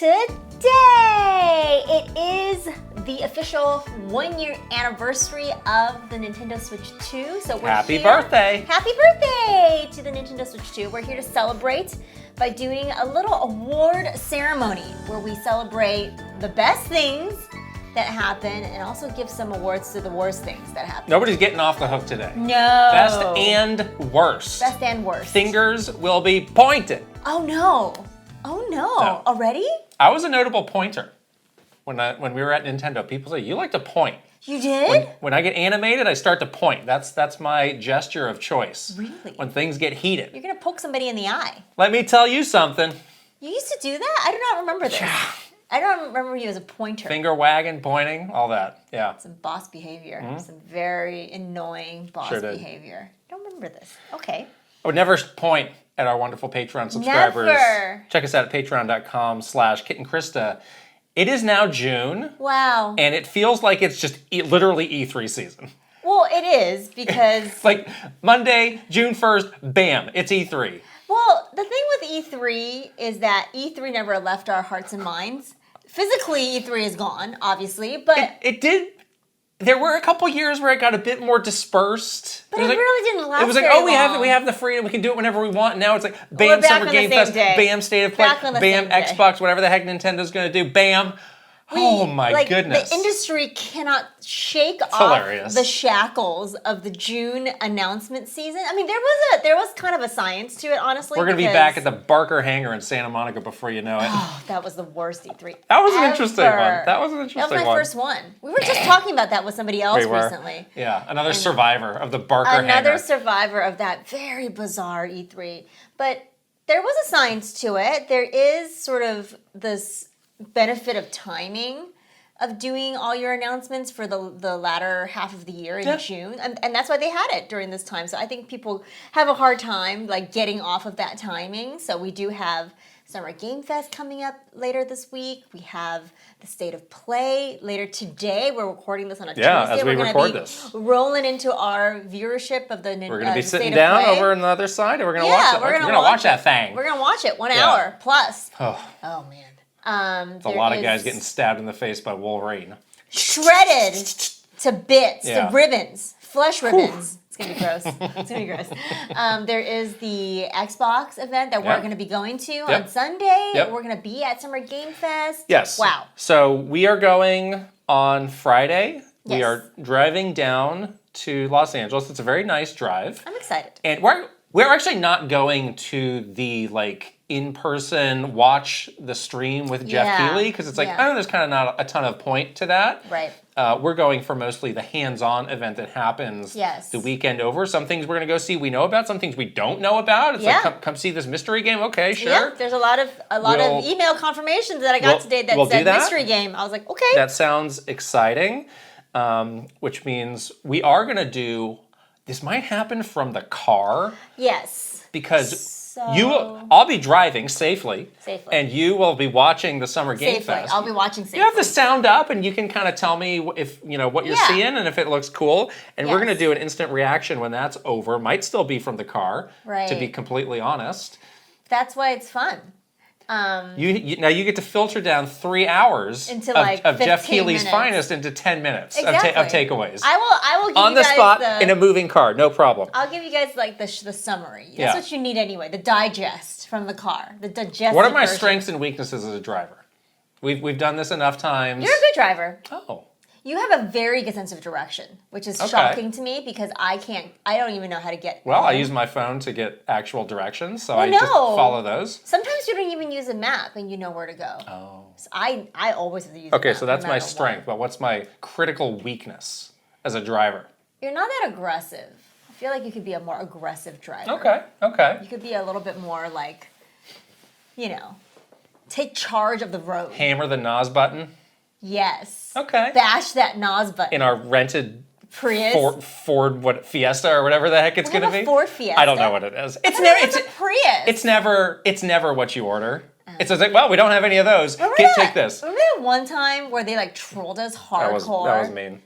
Today, it is the official 1-year anniversary of the Nintendo Switch 2. So we're Happy birthday! Happy birthday to the Nintendo Switch 2. We're here to celebrate by doing a little award ceremony where we celebrate the best things that happen and also give some awards to the worst things that happen. Nobody's getting off the hook today. No. Best and worst. Best and worst. Fingers will be pointed. Oh no. Oh no. Already? I was a notable pointer. When we were at Nintendo, people say, you like to point. You did? When I get animated, I start to point. That's my gesture of choice. Really? When things get heated. You're gonna poke somebody in the eye. Let me tell you something. You used to do that? I do not remember this. I don't remember you as a pointer. Finger wagging, pointing, all that. Yeah. Some boss behavior. Some very annoying boss behavior. Don't remember this. Okay. I would never point at our wonderful Patreon subscribers. Never. Check us out at patreon.com/KitandKrysta. It is now June. Wow. And it feels like it's just literally E3 season. Well, it is because... Like Monday, June 1st, bam, it's E3. Well, the thing with E3 is that E3 never left our hearts and minds. Physically, E3 is gone, obviously, but... It did... There were a couple years where it got a bit more dispersed. But it really didn't last. It was like, very oh, long. we have the freedom, we can do it whenever we want. And now it's like, bam, Summer Game Fest, bam, State of Play, bam, Xbox, whatever the heck Nintendo's gonna do, bam. Oh my goodness. The industry cannot shake off hilarious. The shackles of the June announcement season. I mean, there was kind of a science to it, honestly. We're gonna be back at the Barker Hangar in Santa Monica before you know it. Oh, that was the worst E3. That was an interesting one. That was an interesting one. That was my first one. We were just talking about that with somebody else recently. Yeah, another survivor of the Barker Hangar. Another survivor of that very bizarre E3. But there was a science to it. There is sort of this benefit of timing of doing all your announcements for the latter half of the year in June. And that's why they had it during this time. So I think people have a hard time like getting off of that timing. So we do have Summer Game Fest coming up later this week. We have the State of Play later today. We're recording this on a Tuesday. As we record this. Rolling into our viewership of the We're going to be sitting down over on the other side and we're going to watch it. We're going to watch that thing. We're going to watch it 1 hour plus. Oh man. It's a lot of guys getting stabbed in the face by Wolverine. Shredded to bits, to ribbons, flesh ribbons. It's going to be gross. It's going to be gross. There is the Xbox event that we're going to be going to on Sunday. We're going to be at Summer Game Fest. Yes. Wow. So we are going on Friday. Yes. We are driving down to Los Angeles. It's a very nice drive. I'm excited. And we're actually not going to the in-person watch the stream with Jeff Keighley because it's there's kind of not a ton of point to that. Right. We're going for mostly the hands-on event that happens the weekend over. Some things we're going to go see we know about, some things we don't know about. It's like, come see this mystery game. Okay, sure. Yeah, there's a lot of email confirmations that I got today that said mystery game. I was like, okay. That sounds exciting, which means we are going to do... This might happen from the car. Yes. Because I'll be driving safely. And you will be watching the Summer Game Fest. I'll be watching safely. You have the sound up and you can kind of tell me if what you're seeing and if it looks cool. And we're going to do an instant reaction when that's over. Might still be from the car, to be completely honest. That's why it's fun. Now you get to filter down 3 hours into of Jeff Keighley's finest into 10 minutes of takeaways. I will give on you the guys spot in a moving car, no problem. I'll give you guys the summary. That's what you need anyway. The digest from the car. The digest. What are my strengths and weaknesses as a driver? We've done this enough times. You're a good driver. Oh. You have a very good sense of direction, which is shocking to me because I don't even know how to get Well, I use my phone to get actual directions, so I just follow those. Sometimes you don't even use a map and you know where to go. Oh. So I always have to use a map. Okay, so that's my strength, but what's my critical weakness as a driver? You're not that aggressive. I feel like you could be a more aggressive driver. Okay. You could be a little bit more take charge of the road. Hammer the NOS button? Yes. Okay. Bash that NOS button. In our rented Prius? Ford Fiesta or whatever the heck it's going to be? Ford Fiesta? I don't know what it is. It's a Prius. It's never what you order. It's like, well, we don't have any of those. Take this. Remember that one time where they trolled us hardcore? That was mean.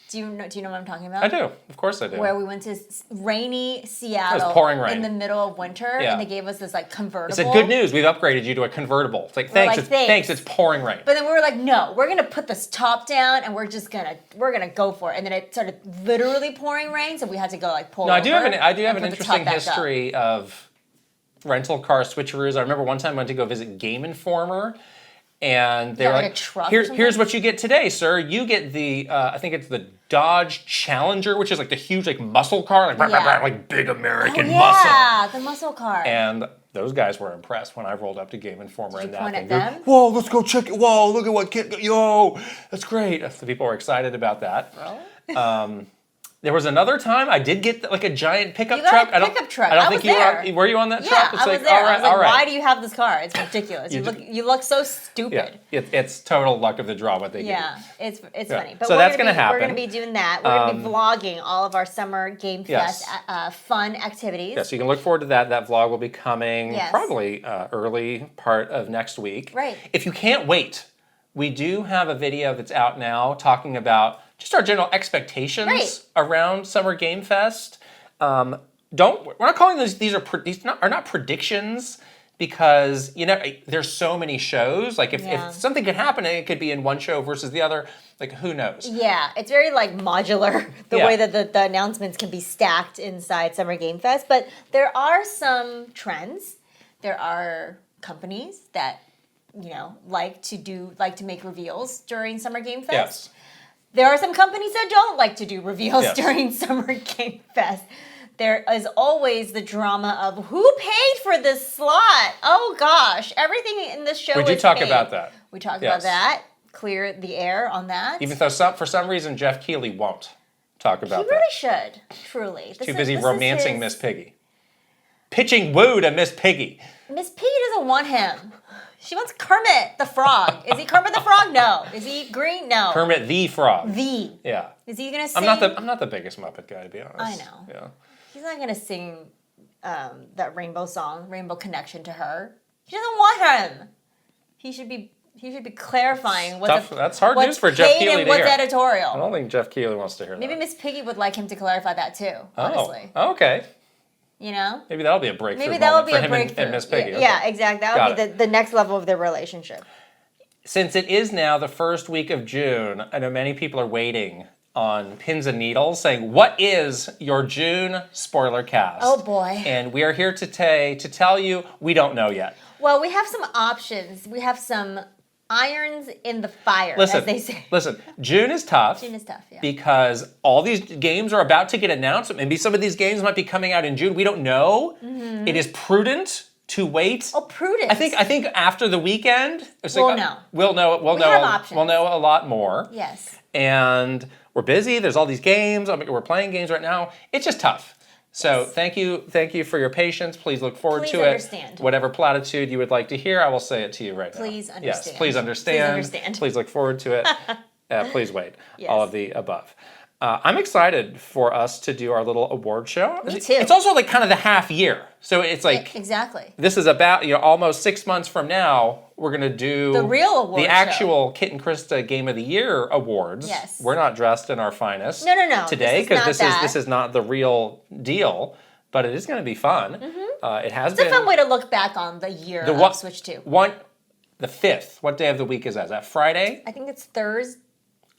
Do you know what I'm talking about? I do. Of course I do. Where we went to rainy Seattle. It was pouring rain. In the middle of winter, and they gave us this like convertible. It said, good news, we've upgraded you to a convertible. It's like, thanks, thanks, it's pouring rain. But then we were like, no, we're gonna put this top down, and we're gonna go for it. And then it started literally pouring rain, so we had to go like pull. No, over I do have an interesting history of rental car switcheroos. I remember one time I went to go visit Game Informer. And they were like, here's what you get today, sir. You get the, I think it's the Dodge Challenger, which is like the huge like muscle car, like big American muscle. Yeah, the muscle car. And those guys were impressed when I rolled up to Game Informer and that thing. Them? Whoa, let's go check it. Whoa, look at what kid. Yo, that's great. The people were excited about that. Really? There was another time I did get like a giant pickup truck. I don't think you were. Were you on that truck? It's I was there. I was like, why do you have this car? It's ridiculous. You look so stupid. Yeah, it's total luck of the draw what they do. Yeah, it's funny. But so that's going to happen. We're going to be doing that. We're going to be vlogging all of our summer Game Fest fun activities. Yeah, so you can look forward to that. That vlog will be coming probably early part of next week. Right. If you can't wait, we do have a video that's out now talking about just our general expectations around Summer Game Fest. We're not calling these are not predictions because there's so many shows. Like if something could happen, it could be in one show versus the other. Like who knows? Yeah, it's very like modular the way that the announcements can be stacked inside Summer Game Fest. But there are some trends. There are companies that like to make reveals during Summer Game Fest. Yes. There are some companies that don't like to do reveals during Summer Game Fest. There is always the drama of who paid for this slot. Oh gosh, everything in this show. We do talk about that. We talked about that. Clear the air on that. Even though for some reason Jeff Keighley won't talk about that. He really should. Truly. Too busy romancing Miss Piggy. Pitching woo to Miss Piggy. Miss Piggy doesn't want him. She wants Kermit the Frog. Is he Kermit the Frog? No. Is he green? No. Kermit the Frog. Yeah. Is he gonna sing? I'm not the biggest Muppet guy, to be honest. I know. Yeah. He's not gonna sing that Rainbow song, Rainbow Connection, to her. He doesn't want him. He should be clarifying that's hard news for Jeff Keighley to hear. What's editorial. I don't think Jeff Keighley wants to hear that. Maybe Miss Piggy would like him to clarify that too. Honestly. Oh. Okay. Maybe that'll be a breakthrough. Maybe that will be for a him breakthrough. and Miss Piggy. Yeah, exactly. That would be the next level of their relationship. Since it is now the first week of June, I know many people are waiting on pins and needles saying, what is your June spoiler cast? Oh boy. And we are here today to tell you we don't know yet. Well, we have some options. We have some irons in the fire, as they say. Listen, June is tough. June is tough, yeah. Because all these games are about to get announced. Maybe some of these games might be coming out in June. We don't know. Mm-hmm. It is prudent to wait. Oh, prudent. I think after the weekend, we'll know. We'll know. We have options. We'll know a lot more. Yes. And we're busy. There's all these games. We're playing games right now. It's just tough. So thank you for your patience. Please look forward to understand. It. Whatever platitude you would like to hear, I will say it to you right now. Please understand. Yes, please understand. Please look forward to it. Please wait. Yes. All of the above. I'm excited for us to do our little award show. Me too. It's also like kind of the half year. So it's like... Exactly. This is about, almost 6 months from now, we're going to do... The real award The actual Kit and Krysta Game of the Year awards. Yes. We're not dressed in our finest. No. Today, because this is not the real deal. But it is going to be fun. Mm-hmm. It's a fun way to look back on the year of Switch 2. The 5th. What day of the week is that? Is that Friday? I think it's Thursday.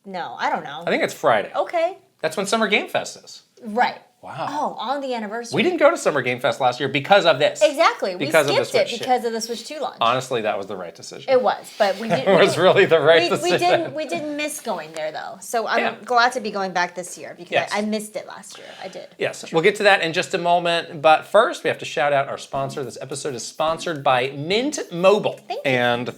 No, I don't know. I think it's Friday. Okay. That's when Summer Game Fest is. Right. Wow. Oh, on the anniversary. We didn't go to Summer Game Fest last year because of this. Exactly. We skipped it because of the Switch 2 launch. Honestly, that was the right decision. It was, but we didn't. It was really the right decision. We didn't miss going there though. So I'm glad to be going back this year because I missed it last year. I did. Yes. Sure. We'll get to that in just a moment, but first we have to shout out our sponsor. This episode is sponsored by Mint Mobile. Thank you. And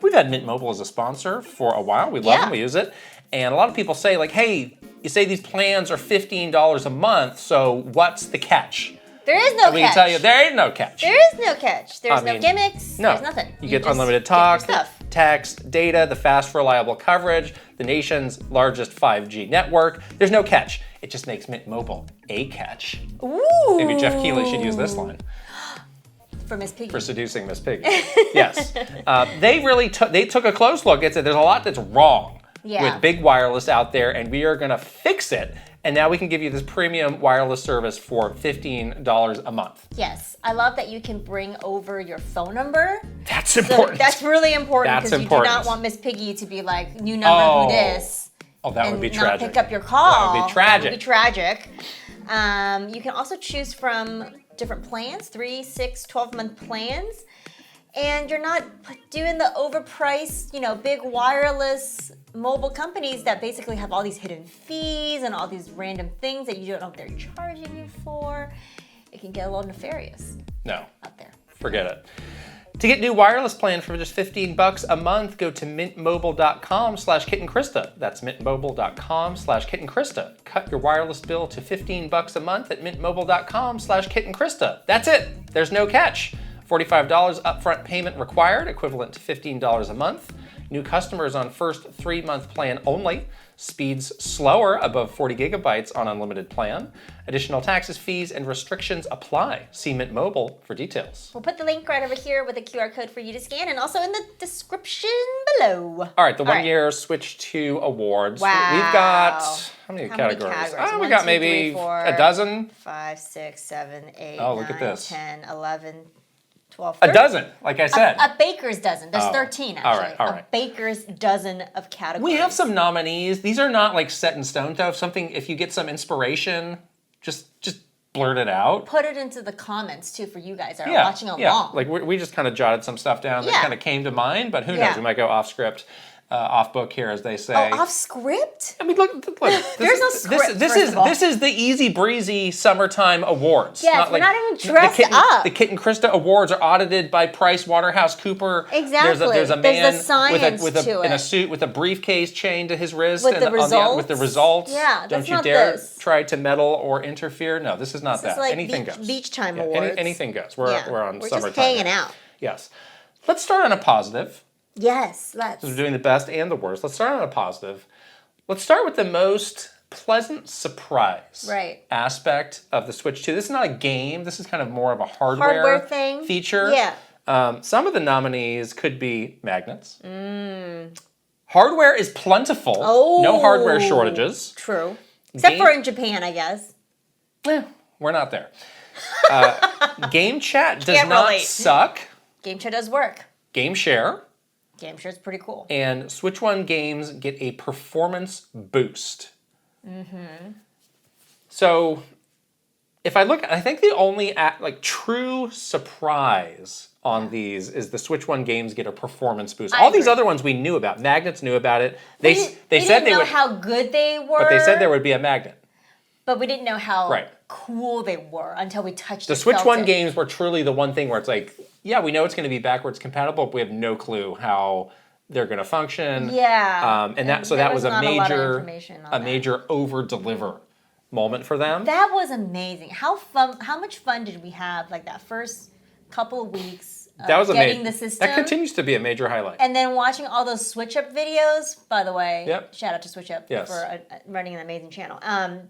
we've had Mint Mobile as a sponsor for a while. We love them. We use it. And a lot of people say like, hey, you say these plans are $15 a month, so what's the catch? There is no catch. We can tell you there is no catch. There is no catch. There's no gimmicks. No. There's nothing. You get unlimited talk, text, data, the fast, reliable coverage, the nation's largest 5G network. There's no catch. It just makes Mint Mobile a catch. Ooh. Maybe Jeff Keighley should use this line. For Miss Piggy. For seducing Miss Piggy. Yes. They took a close look and said there's a lot that's wrong with big wireless out there, and we are going to fix it. And now we can give you this premium wireless service for $15 a month. Yes. I love that you can bring over your phone number. That's important. So that's really important because you do not want Miss Piggy to be like, new number, who dis? Oh, that would be tragic. tragic. Not pick up your call. That would be tragic. That would be tragic. You can also choose from different plans, 3, 6, 12-month plans. And you're not doing the overpriced, big wireless mobile companies that basically have all these hidden fees and all these random things that you don't know what they're charging you for. It can get a little nefarious. No. Out there. Forget it. To get new wireless plan for just $15 a month, go to mintmobile.com/KittenKrysta. That's mintmobile.com/KittenKrysta. Cut your wireless bill to $15 a month at mintmobile.com/KittenKrysta. That's it. There's no catch. $45 upfront payment required, equivalent to $15 a month. New customers on first 3-month plan only. Speeds slower above 40 gigabytes on unlimited plan. Additional taxes, fees, and restrictions apply. See Mint Mobile for details. We'll put the link right over here with a QR code for you to scan and also in the description below. All right, the one-year Switch 2 awards. Wow. We've got, how many categories? Oh, we got maybe 4, a dozen. 5, 6, 7, 8, Oh, 9, look at this. 10, 11, 12, A dozen, like I said. A baker's dozen. There's 13, actually. All right. A baker's dozen of categories. We have some nominees. These are not like set in stone, though. If you get some inspiration, just blurt it out. Put it into the comments, too, for you guys that are watching along. Yeah, like we just kind of jotted some stuff down that kind of came to mind, but who knows? We might go off script. Off book here, as they say. Oh, off script? I mean, look. There's no script. This is the easy breezy summertime awards. Yes, we're not even dressed up. The Kitten Krysta awards are audited by PricewaterhouseCoopers. Exactly. There's a man in a suit with a briefcase chained to his wrist with the results. Yeah, don't you dare try to meddle or interfere. No, this is not that. Like anything goes. Beach time awards. Anything goes. We're on we're summertime. Just hanging out. Yes. Let's start on a positive. Yes, let's. We're doing the best and the worst. Let's start on a positive. Let's start with the most pleasant surprise aspect of the Switch 2. This is not a game. This is kind of more of a hardware thing. Feature. Yeah. Some of the nominees could be magnets. Hardware is plentiful. Oh, no hardware shortages. True. Except for in Japan, I guess. We're not there. Game chat does not suck. Game chat does work. Game share. Game share is pretty cool. And Switch 1 games get a performance boost. So, if I look, I think the only true surprise on these is the Switch 1 games get a performance boost. All these other ones we knew about. Magnets knew about it. They said didn't know how good they were. But they said there would be a magnet. But we didn't know how cool they were until we touched it. The Switch 1 games were truly the one thing where it's like, yeah, we know it's going to be backwards compatible, but we have no clue how they're going to function. Yeah. That was a major over-deliver moment for them. That was amazing. How much fun did we have like that first couple of weeks that was getting the system? That continues to be a major highlight. And then watching all those Switch Up videos, by the way. Shout out to Switch Up for running an amazing channel.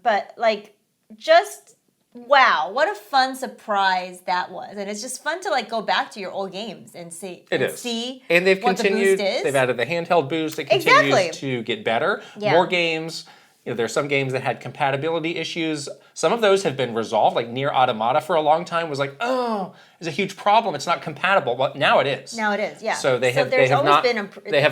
But like just wow, what a fun surprise that was. And it's just fun to like go back to your old games and see and they've continued, they've added the handheld boost that continues to get better. More games. There's some games that had compatibility issues. Some of those have been resolved. Like Nier Automata for a long time was like, oh, it's a huge problem. It's not compatible. But now it is. Now it is, yeah. So they have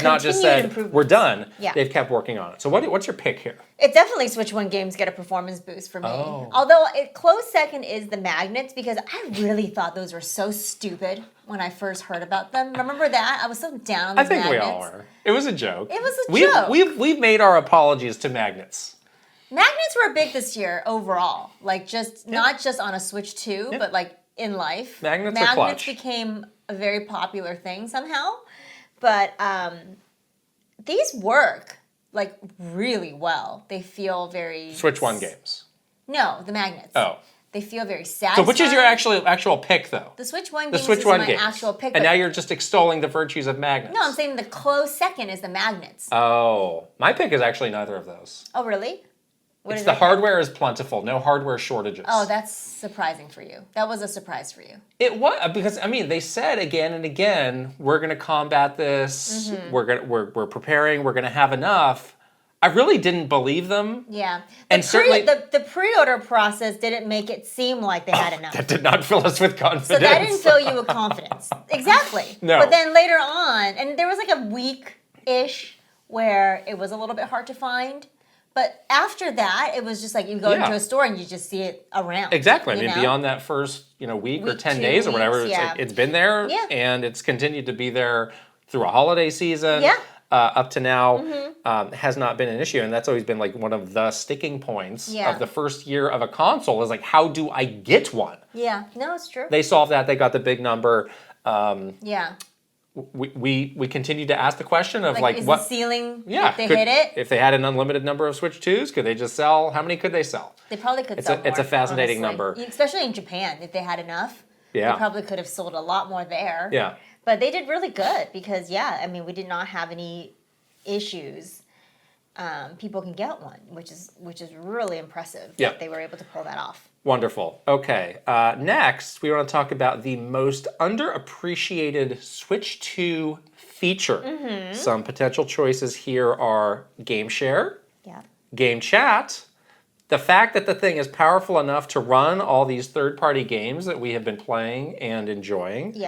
not just said, we're done. Yeah. They've kept working on it. So what's your pick here? It's definitely Switch 1 games get a performance boost for me. Oh. Although close second is the magnets because I really thought those were so stupid when I first heard about them. Remember that? I was so down on these magnets. I think we all were. It was a joke. It was a joke. We've made our apologies to magnets. Magnets were big this year overall. Like not just on a Switch 2, but like in life. Magnets became a very popular thing somehow. But these work like really well. They feel very Switch 1 games. No, the magnets. Oh. They feel very satisfying. So which is your actual pick, though? The Switch 1 games is my actual pick. And now you're just extolling the virtues of magnets. No, I'm saying the close second is the magnets. Oh. My pick is actually neither of those. Oh, really? It's the hardware is plentiful. No hardware shortages. Oh, that's surprising for you. That was a surprise for you. It was because they said again and again, we're going to combat this. We're preparing. We're going to have enough. I really didn't believe them. Yeah, certainly the pre-order process didn't make it seem like they had enough. That did not fill us with confidence. So that didn't fill you with confidence. Exactly. No. But then later on, and there was like a week-ish where it was a little bit hard to find. But after that, it was just like you go into a store and you just see it around. Exactly. Beyond that first week or 10 days or whatever, it's been there and it's continued to be there through a holiday season. Yeah. Up to now, has not been an issue, and that's always been like one of the sticking points of the first year of a console is like, how do I get one? Yeah, no, it's true. They solved that. They got the big number. Yeah. We continue to ask the question of is what the ceiling? Yeah, if they hit it. If they had an unlimited number of Switch 2s, could they just sell? How many could they sell? They probably could sell more. It's a fascinating honestly. number, especially in Japan. If they had enough, they probably could have sold a lot more there. Yeah, but they did really good because we did not have any issues. People can get one, which is really impressive. That they were able to pull that off. Wonderful. Okay, next we want to talk about the most underappreciated Switch 2 feature. Some potential choices here are game share, game chat, the fact that the thing is powerful enough to run all these third-party games that we have been playing and enjoying,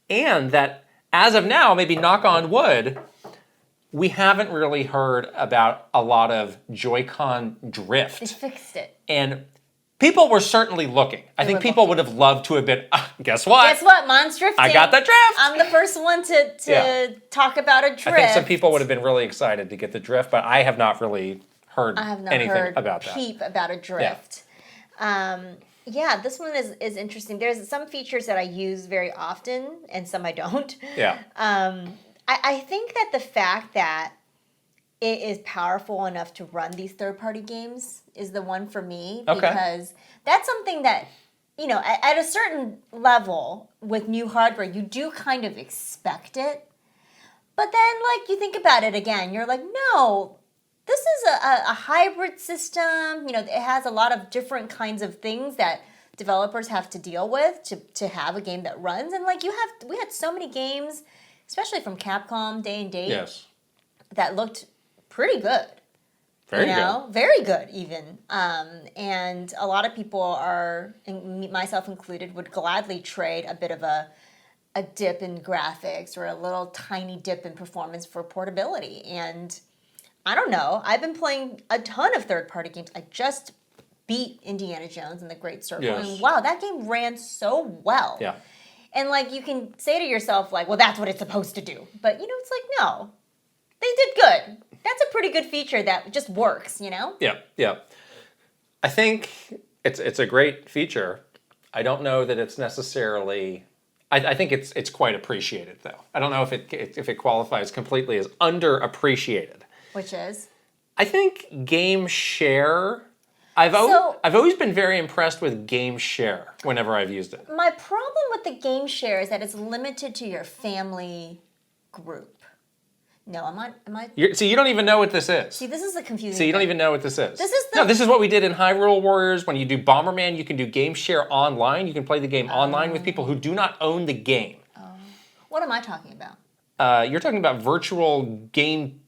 and that as of now, maybe knock on wood, we haven't really heard about a lot of Joy-Con drift. They fixed it. And people were certainly looking. I think people would have loved to have been, guess what? Guess what? Mon's drifting. I got the drift. I'm the first one to talk about a drift. I think some people would have been really excited to get the drift, but I have not really heard anything about that. Peep about a drift. This one is interesting. There's some features that I use very often and some I don't. Yeah. I think that the fact that it is powerful enough to run these third-party games is the one for me. Because that's something that, at a certain level with new hardware, you do kind of expect it. But then, you think about it again, you're like, no, this is a hybrid system. It has a lot of different kinds of things that developers have to deal with to have a game that runs. And, we had so many games, especially from Capcom day and date, that looked pretty good. Very good. Very good even. And a lot of people myself included, would gladly trade a bit of a dip in graphics or a little tiny dip in performance for portability. And I don't know. I've been playing a ton of third-party games. I just beat Indiana Jones and the Great Circle. And wow, that game ran so well. Yeah. And you can say to yourself, well, that's what it's supposed to do. But, it's no. They did good. That's a pretty good feature that just works, Yeah. I think it's a great feature. I don't know that it's necessarily... I think it's quite appreciated, though. I don't know if it qualifies completely as underappreciated. Which is? I think game share... I've always been very impressed with game share whenever I've used it. My problem with the game share is that it's limited to your family group. No, am I? See, you don't even know what this is. See, this is the confusing See, you don't even know what this is. This is what we did in Hyrule Warriors. When you do Bomberman, you can do game share online. You can play the game online with people who do not own the game. What am I talking about? You're talking about virtual game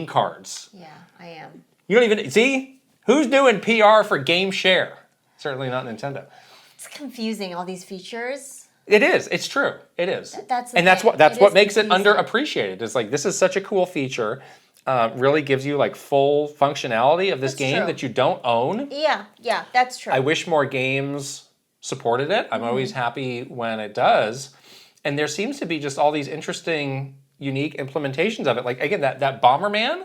cards. Yeah, I am. You don't even see? Who's doing PR for game share? Certainly not Nintendo. It's confusing, all these features. It is. It's true. It is. That's what makes it underappreciated. It's this is such a cool feature. Really gives you full functionality of this game that you don't own. Yeah, that's true. I wish more games supported it. I'm always happy when it does. And there seems to be just all these interesting, unique implementations of it. Again, that Bomberman.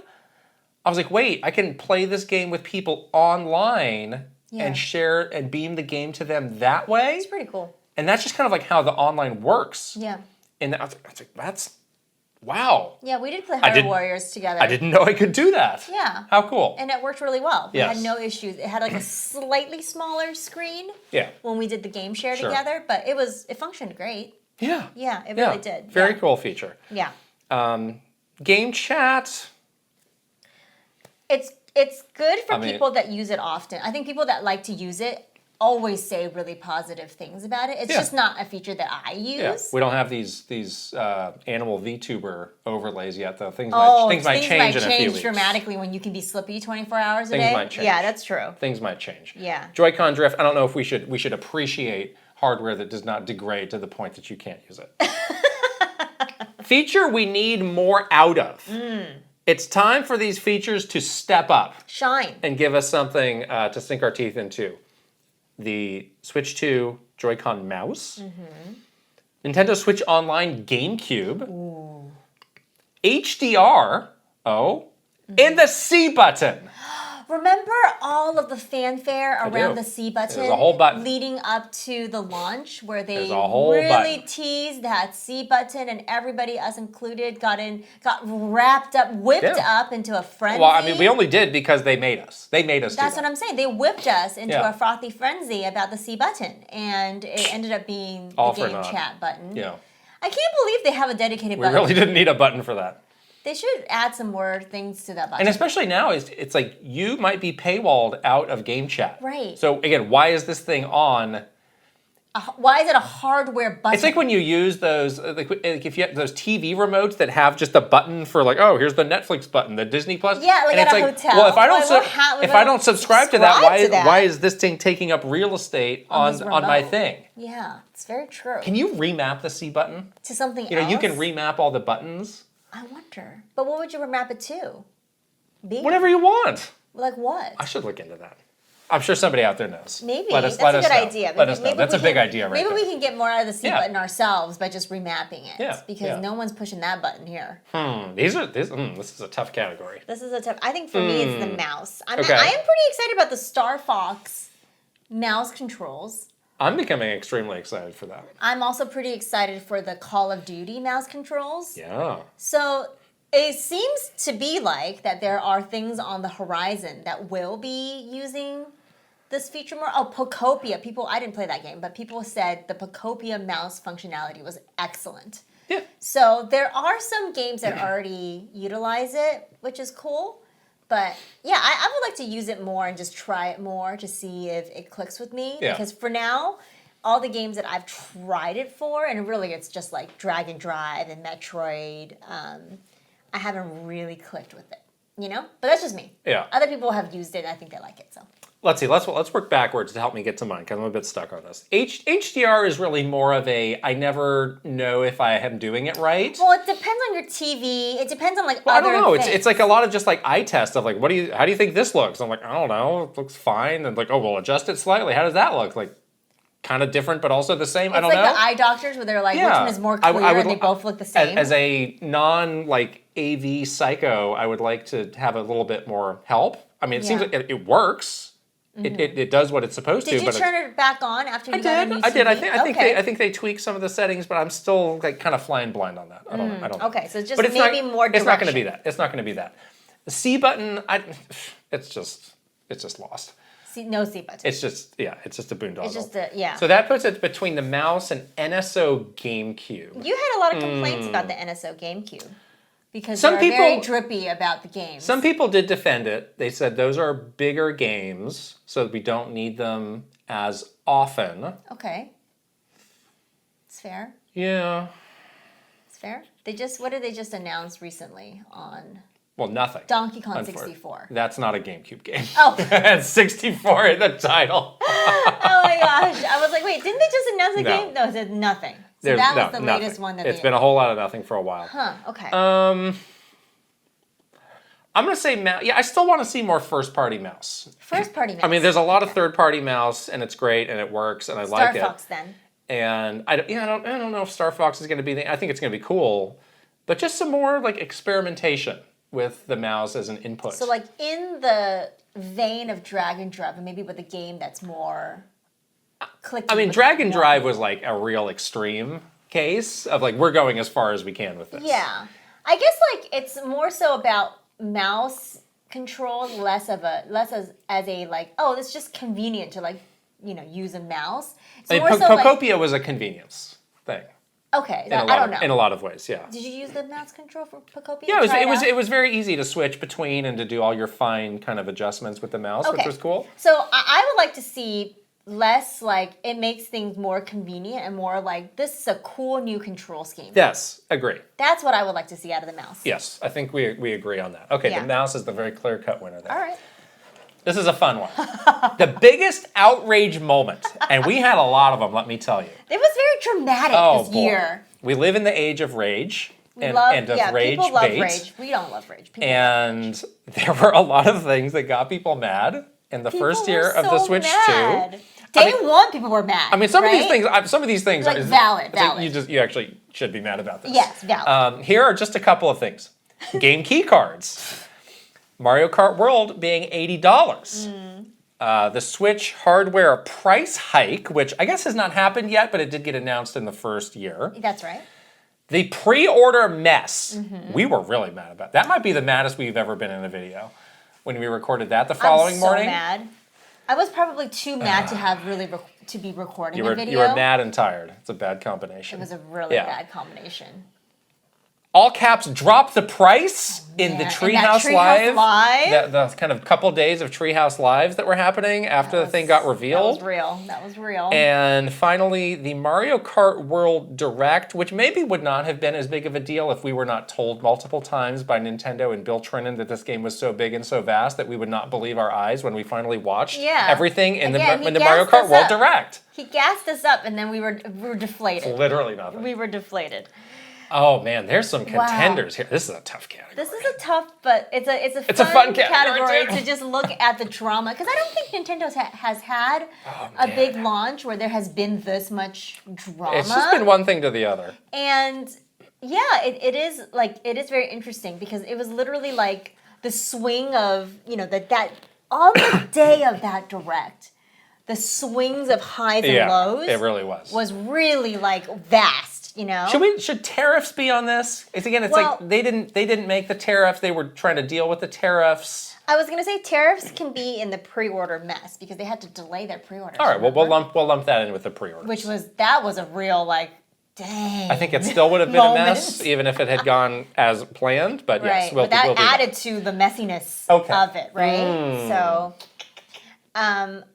I was like, wait, I can play this game with people online and share and beam the game to them that way? It's pretty cool. And that's just kind of how the online works. Yeah. And I was like, that's, wow. Yeah, we did play Hyrule Warriors together. I didn't know I could do that. Yeah. How cool. And it worked really well. We had no issues. It had a slightly smaller screen when we did the game share together, but it functioned great. Yeah. Yeah, it really did. Very cool feature. Yeah. Game chat. it's good for people that use it often. I think people that like to use it always say really positive things about it. It's just not a feature that I use. Yeah. We don't have these animal VTuber overlays yet, though. Things might change in a few weeks. Dramatically when you can be slippy 24 hours a day. Things might change. Yeah, that's true. Things might change. Yeah. Joy-Con drift. I don't know if we should appreciate hardware that does not degrade to the point that you can't use it. Feature we need more out of. It's time for these features to step up. Shine. And give us something to sink our teeth into. The Switch 2 Joy-Con mouse. Nintendo Switch Online GameCube. Ooh. HDR. And the C button. Remember all of the fanfare around the C button? There's a whole button. Leading up to the launch where they really teased that C button and everybody, us included, got wrapped up, whipped up into a frenzy. Well, I mean, we only did because they made us. They made us do that. That's what I'm saying. They whipped us into a frothy frenzy about the C button. And it ended up being the game chat button. Yeah. I can't believe they have a dedicated button. We really didn't need a button for that. They should add some more things to that button. And especially now, it's like you might be paywalled out of game chat. Right. So again, why is this thing on? Why is it a hardware button? It's like when you use those, like if you have those TV remotes that have just a button for like, oh, here's the Netflix button, the Disney Plus. Yeah, like and at it's a hotel. Well, if I don't subscribe to that, why is this thing taking up real estate on my thing? Yeah, it's very true. Can you remap the C button to something else? You know, you can remap all the buttons. I wonder. But what would you remap it to? B? Whatever you want. Like what? I should look into that. I'm sure somebody out there knows. Maybe. That's a good idea. Let us know. That's a big idea right there. Maybe there. we can get more out of the C button ourselves by just remapping it. Yeah. Because no one's pushing that button here. This is a tough category. I think for me it's the mouse. I am pretty excited about the Star Fox mouse controls. I'm becoming extremely excited for that. I'm also pretty excited for the Call of Duty mouse controls. Yeah. So it seems to be like that there are things on the horizon that will be using this feature more. Oh, Pocopia. I didn't play that game, but people said the Pocopia mouse functionality was excellent. Yeah. So there are some games that already utilize it, which is cool. But yeah, I would like to use it more and just try it more to see if it clicks with me. Yeah. Because for now, all the games that I've tried it for, and really it's just like Drag and Drive and Metroid, I haven't really clicked with it. You know? But that's just me. Yeah. Other people have used it and I think they like it, so. Let's see. Let's work backwards to help me get to mine because I'm a bit stuck on this. HDR is really more of a I never know if I am doing it right. Well, it depends on your TV. It depends on other I don't know. things. It's like a lot of just like eye test of like how do you think this looks? I'm like I don't know. It looks fine. And like oh well, adjust it slightly. How does that look? Like kind of different but also the same. I don't know. It's like the eye doctors where they're like which one is more clear and they both look the same. As a non AV psycho, I would like to have a little bit more help. I mean, it seems like it works. Mm-hmm. It does what it's supposed to. Did you turn it back on after you got a new TV? I did. I think they tweaked some of the settings, but I'm still like kind of flying blind on that. I don't know. Okay, so just maybe more direction. It's not going to be that. It's not going to be that. The C button, it's just lost. No C button. It's just a boondoggle. It's just So that puts it between the mouse and NSO GameCube. You had a lot of complaints about the NSO GameCube. Because they're very drippy about the games. Some people did defend it. They said those are bigger games, so we don't need them as often. Okay. It's fair. Yeah. It's fair. What did they just announce recently on... Well, nothing. Donkey Kong 64. That's not a GameCube game. Oh. It's 64 in the title. Oh my gosh. I was like, wait, didn't they just announce a game? No, it said nothing. So that was the latest one that It's been a whole lot of nothing for a while. Huh, okay. I'm going to say mouse. Yeah, I still want to see more first-party mouse. First-party mouse. I mean, there's a lot of third-party mouse, and it's great, and it works, and I like it. Star Fox, then. And I don't know if Star Fox is going to be I think it's going to be cool, but just some more like experimentation with the mouse as an input. So like in the vein of Drag and Drive, and maybe with a game that's more clicking. I mean, Drag and Drive was like a real extreme case of like we're going as far as we can with this. Yeah, I guess like it's more so about mouse control, less as a like it's just convenient to like use a mouse. I mean, Pocopia was a convenience thing. Okay, I don't know. In a lot of ways, yeah. Did you use the mouse control for Pocopia? Yeah, it was very easy to switch between and to do all your fine kind of adjustments with the mouse, which was cool. So I would like to see less like it makes things more convenient and more like this is a cool new control scheme. Yes, agree. That's what I would like to see out of the mouse. Yes, I think we agree on that. Okay, the mouse is the very clear-cut winner there. All right. This is a fun one. The biggest outrage moment, and we had a lot of them, let me tell you. It was very dramatic this year. We live in the age of rage and of rage people love bait. rage. We don't love rage. People and there were a lot of things that got people mad in the first year of the Switch 2. Day one, people were mad. I mean, some of these things like are valid. You actually should be mad about this. Yes, valid. Here are just a couple of things. Game key cards. Mario Kart World being $80. The Switch hardware price hike, which I guess has not happened yet, but it did get announced in the first year. That's right. The pre-order mess. We were really mad about. That might be the maddest we've ever been in a video. When we recorded that the following morning. I'm so mad. I was probably too mad to have to be recording a video. You were mad and tired. It's a bad combination. It was a really bad combination. All caps drop the price in the Treehouse Live. The kind of couple days of Treehouse Lives that were happening after the thing got revealed. That was real. And finally, the Mario Kart World Direct, which maybe would not have been as big of a deal if we were not told multiple times by Nintendo and Bill Trinan that this game was so big and so vast that we would not believe our eyes when we finally watched everything in the Mario Kart World Direct. He gassed us up, and then we were deflated. It's literally nothing. We were deflated. Oh man, there's some contenders here. This is a tough category. This is a tough, but it's a fun category to just look at the drama, because I don't think Nintendo has had a big launch where there has been this much drama. It's just been one thing to the other. And yeah, it is very interesting because it was literally like the swing of that on the day of that direct, the swings of highs and lows. It really was really like vast. Should tariffs be on this? It's like they didn't make the tariffs. They were trying to deal with the tariffs. I was gonna say tariffs can be in the pre-order mess because they had to delay their pre-orders. All right, well we'll lump that in with the pre-orders. That was a real dang. I think it still would have been a mess even if it had gone as planned. But yes, but that added to the messiness of it, right? So,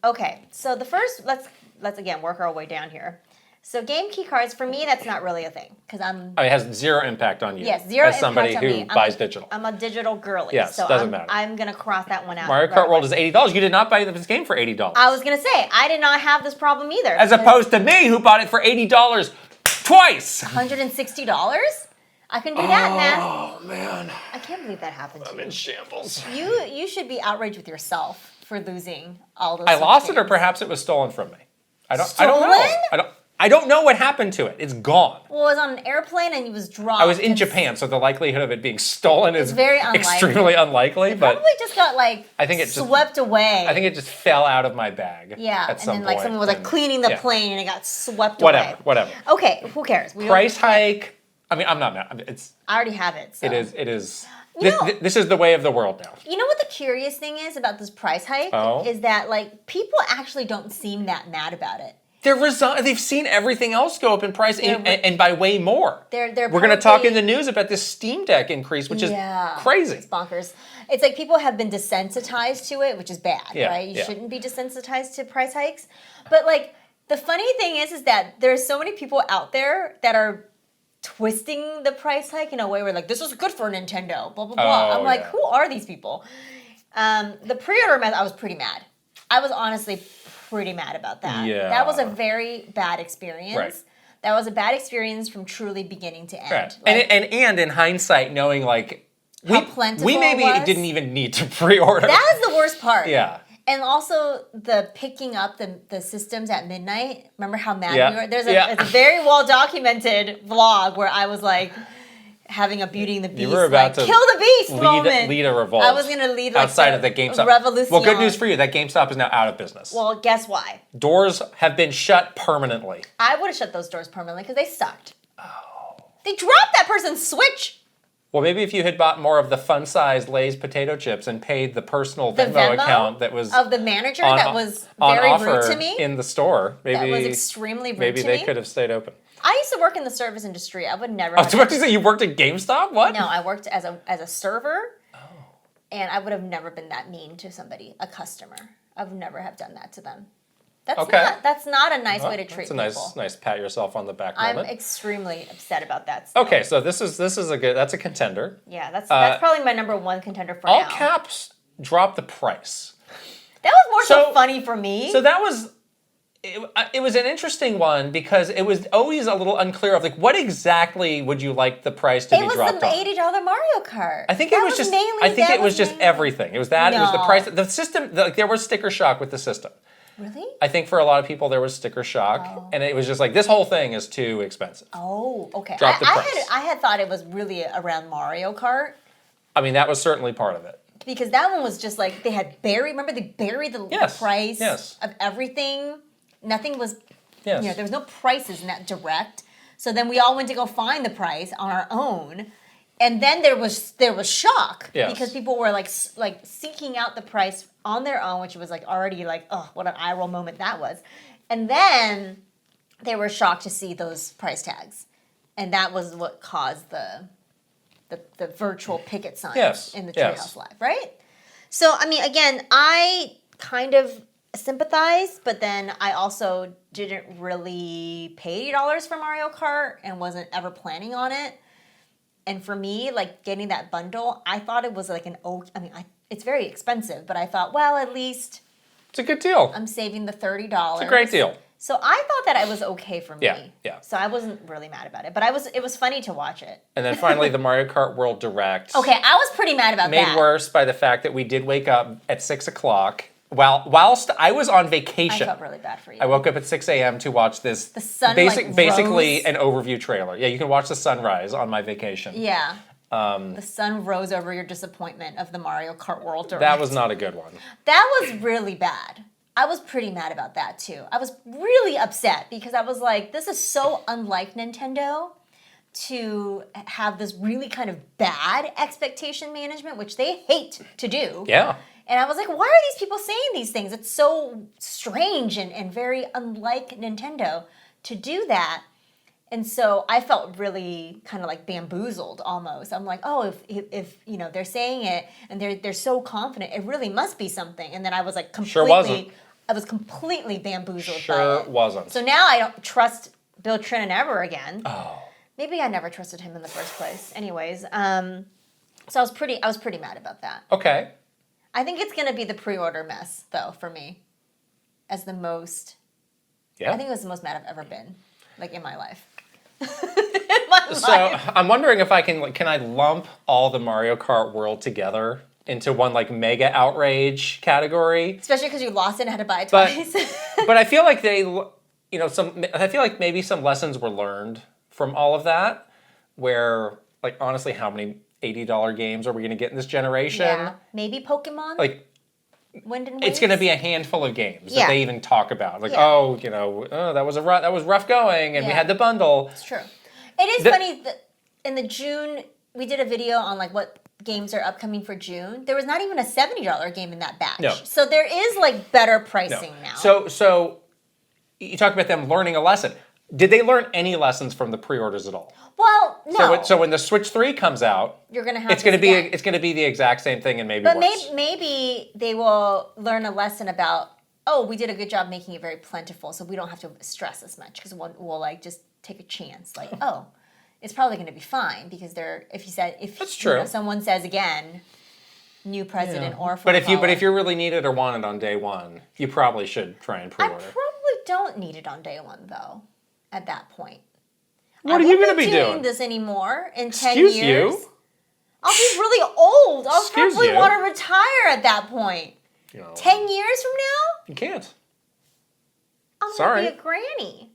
okay. So the first, let's again work our way down here. So game key cards, for me, that's not really a thing. Because it has zero impact on you. Yes, zero impact on me. As somebody who buys digital. I'm a digital girly. Yes, so doesn't matter. I'm going to cross that one out. Mario Kart World is $80. You did not buy this game for $80. I was going to say, I did not have this problem either. As opposed to me, who bought it for $80 twice. $160? I can do that, man. Oh, man. I can't believe that happened to you. I'm in shambles. You should be outraged with yourself for losing all those I lost games. it, or perhaps it was stolen from me. I don't know. I don't know what happened to it. It's gone. Well, it was on an airplane and it was dropped. I was in Japan, so the likelihood of it being stolen is very unlikely. Extremely unlikely. It probably just got swept away. I think it just fell out of my bag. Yeah, at some point. someone was cleaning the plane and it got swept away. Whatever. Okay, who cares? Price hike. I mean, I'm not mad. I already have it. So. It is. This is the way of the world now. You know what the curious thing is about this price hike? Is that people actually don't seem that mad about it. They've seen everything else go up in price and by way more. We're going to talk in the news about this Steam Deck increase, which is crazy. It's bonkers. It's like people have been desensitized to it, which is bad, right? You shouldn't be desensitized to price hikes. But the funny thing is that there's so many people out there that are twisting the price hike in a way where this is good for Nintendo, blah, blah, blah. I'm like, who are these people? The pre-order method, I was pretty mad. I was honestly pretty mad about that. Yeah. That was a very bad experience. Right. That was a bad experience from truly beginning to end. Right. And in hindsight, knowing how plentiful we maybe it was. Didn't even need to pre-order. That was the worst part. Yeah. And also the picking up the systems at midnight. Remember how mad we were? There's a very well documented vlog where I was having a Beauty and the Beast, you were about to kill the beast moment. Lead a revolt. I was going to lead outside of the GameStop revolution. Well, good news for you. That GameStop is now out of business. Well, guess why? Doors have been shut permanently. I would have shut those doors permanently because they sucked. Oh. They dropped that person's Switch. Well, maybe if you had bought more of the fun-sized Lay's potato chips and paid the personal Venmo account that was of the manager that was very rude to me in the store, maybe that was extremely rude to me. Maybe they could have stayed open. I used to work in the service industry. I would never. Oh, so you worked at GameStop? What? No, I worked as a server. Oh. And I would have never been that mean to somebody, a customer. I would never have done that to them. That's not a nice way to treat people. That's a nice pat yourself on the back moment. I'm extremely upset about that still. Okay, so this is that's a contender. Yeah, that's probably my number one contender for all now. All caps drop the price. That was more so funny for me. So that was it was an interesting one because it was always a little unclear of like what exactly would you like the price to be dropped on? It was the $80 Mario Kart. I think it was just everything. It was that. No. It was the price. The system. There was sticker shock with the system. Really? I think for a lot of people there was sticker shock, and it was just like this whole thing is too expensive. Oh, okay. Drop the price. I had thought it was really around Mario Kart. I mean, that was certainly part of it. Because that one was just like they had buried. Remember, they buried the price of everything. Nothing was. Yes. There was no prices in that direct. So then we all went to go find the price on our own. And then there was shock because people were like seeking out the price on their own, which was like already like, oh, what an eye roll moment that was. And then they were shocked to see those price tags, and that was what caused the virtual picket signs in the Treehouse Live, right? So I mean, again, I kind of sympathize, but then I also didn't really pay $80 for Mario Kart and wasn't ever planning on it. And for me, like getting that bundle, I thought it was like it's very expensive, but I thought, well, at least it's a good deal. I'm saving the $30. It's a great deal. So I thought that it was okay for me. Yeah. So I wasn't really mad about it, but it was funny to watch it. And then finally, the Mario Kart World Direct. Okay, I was pretty mad about that. Made worse by the fact that we did wake up at 6:00 whilst I was on vacation. I felt really bad for you. I woke up at 6 a.m. to watch this. The sun basically an overview trailer. Yeah, you can watch the sunrise on my vacation. Yeah. The sun rose over your disappointment of the Mario Kart World Direct. That was not a good one. That was really bad. I was pretty mad about that too. I was really upset because I was like, this is so unlike Nintendo to have this really kind of bad expectation management, which they hate to do. Yeah. And I was like, why are these people saying these things? It's so strange and very unlike Nintendo to do that. And so I felt really kind of like bamboozled almost. I'm like, oh, if they're saying it and they're so confident, it really must be something. And then I was like completely bamboozled by it. Sure wasn't. So now I don't trust Bill Trinen ever again. Oh. Maybe I never trusted him in the first place. Anyways, so I was pretty mad about that. Okay. I think it's gonna be the pre-order mess though for me, as the most. Yeah. I think it was the most mad I've ever been, like in my life. I'm wondering if can I lump all the Mario Kart World together into one like mega outrage category? Especially because you lost it and had to buy it twice. But I feel like I feel like maybe some lessons were learned from all of that. Where like honestly, how many $80 games are we going to get in this generation? Yeah, maybe Pokemon. Like. Wind and it's going to be a handful of games that they even talk about. Like, that was rough going, and we had the bundle. It's true. It is funny that in the June, we did a video on like what games are upcoming for June. There was not even a $70 game in that batch. No. So there is like better pricing now. So you talk about them learning a lesson. Did they learn any lessons from the pre-orders at all? Well, no. So when the Switch 3 comes out, you're gonna have it's going to be the exact same thing and maybe worse. But maybe they will learn a lesson about, oh, we did a good job making it very plentiful, so we don't have to stress as much because we'll like just take a chance. Like, oh, it's probably going to be fine because That's true. Someone says again, new president or but if you really need it or want it on day one, you probably should try and pre-order. I probably don't need it on day one though. At that point. What are you going to be doing? Doing this anymore in 10 years? You? I'll be really old. I'll probably want to retire at that point. 10 years from now? You can't. I'm going to be a granny.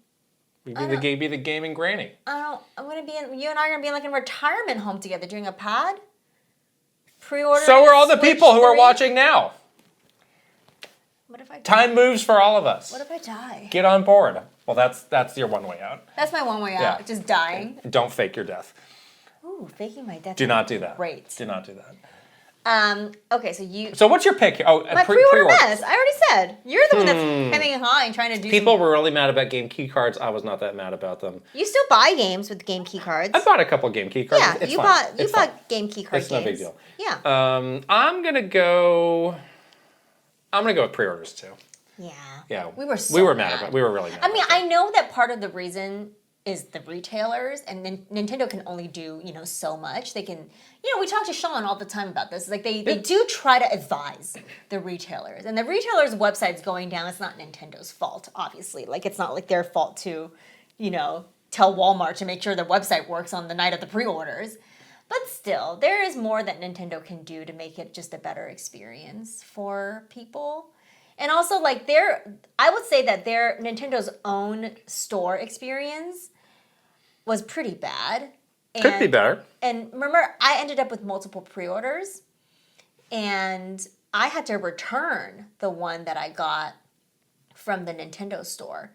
You'd be the gaming granny. I'm going to be you and I are going to be like in a retirement home together doing a pod. Pre-order. So are all the people who are watching now. What if I die? Time moves for all of us. What if I die? Get on board. Well, that's your one way out. That's my one way out. Just dying. Don't fake your death. Ooh, faking my death. Do not do that. Great. Do not do that. Okay, so you... So what's your pick? Oh, my pre-order mess. I already said. You're the one that's hemming and hawing trying to do People were really mad about game key cards. I was not that mad about them. You still buy games with game key cards. I bought a couple game key cards. Yeah, it's you fine. bought game key card games. It's games. no big deal. Yeah. I'm gonna go with pre-orders too. Yeah. Yeah. We were mad about it. We were really mad. I mean, I know that part of the reason is the retailers, and Nintendo can only do, so much. They can, we talk to Sean all the time about this. Like they do try to advise the retailers, and the retailers' website's going down. It's not Nintendo's fault, obviously. Like it's not like their fault to, tell Walmart to make sure their website works on the night of the pre-orders. But still, there is more that Nintendo can do to make it just a better experience for people. And also, like, I would say that Nintendo's own store experience was pretty bad. Could be better. And remember, I ended up with multiple pre-orders, and I had to return the one that I got from the Nintendo store.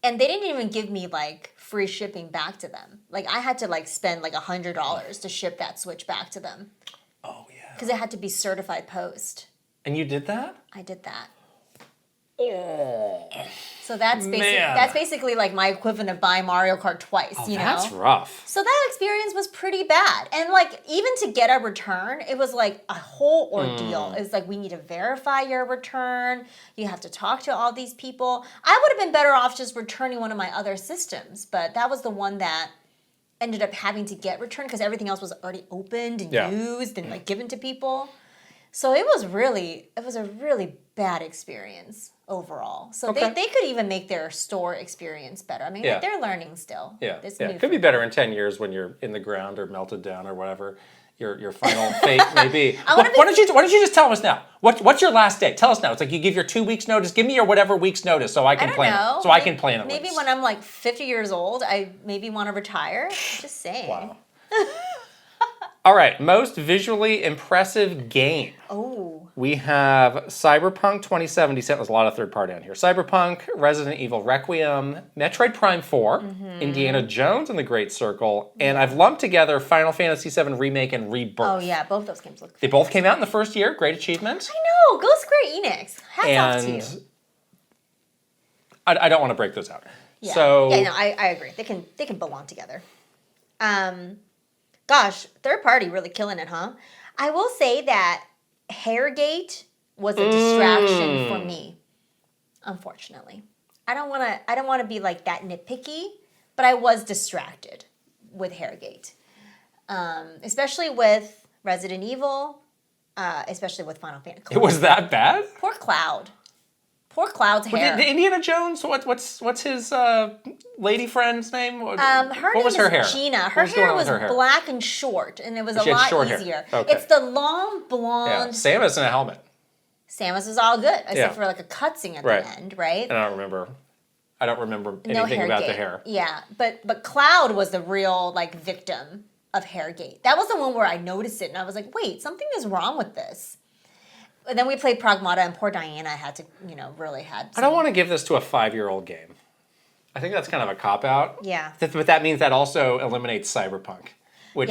And they didn't even give me, like, free shipping back to them. Like, I had to, like, spend, like, $100 to ship that Switch back to them. Oh, yeah. Because it had to be certified post. And you did that? I did that. Oh. So that's basically like my equivalent of buying Mario Kart twice, That's rough. So that experience was pretty bad. And like even to get a return, it was like a whole ordeal. It's like we need to verify your return. You have to talk to all these people. I would have been better off just returning one of my other systems, but that was the one that ended up having to get returned because everything else was already opened and used and like given to people. So it was a really bad experience overall. So they could even make their store experience better. I mean, like, they're learning still. Yeah, it could be better in 10 years when you're in the ground or melted down or whatever your final fate may be. Why don't you just tell us now? What's your last day? Tell us now. It's like you give your 2 weeks notice. Give me your whatever week's notice so I can plan. So I can plan it. Maybe when I'm like 50 years old, I maybe want to retire. Just saying. Wow. All right, most visually impressive game. Oh. We have Cyberpunk 2077. There's a lot of third party on here. Cyberpunk, Resident Evil Requiem, Metroid Prime 4, Indiana Jones and the Great Circle, and I've lumped together Final Fantasy VII Remake and Rebirth. Oh yeah, both those games look fantastic. They both came out in the first year. Great achievement. I know. Go Square Enix. Hats off to you. I don't want to break those out. Yeah. So I agree. They can belong together. Gosh, third party really killing it, huh? I will say that Hairgate was a distraction for me, unfortunately. I don't want to be like that nitpicky, but I was distracted with Hairgate. Especially with Resident Evil, especially with Final Fantasy. It was that bad? Poor Cloud. Poor Cloud's hair. The Indiana Jones, what's his lady friend's name? What was her hair? Gina. Her hair was black and short, and it was a lot easier. Okay. It's the long blonde. Yeah. Samus in a helmet. Samus was all good, except for like a cutscene at the end, right? And I don't remember anything about the hair. Yeah, but Cloud was the real like victim of Hairgate. That was the one where I noticed it, and I was like, wait, something is wrong with this. And then we played Pragmata, and poor Diana had to, really had. I don't want to give this to a 5-year-old game. I think that's kind of a cop-out. Yeah. But that means that also eliminates Cyberpunk, which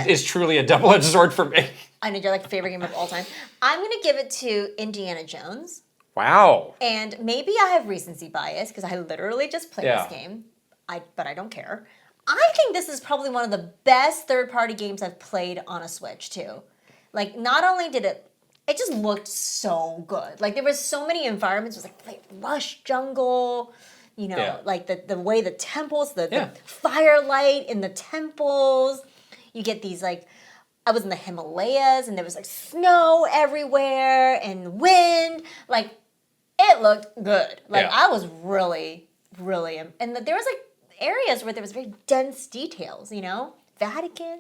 is truly a double-edged sword for me. I know you're like favorite game of all time. I'm going to give it to Indiana Jones. Wow. And maybe I have recency bias because I literally just played this game, but I don't care. I think this is probably one of the best third-party games I've played on a Switch, too. Like, not only did it just looked so good. Like, there was so many environments. It was like lush jungle, like the way the temples, the firelight in the temples. You get these, like, I was in the Himalayas, and there was, like, snow everywhere and wind. Like, it looked good. Like, I was really, really, and there was, like, areas where there was very dense details, Vatican,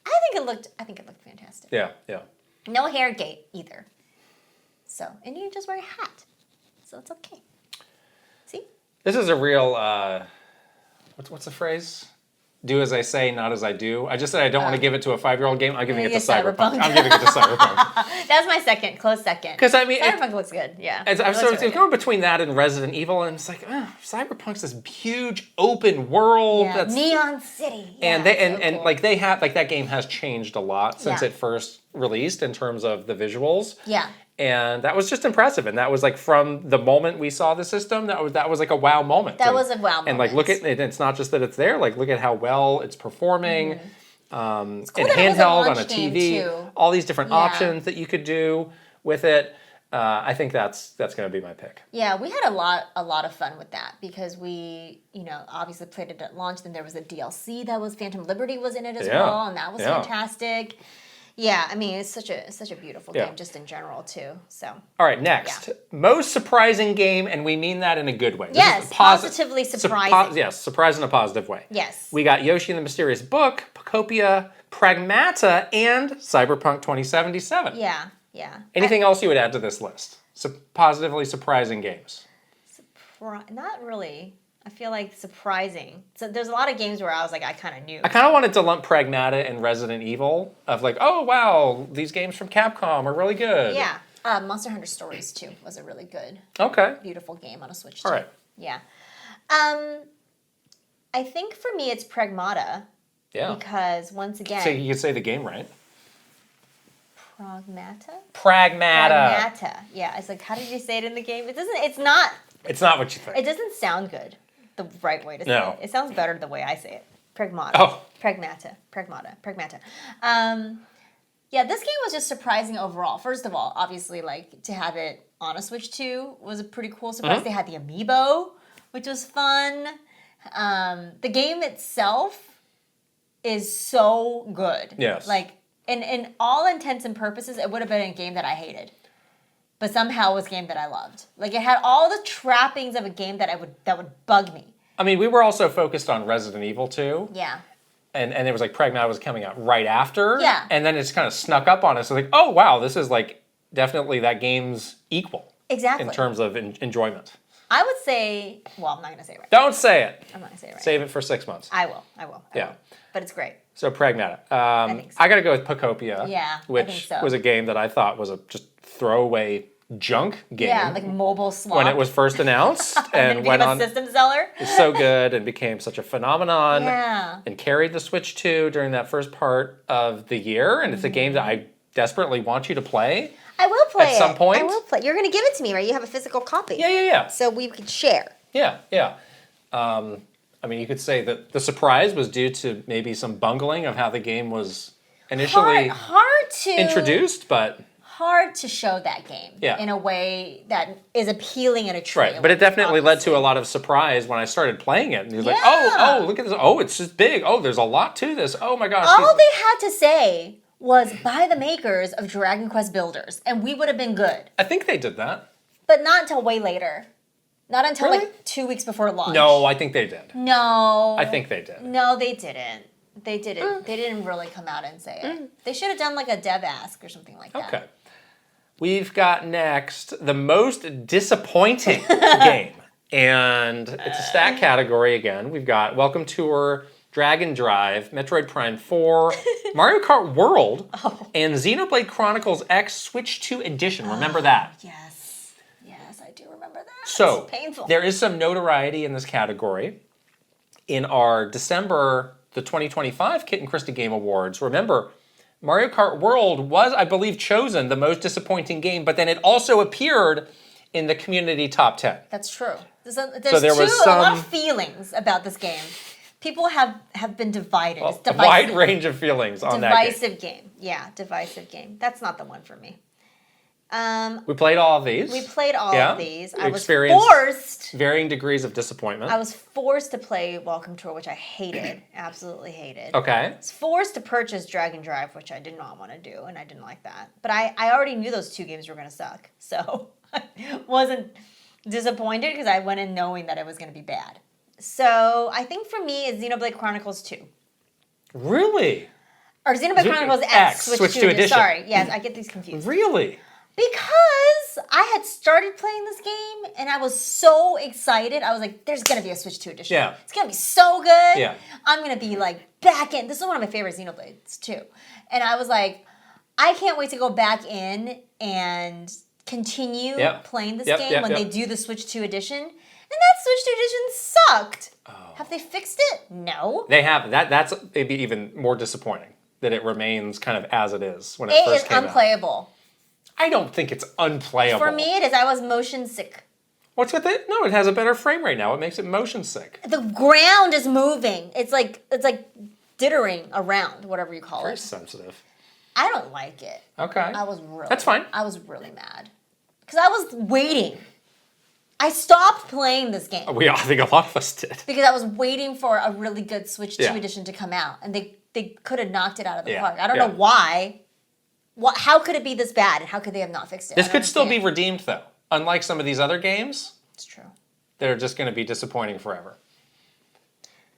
I think it looked fantastic. Yeah. No Hairgate either. So, and you just wear a hat. So it's okay. See? This is a real, what's the phrase? Do as I say, not as I do. I just said I don't want to give it to a 5-year-old game. I'm giving it to Cyberpunk. I'm giving it to Cyberpunk. That's my close second. Because I mean, Cyberpunk looks good. Yeah. It's going between that and Resident Evil, and it's like, Cyberpunk's this huge open world. Yeah. That's Neon City. Yeah, and like that game has changed a lot since it first released in terms of the visuals. Yeah. And that was just impressive. And that was like from the moment we saw the system, that was like a wow moment. That was a wow moment. And like look at it, it's not just that it's there, like look at how well it's performing. It's cool and that it was a handheld on launch a game, TV, too. all these different options that you could do with it. I think that's going to be my pick. Yeah, we had a lot of fun with that because we, obviously played it at launch. Then there was a DLC that was Phantom Liberty was in it as well, and that was fantastic. Yeah, I mean it's such a beautiful game just in general too. So. All right, next most surprising game, and we mean that in a good way. Yes, positively surprising. Yes, surprise in a positive way. Yes. We got Yoshi and the Mysterious Book, Pocopia, Pragmata, and Cyberpunk 2077. Yeah. Yeah. Anything else you would add to this list? Positively surprising games. Not really. I feel like surprising. So there's a lot of games where I was like, I kind of knew. I kind of wanted to lump Pragmata and Resident Evil of like, oh wow, these games from Capcom are really good. Yeah. Monster Hunter Stories 2 was a really good, beautiful game on a Switch too. All right. Yeah. I think for me it's Pragmata. Yeah. Because once again. So you could say the game right. Pragmata. Yeah. It's like, how did you say it in the game? It's not what you think. It doesn't sound good. The right way to say it. It sounds better the way I say it. Pragmata. Oh. Pragmata. Yeah, this game was just surprising overall. First of all, obviously, like, to have it on a Switch 2 was a pretty cool surprise. Mm-hmm. They had the amiibo, which was fun. The game itself is so good. Yes. Like, in all intents and purposes, it would have been a game that I hated. But somehow it was a game that I loved. Like, it had all the trappings of a game that would bug me. I mean, we were also focused on Resident Evil 2. Yeah. And it was like Pragmata was coming out right after. Yeah. And then it's kind of snuck up on us. So like, oh, wow, this is like definitely that game's equal. Exactly. In terms of enjoyment. I would say, well, I'm not going to say it right. Don't say it. I'm not going to say it right. Save it for 6 months. I will. Yeah. But it's great. So Pragmata. I think so. I got to go with Pocopia. Yeah, which was a game that I thought was a just throwaway junk game. Yeah, like mobile slot. When it was first announced and went on. A system seller. It was so good and became such a phenomenon. Yeah. And carried the Switch 2 during that first part of the year. And it's a game that I desperately want you to play. I will play at some point. I will play. You're going to give it to me, right? You have a physical copy. Yeah. So we could share. Yeah. I mean, you could say that the surprise was due to maybe some bungling of how the game was initially hard to introduced, but hard to show that game in a way that is appealing in a trailer. Right, but it definitely led to a lot of surprise when I started playing it. And he was like, oh, look at this. Oh, it's just big. Oh, there's a lot to this. Oh my gosh. All they had to say was by the makers of Dragon Quest Builders, and we would have been good. I think they did that. But not until way later. Not until like 2 weeks before launch. No, I think they did. No. I think they did. No, they didn't. They didn't. They didn't really come out and say it. They should have done like a dev ask or something like that. Okay. We've got next the most disappointing game. And it's a stat category again. We've got Welcome Tour, Dragon Drive, Metroid Prime 4, Mario Kart World, and Xenoblade Chronicles X Switch 2 Edition. Remember that? Yes, I do remember that. So, it's painful. There is some notoriety in this category. In our December, the 2025 Kit and Krysta Game Awards, remember, Mario Kart World was, I believe, chosen the most disappointing game, but then it also appeared in the community top 10. That's true. There's a lot of feelings about this game. People have been divided. Well, a wide range of feelings on that game. Divisive game. Yeah, divisive game. That's not the one for me. We played all of these. We played all of these. I was experienced forced. Varying degrees of disappointment. I was forced to play Welcome Tour, which I hated. Absolutely hated. Okay. I was forced to purchase Dragon Drive, which I did not want to do, and I didn't like that. But I already knew those two games were going to suck. So I wasn't disappointed because I went in knowing that it was going to be bad. So I think for me, it's Xenoblade Chronicles 2. Really? Or Xenoblade Chronicles X, Switch 2 Edition. Sorry, yes, I get these confused. Really? Because I had started playing this game and I was so excited. I was like, there's going to be a Switch 2 edition. Yeah. It's going to be so good. Yeah. I'm going to be like back in. This is one of my favorite Xenoblades too. And I was like, I can't wait to go back in and continue playing this game when they do the Switch 2 edition. And that Switch 2 edition sucked. Oh. Have they fixed it? No. They have. That's maybe even more disappointing. that it remains kind of as it is when it 8 first is came out. unplayable. I don't think it's unplayable. For me, it is. I was motion sick. What's with it? No, it has a better frame rate now. It makes it motion sick. The ground is moving. It's like dithering around, whatever you call Very it. sensitive. I don't like it. Okay. That's fine. I was really mad. Because I was waiting. I stopped playing this game. I think a lot of us did. Because I was waiting for a really good Switch 2 Yeah. edition to come out. And they could have knocked it out of the Yeah. park. I don't know why. How could it be this bad? And how could they have not fixed it? This could still be redeemed, though. Unlike some of these other games. It's true. That are just going to be disappointing forever.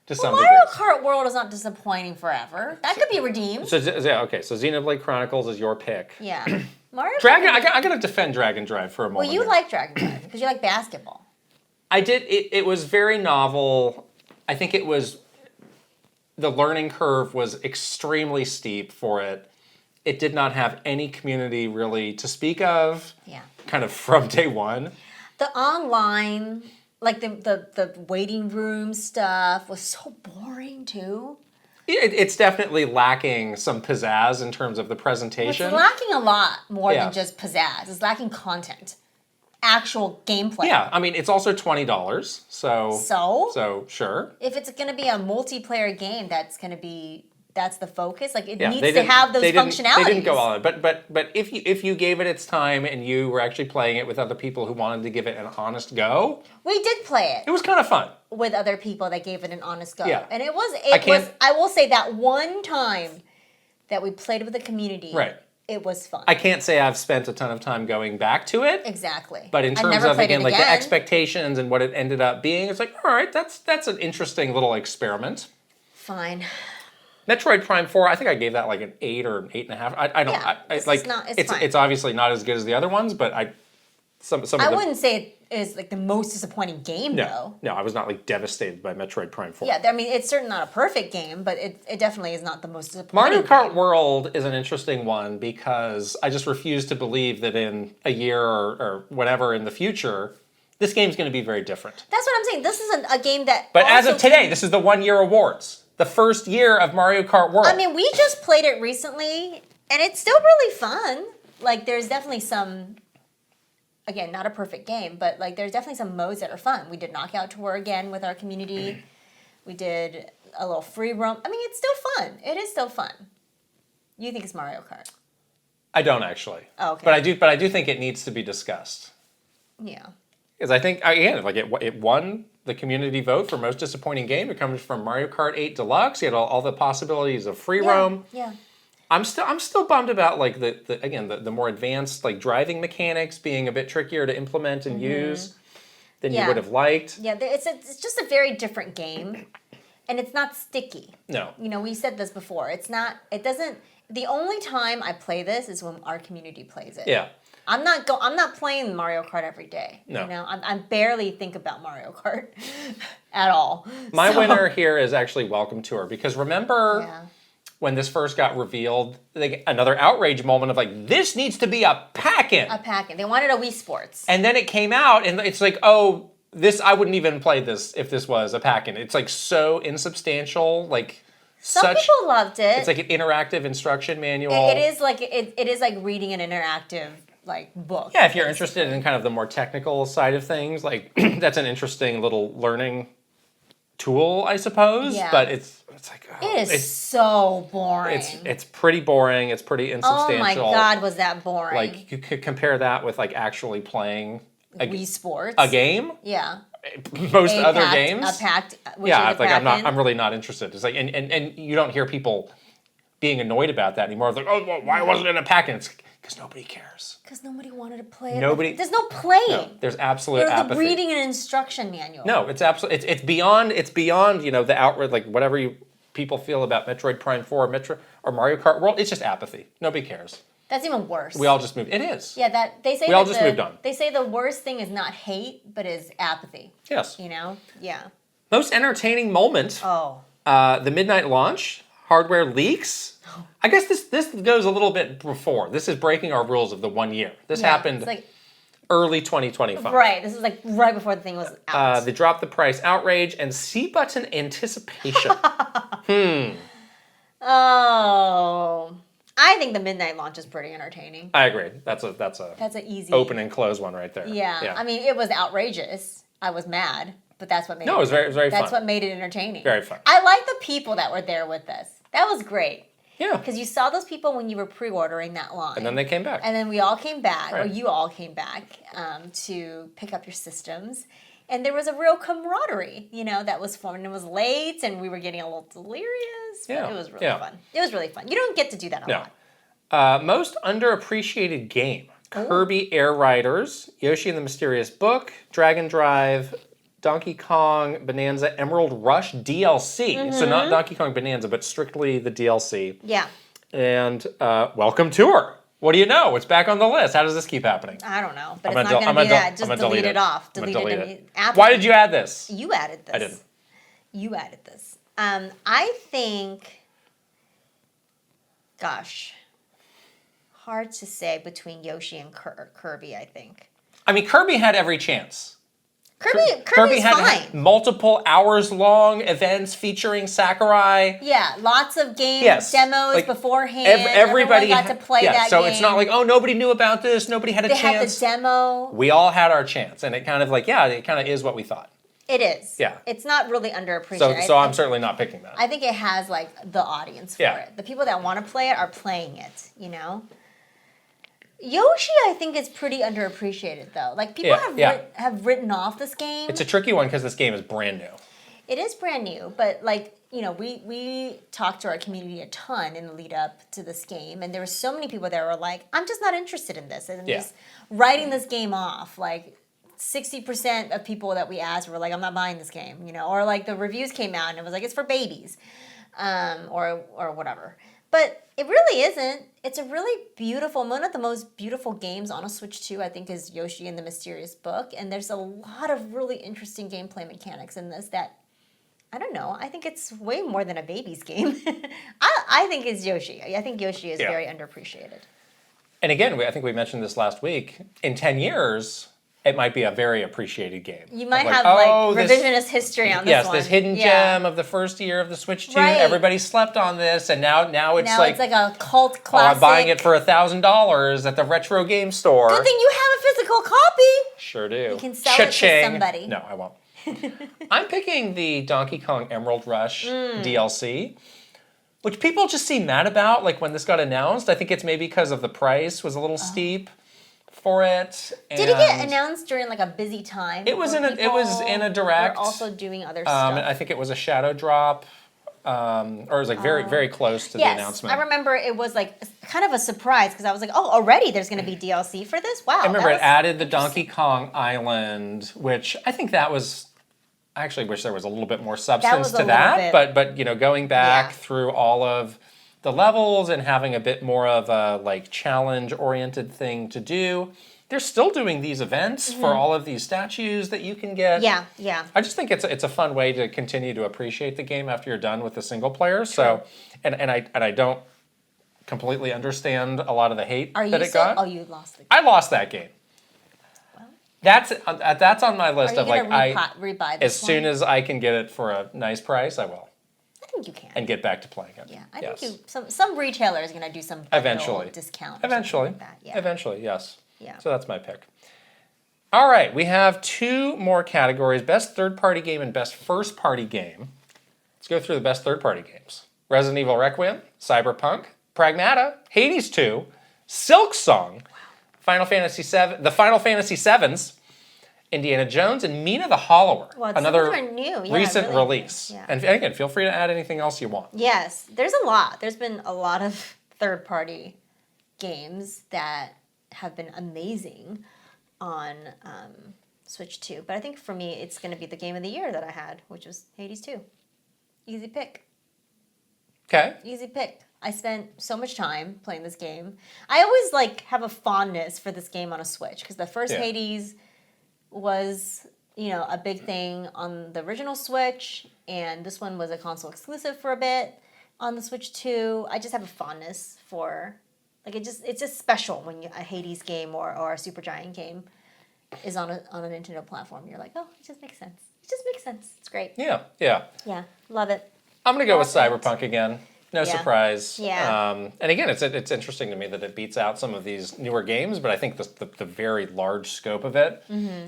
To Well, some Mario degree. Kart World is not disappointing forever. That could be redeemed. So Xenoblade Chronicles is your pick. Yeah. Mario Dragon, Kart. I gotta defend Dragon Drive for a moment. Well, you here. like Dragon Drive because you like basketball. I did. It was very novel. I think it was. The learning curve was extremely steep for it. It did not have any community really to speak of. Yeah. Kind of from day one. The online, like the waiting room stuff, was so boring too. It's definitely lacking some pizzazz in terms of the presentation. It's lacking a lot more Yeah. than just pizzazz. It's lacking content, actual gameplay. Yeah, I mean, it's also $20, so... So, sure. If it's going to be a multiplayer game, that's the focus. Like, it Yeah, needs they to didn't- have those functionalities. They didn't go all in. But if you gave it its time and you were actually playing it with other people who wanted to give it an honest go... We did play It was kind of fun. with other people that gave it an honest go. Yeah. And it was, can't- I will say that one time that we played with the community, Right. it was fun. I can't say I've spent a ton of time going back to it. Exactly. But in I've terms never of, played it again, like the expectations and what it ended up being, it's like, all right, that's an interesting little experiment. Fine. Metroid Prime 4, I think I gave that like an 8 or an 8.5. I don't. Yeah, I, it's like not- it's fine. it's obviously not as good as the other ones, but some of I the, wouldn't say it is like the most disappointing game, though. No, I was not like devastated by Metroid Prime 4. Yeah, I mean, it's certainly not a perfect game, but it definitely is not the most disappointing Mario Kart game. World is an interesting one because I just refuse to believe that in a year or whatever in the future, this game's going to be very different. That's what I'm saying. This is a game that But as also of today, this is the 1 year awards. The first year of Mario Kart World. I mean, we just played it recently, and it's still really fun. Like, there's definitely some, again, not a perfect game, but like there's definitely some modes that are fun. We did Knockout Tour again with our community. We did a little free roam. I mean, it's still fun. It is still fun. You think it's Mario Kart? I don't actually. Oh, okay. But I do think it needs to be discussed. Yeah. Because I think, again, like it won the community vote for most disappointing game. It comes from Mario Kart 8 Deluxe. You had all the possibilities of free roam. Yeah. I'm still bummed about like the more advanced like driving mechanics being a bit trickier to implement and use than you would have liked. Yeah, it's just a very different game, and it's not sticky. No. You know, we said this before. The only time I play this is when our community plays it. Yeah. I'm not playing Mario Kart every day. No. You know, I barely think about Mario Kart at all. My winner here is actually Welcome Tour because remember Yeah. when this first got revealed, another outrage moment of like, this needs to be a pack-in. A pack-in. They wanted a Wii Sports. And then it came out and it's like, oh, I wouldn't even play this if this was a pack-in. It's like so insubstantial, like Some people loved it. It's like an interactive instruction manual. It is like reading an interactive like book. Yeah, if you're interested in kind of the more technical side of things, like that's an interesting little learning tool, I suppose. Yeah. But it's like It is so boring. It's pretty boring. It's pretty Oh insubstantial. my god, was that boring? Like you could compare that with like actually playing Wii Sports. a game. Yeah. Most other games. A packed. Yeah, it's like I'm really not interested. It's like and you don't hear people being annoyed about that anymore. It's like, oh, well, why wasn't it a pack-in? It's because nobody cares. Because nobody wanted to play it. Nobody. There's no playing. No, there's absolute There's apathy. the reading an instruction manual. No, it's absolutely. It's beyond. It's beyond. You know, the outward like whatever people feel about Metroid Prime 4 or Mario Kart World. It's just apathy. Nobody cares. That's even worse. We all just moved. It is. Yeah, that they say. We all just moved on. They say the worst thing is not hate, but is apathy. Yes. You know. Yeah. Most entertaining moment. Oh. The midnight launch. Hardware leaks. I guess this goes a little bit before. This is breaking our rules of the 1 year. This happened It's like, early 2025. right. This is like right before the thing was out. The drop the price outrage and C button anticipation. Oh, I think the midnight launch is pretty entertaining. I agree. That's an easy open and close one right there. Yeah. I mean, it was outrageous. I was mad, but that's what made it was very fun. That's what made it entertaining. Very fun. I like the people that were there with us. That was great. Yeah. Because you saw those people when you were pre-ordering that line. And then they came back. And then we all came back, right. or you all came back to pick up your systems. And there was a real camaraderie, that was formed. It was late, and we were getting a little delirious, but it was really fun. It was really fun. You don't get to do that a lot. Most underappreciated game. Kirby Air Riders, Yoshi and the Mysterious Book, Dragon Drive, Donkey Kong Bonanza Emerald Rush DLC. So not Donkey Kong Bonanza, but strictly the DLC. Yeah. And Welcome Tour. What do you know? It's back on the list. How does this keep happening? I don't know, but it's not going to be that. Just delete it off. Delete it. Why did you add this? You added this. I didn't. You added this. I think, gosh, hard to say between Yoshi and Kirby, I think. I mean, Kirby had every chance. Kirby's had fine. Multiple hours-long events featuring Sakurai. Yeah, lots of game demos beforehand. Everybody got to play that so game. It's not like, oh, nobody knew about this, nobody had a chance. They had the demo. We all had our chance, and it kind of it kind of is what we thought. It is. Yeah. It's not really underappreciated. So I'm certainly not picking that. I think it has, the audience for it. The people that want to play it are playing it, Yoshi, I think, is pretty underappreciated, though. People have written off this game. It's a tricky one because this game is brand new. It is brand new, but, we talked to our community a ton in the lead up to this game, and there were so many people that were like, I'm just not interested in this, and just writing this game off. 60% of people that we asked were like, I'm not buying this game, or, the reviews came out, and it was like, it's for babies, or whatever. But it really isn't. It's a really beautiful, one of the most beautiful games on a Switch 2, I think, is Yoshi and the Mysterious Book. And there's a lot of really interesting gameplay mechanics in this that, I don't know, I think it's way more than a baby's game. I think it's Yoshi. I think Yoshi is very underappreciated. And again, I think we mentioned this last week. In 10 years, it might be a very appreciated game. You might have revisionist history on this one. Yes, this hidden gem of the first year of the Switch 2. Right. Everybody slept on this, and now it's it's like a cult classic. I'm buying it for $1,000 at the retro game store. Good thing you have a physical copy. Sure do. You can sell it to somebody. No, I won't. I'm picking the Donkey Kong Emerald Rush DLC, which people just seem mad about. When this got announced, I think it's maybe because of the price was a little steep for it. Did it get announced during a busy time? It was in a direct. We're also doing other stuff. I think it was a shadow drop, or it was very very close to the announcement. I remember it was kind of a surprise because I was like, oh, already there's going to be DLC for this? Wow. I remember it added the Donkey Kong Island, which I think that was. I actually wish there was a little bit more substance to that, but going back through all of the levels and having a bit more of a challenge-oriented thing to do. They're still doing these events for all of these statues that you can get. Yeah, yeah. I just think it's a fun way to continue to appreciate the game after you're done with the single player. So, and I don't completely understand a lot of the hate that it got. Oh, you lost the game. I lost that game. Well, that's on my list of rebuy this as soon as I can get it for a nice price, I will. I think you can. And get back to playing it. Yeah, I think some retailer is going to do some eventually discount. Eventually, like that. Yeah. Eventually, yes. Yeah. So that's my pick. All right, we have two more categories: best third-party game and best first-party game. Let's go through the best third-party games: Resident Evil Requiem, Cyberpunk, Pragmata, Hades 2, Silk Song, Final Fantasy VII, the Final Fantasy VIIs. Indiana Jones, and Mina the Hollower. Well, another new. recent release. Yeah. And again, feel free to add anything else you want. Yes, there's a lot. There's been a lot of third-party games that have been amazing on Switch 2. But I think for me, it's going to be the game of the year that I had, which was Hades 2. Easy pick. Okay. Easy pick. I spent so much time playing this game. I always have a fondness for this game on a Switch because the first Hades was, a big thing on the original Switch, and this one was a console exclusive for a bit on the Switch 2. I just have a fondness for, it's just special when a Hades game or a Supergiant game is on a Nintendo platform. You're like, oh, it just makes sense. It just makes sense. It's great. Yeah, yeah. Yeah, love it. I'm going to go with Cyberpunk again. No surprise. Yeah. And again, it's interesting to me that it beats out some of these newer games, but I think the very large scope of it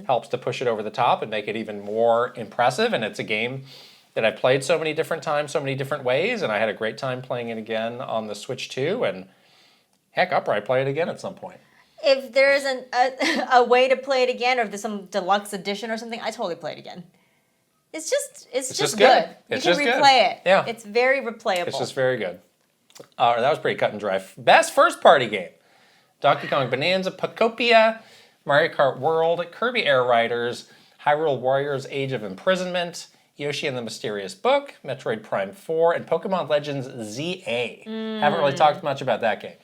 helps to push it over the top and make it even more impressive. And it's a game that I played so many different times, so many different ways, and I had a great time playing it again on the Switch too. And heck, I'll probably play it again at some point. If there's a way to play it again, or if there's some deluxe edition or something, I totally play it again. It's just good. It's you just can replay it. Yeah. It's very replayable. It's just very good. That was pretty cut and dry. Best first party game. Donkey Kong Bonanza, Pocopia, Mario Kart World, Kirby Air Riders, Hyrule Warriors Age of Imprisonment, Yoshi and the Mysterious Book, Metroid Prime 4, and Pokemon Legends ZA. Haven't really talked much about that game.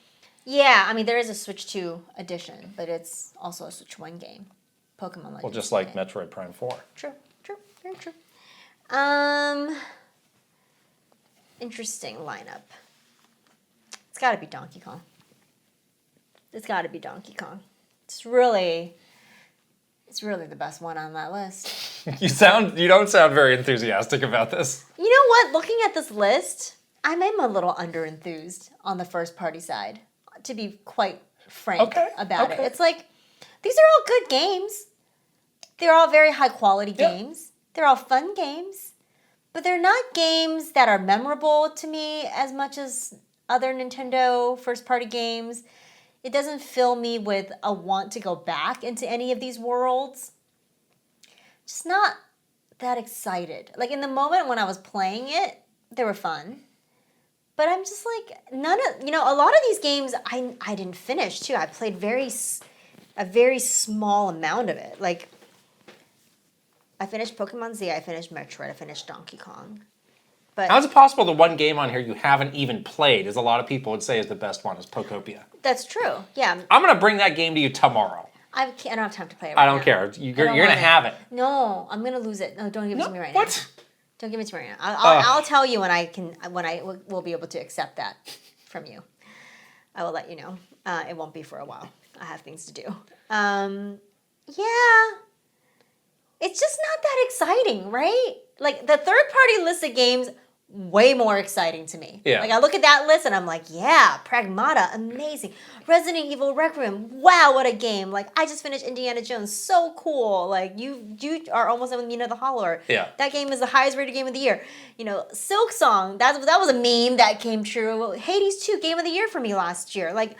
Yeah, I mean, there is a Switch 2 edition, but it's also a Switch 1 game. Pokemon Legends. Well, just like Metroid Prime 4. True. Very true. Interesting lineup. It's got to be Donkey Kong. It's really the best one on that list. You don't sound very enthusiastic about this. You know what? Looking at this list, I'm a little under-enthused on the first-party side, to be quite frank about it. It's like, these are all good games. They're all very high-quality games. They're all fun games. But they're not games that are memorable to me as much as other Nintendo first-party games. It doesn't fill me with a want to go back into any of these worlds. Just not that excited. Like, in the moment when I was playing it, they were fun. But I'm just like, a lot of these games I didn't finish, too. I played a very small amount of it. Like, I finished Pokemon Z, I finished Metroid, I finished Donkey Kong. But how is it possible the one game on here you haven't even played, as a lot of people would say is the best one, is Pocopia? That's true, yeah. I'm going to bring that game to you tomorrow. I don't have time to play it I don't care. You're going to have it. No, I'm going to lose it. No, don't give it to me right now. What? Don't give it to me right now. I'll tell you when I will be able to accept that from you. I will let you know. It won't be for a while. I have things to do. Yeah. It's just not that exciting, right? Like, the third-party list of games, way more exciting to me. Yeah. Like, I look at that list and I'm like, yeah, Pragmata, amazing. Resident Evil Requiem, wow, what a game. Like, I just finished Indiana Jones, so cool. Like, you are almost with Mina the Holler. Yeah. That game is the highest rated game of the year. You know, Silk Song, that was a meme that came true. Hades 2, game of the year for me last year. Like,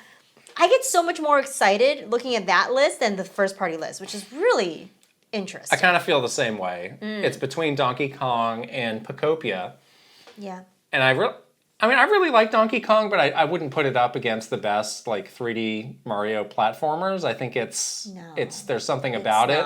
I get so much more excited looking at that list than the first-party list, which is really interesting. I kind of feel the same way. It's between Donkey Kong and Pocopia. Yeah. And I really like Donkey Kong, but I wouldn't put it up against the best, like, 3D Mario platformers. I think there's something about it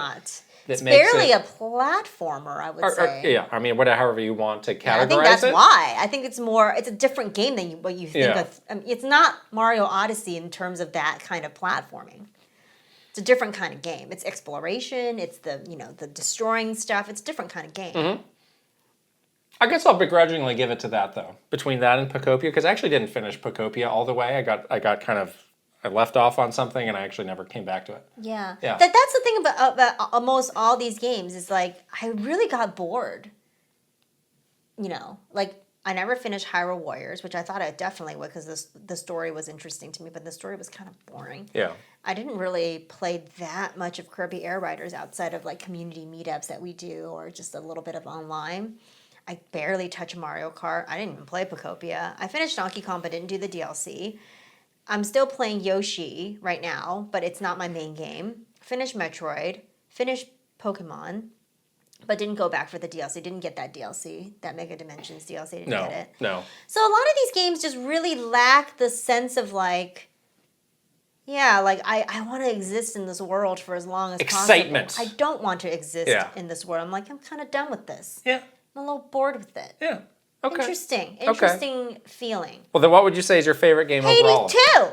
that makes barely a platformer, I would say. Yeah, I mean, however you want to categorize it. I think that's why. I think it's a different game than what you think of. It's not Mario Odyssey in terms of that kind of platforming. It's a different kind of game. It's exploration. It's the destroying stuff. It's a different kind of game. Mm-hmm. I guess I'll begrudgingly give it to that, though. Between that and Pocopia, because I actually didn't finish Pocopia all the way. I left off on something and I actually never came back to it. Yeah. That's the thing about almost all these games is, like, I really got bored. Like, I never finished Hyrule Warriors, which I thought I definitely would because the story was interesting to me, but the story was kind of boring. Yeah. I didn't really play that much of Kirby Air Riders outside of, like, community meetups that we do or just a little bit of online. I barely touch Mario Kart. I didn't even play Pocopia. I finished Donkey Kong but didn't do the DLC. I'm still playing Yoshi right now, but it's not my main game. Finished Metroid. Finished Pokemon. But didn't go back for the DLC. Didn't get that DLC. That Mega Dimensions DLC. Didn't get it. No. So a lot of these games just really lack the sense of, like, yeah, like, I want to exist in this world for as long as Excitement. possible. I don't want to exist in this world. I'm like, I'm kind of done with this. Yeah. I'm a little bored with it. Yeah. Okay. Interesting feeling. Well, then what would you say is your favorite game overall? Hades 2!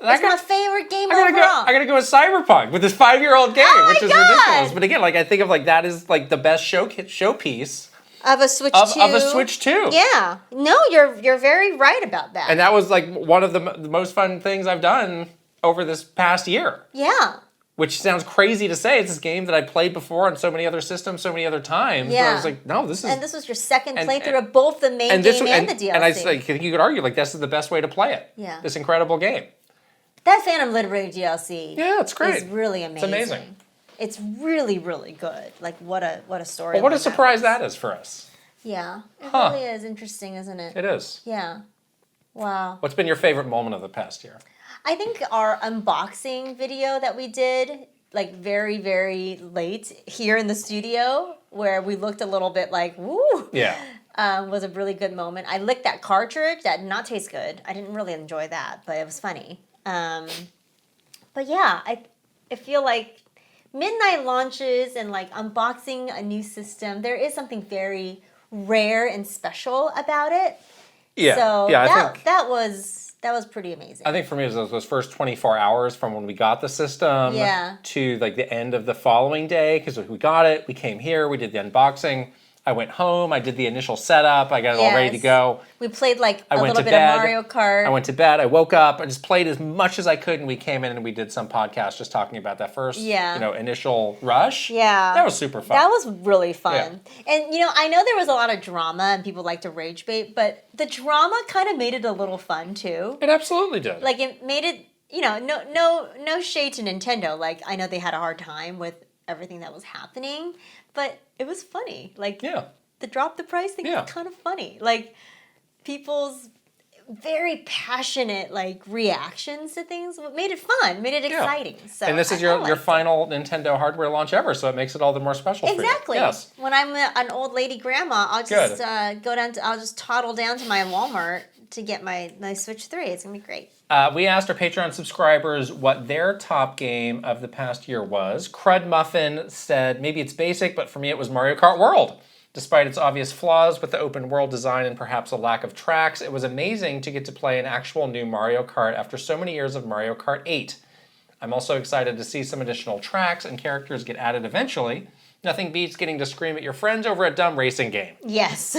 It's my favorite game overall. I gotta go with Cyberpunk with this 5-year-old game, which is ridiculous. But again, like, I think of, like, that is, like, the best showpiece of a Switch 2. Of a Switch 2. Yeah. No, you're very right about that. And that was, like, one of the most fun things I've done over this past year. Yeah. which sounds crazy to say. It's this game that I played before on so many other systems, so many other times. Yeah. But I was like, no, this is... And this was your second playthrough of both the main game and the DLC. And I think you could argue, like, this is the best way to play it. Yeah. This incredible game. That Phantom Liberty DLC it's great. is really amazing. It's amazing. It's really, really good. Like, what a story. Well, what a surprise that is for us. Yeah. It really is interesting, isn't it? It is. Yeah. Wow. What's been your favorite moment of the past year? I think our unboxing video that we did, like, very, very late here in the studio, where we looked a little bit like, woo. Yeah. Was a really good moment. I licked that cartridge. That did not taste good. I didn't really enjoy that, but it was funny. But yeah, I feel like midnight launches and like unboxing a new system, there is something very rare and special about it. Yeah. So yeah, I think that was pretty amazing. I think for me, it was those first 24 hours from when we got the system to like the end of the following day, because we got it, we came here, we did the unboxing. I went home, I did the initial setup, I got it all ready to go. We played like a little bit of Mario Kart. I went to bed, I woke up, I just played as much as I could, and we came in and we did some podcast just talking about that first initial rush. Yeah. That was super fun. That was really fun. Yeah. And, I know there was a lot of drama and people like to rage bait, but the drama kind of made it a little fun too. It absolutely did. Like, it made it, no shade to Nintendo. Like, I know they had a hard time with everything that was happening, but it was funny. Like, the drop the price thing was kind of funny. Like, people's very passionate, like, reactions to things made it fun, made it exciting. So and this is your final Nintendo hardware launch ever, so it makes it all the more special for you. Exactly. Yes. When I'm an old lady grandma, I'll just I'll just toddle down to my Walmart to get my Switch 3. It's going to be great. We asked our Patreon subscribers what their top game of the past year was. Crud Muffin said, maybe it's basic, but for me it was Mario Kart World. Despite its obvious flaws with the open world design and perhaps a lack of tracks, it was amazing to get to play an actual new Mario Kart after so many years of Mario Kart 8. I'm also excited to see some additional tracks and characters get added eventually. Nothing beats getting to scream at your friends over a dumb racing game. Yes.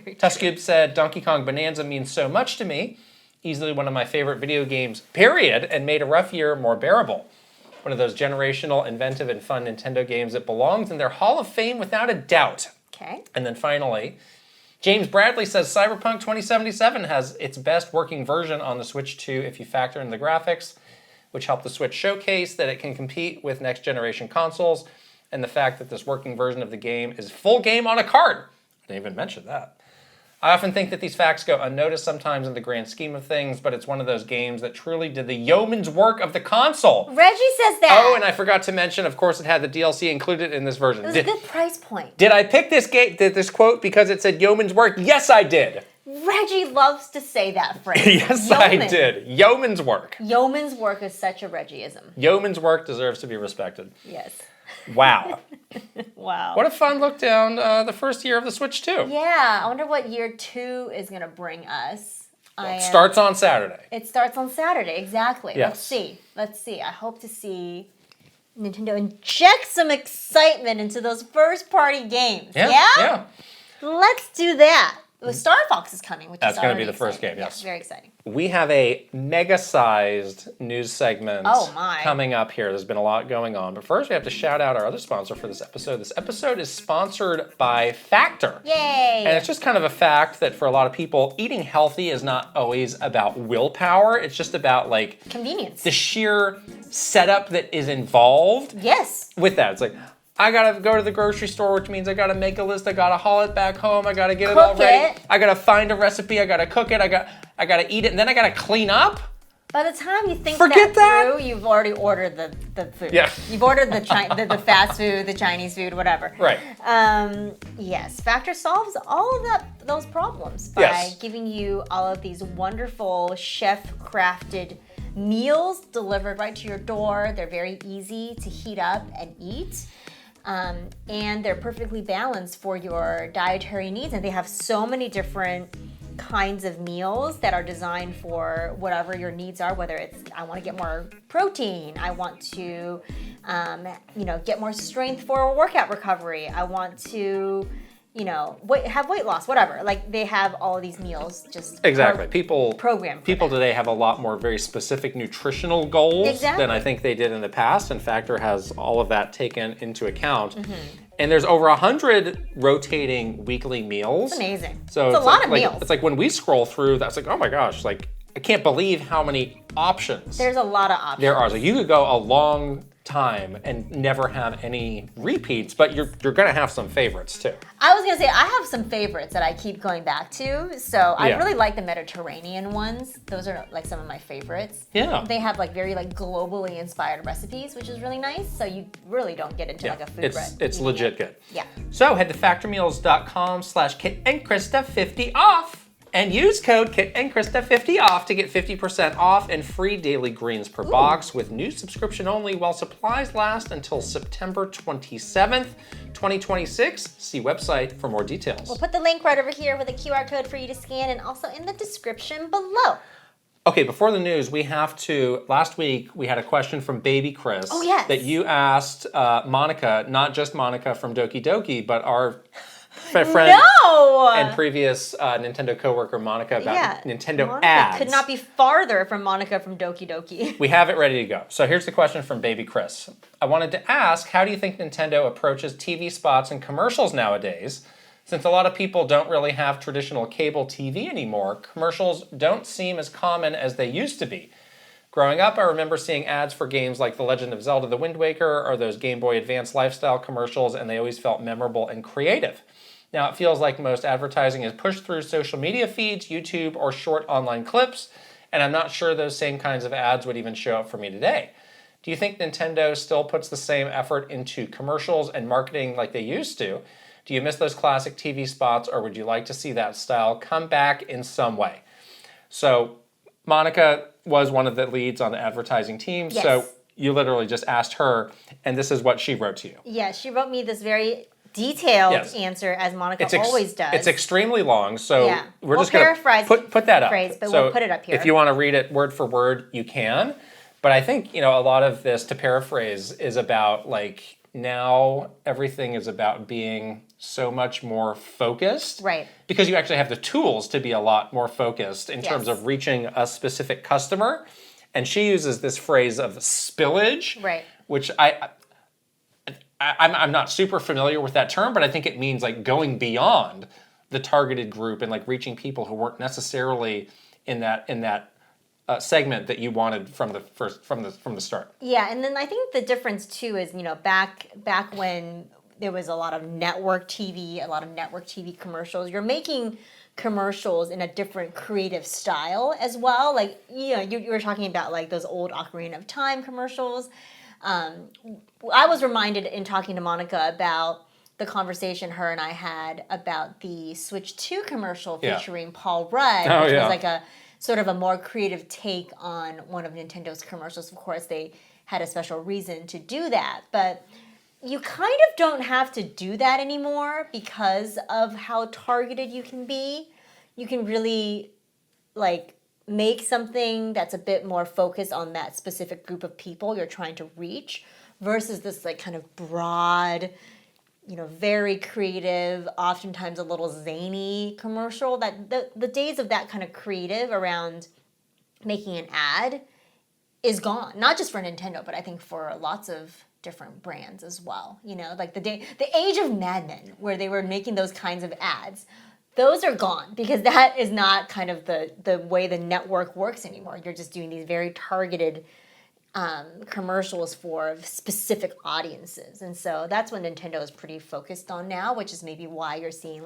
Tuskube said, Donkey Kong Bonanza means so much to me. Easily one of my favorite video games, period, and made a rough year more bearable. One of those generational, inventive, and fun Nintendo games that belongs in their Hall of Fame without a doubt. Okay. And then finally, James Bradley says Cyberpunk 2077 has its best working version on the Switch 2 if you factor in the graphics, which help the Switch showcase that it can compete with next generation consoles, and the fact that this working version of the game is full game on a card. I didn't even mention that. I often think that these facts go unnoticed sometimes in the grand scheme of things, but it's one of those games that truly did the yeoman's work of the console. Reggie says that. Oh, and I forgot to mention, of course, it had the DLC included in this version. It was a good price point. Did I pick this quote because it said yeoman's work? Yes, I did. Reggie loves to say that phrase. Yes, I did. Yeoman's work. Yeoman's work is such a Reggieism. Yeoman's work deserves to be respected. Yes. Wow. Wow. What a fun look down the first year of the Switch 2. Yeah, I wonder what year 2 is going to bring us. It starts on Saturday. It starts on Saturday, exactly. Yes. Let's see. I hope to see Nintendo inject some excitement into those first-party games. Yeah? Let's do that. Star Fox is coming, which That's is going to be the exciting. first game, yes. Very exciting. We have a mega-sized news segment coming up here. There's been a lot going on. But first, we have to shout out our other sponsor for this episode. This episode is sponsored by Factor. Yay! And it's just kind of a fact that for a lot of people, eating healthy is not always about willpower. It's just about, like... convenience. The sheer setup that is involved. Yes. With that. It's like... I gotta go to the grocery store, which means I gotta make a list, I gotta haul it back home, I gotta get it all ready. I gotta find a recipe, I gotta cook it, I gotta eat it, and then I gotta clean up. By the time you think that through, you've already ordered the food. Yeah. You've ordered the fast food, the Chinese food, whatever. Right. Yes, Factor solves all of those problems by giving you all of these wonderful chef-crafted meals delivered right to your door. They're very easy to heat up and eat. And they're perfectly balanced for your dietary needs. And they have so many different kinds of meals that are designed for whatever your needs are, whether it's, I want to get more protein, I want to, get more strength for a workout recovery, I want to, have weight loss, whatever. Like they have all of these meals just exactly. People today have a lot more very specific nutritional goals than I think they did in the past, and Factor has all of that taken into account. And there's over 100 rotating weekly meals. It's amazing. So it's a lot of meals. It's like when we scroll through, that's like, oh my gosh, like I can't believe how many options. There's a lot of options. There are. So you could go a long time and never have any repeats, but you're gonna have some favorites too. I was gonna say I have some favorites that I keep going back to. So I really like the Mediterranean ones. Those are like some of my favorites. Yeah. They have like very like globally inspired recipes, which is really nice. So you really don't get into like a food It's legit good. Yeah. So head to factormeals.com/Kit and Krysta 50 off. And use code Kit and Krysta 50 off to get 50% off and free daily greens per box with new subscription only while supplies last until September 27th, 2026. See website for more details. We'll put the link right over here with a QR code for you to scan and also in the description below. Okay, before the news, last week we had a question from Baby Chris that you asked Monica, not just Monica from Doki Doki, but our friend and previous Nintendo coworker Monica about Nintendo Monica ads. Could not be farther from Monica from Doki Doki. We have it ready to go. So here's the question from Baby Chris. I wanted to ask, how do you think Nintendo approaches TV spots and commercials nowadays? Since a lot of people don't really have traditional cable TV anymore, commercials don't seem as common as they used to be. Growing up, I remember seeing ads for games like The Legend of Zelda: The Wind Waker or those Game Boy Advance lifestyle commercials, and they always felt memorable and creative. Now, it feels like most advertising is pushed through social media feeds, YouTube, or short online clips, and I'm not sure those same kinds of ads would even show up for me today. Do you think Nintendo still puts the same effort into commercials and marketing like they used to? Do you miss those classic TV spots, or would you like to see that style come back in some way? So, Monica was one of the leads on the advertising team, so you literally just asked her, and this is what she wrote to you. Yeah, she wrote me this very detailed answer, as Monica always does. It's extremely long, so we're just going to put that up. But we'll put it up here. If you want to read it word for word, you can. But I think, a lot of this, to paraphrase, is about like now everything is about being so much more focused. Right. Because you actually have the tools to be a lot more focused in terms of reaching a specific customer. And she uses this phrase of spillage, which I'm not super familiar with that term, but I think it means like going beyond the targeted group and like reaching people who weren't necessarily in that segment that you wanted from the start. Yeah, and then I think the difference too is back when there was a lot of network TV commercials. You're making commercials in a different creative style as well. Like you were talking about like those old Ocarina of Time commercials. I was reminded in talking to Monica about the conversation her and I had about the Switch 2 commercial featuring Paul Rudd, which was like a sort of a more creative take on one of Nintendo's commercials. Of course, they had a special reason to do that, but you kind of don't have to do that anymore because of how targeted you can be. You can really make something that's a bit more focused on that specific group of people you're trying to reach versus this kind of broad, very creative, oftentimes a little zany commercial. That the days of that kind of creative around making an ad is gone. Not just for Nintendo, but I think for lots of different brands as well. Like the age of Mad Men, where they were making those kinds of ads. Those are gone because that is not kind of the way the network works anymore. You're just doing these very targeted commercials for specific audiences. And so that's what Nintendo is pretty focused on now, which is maybe why you're seeing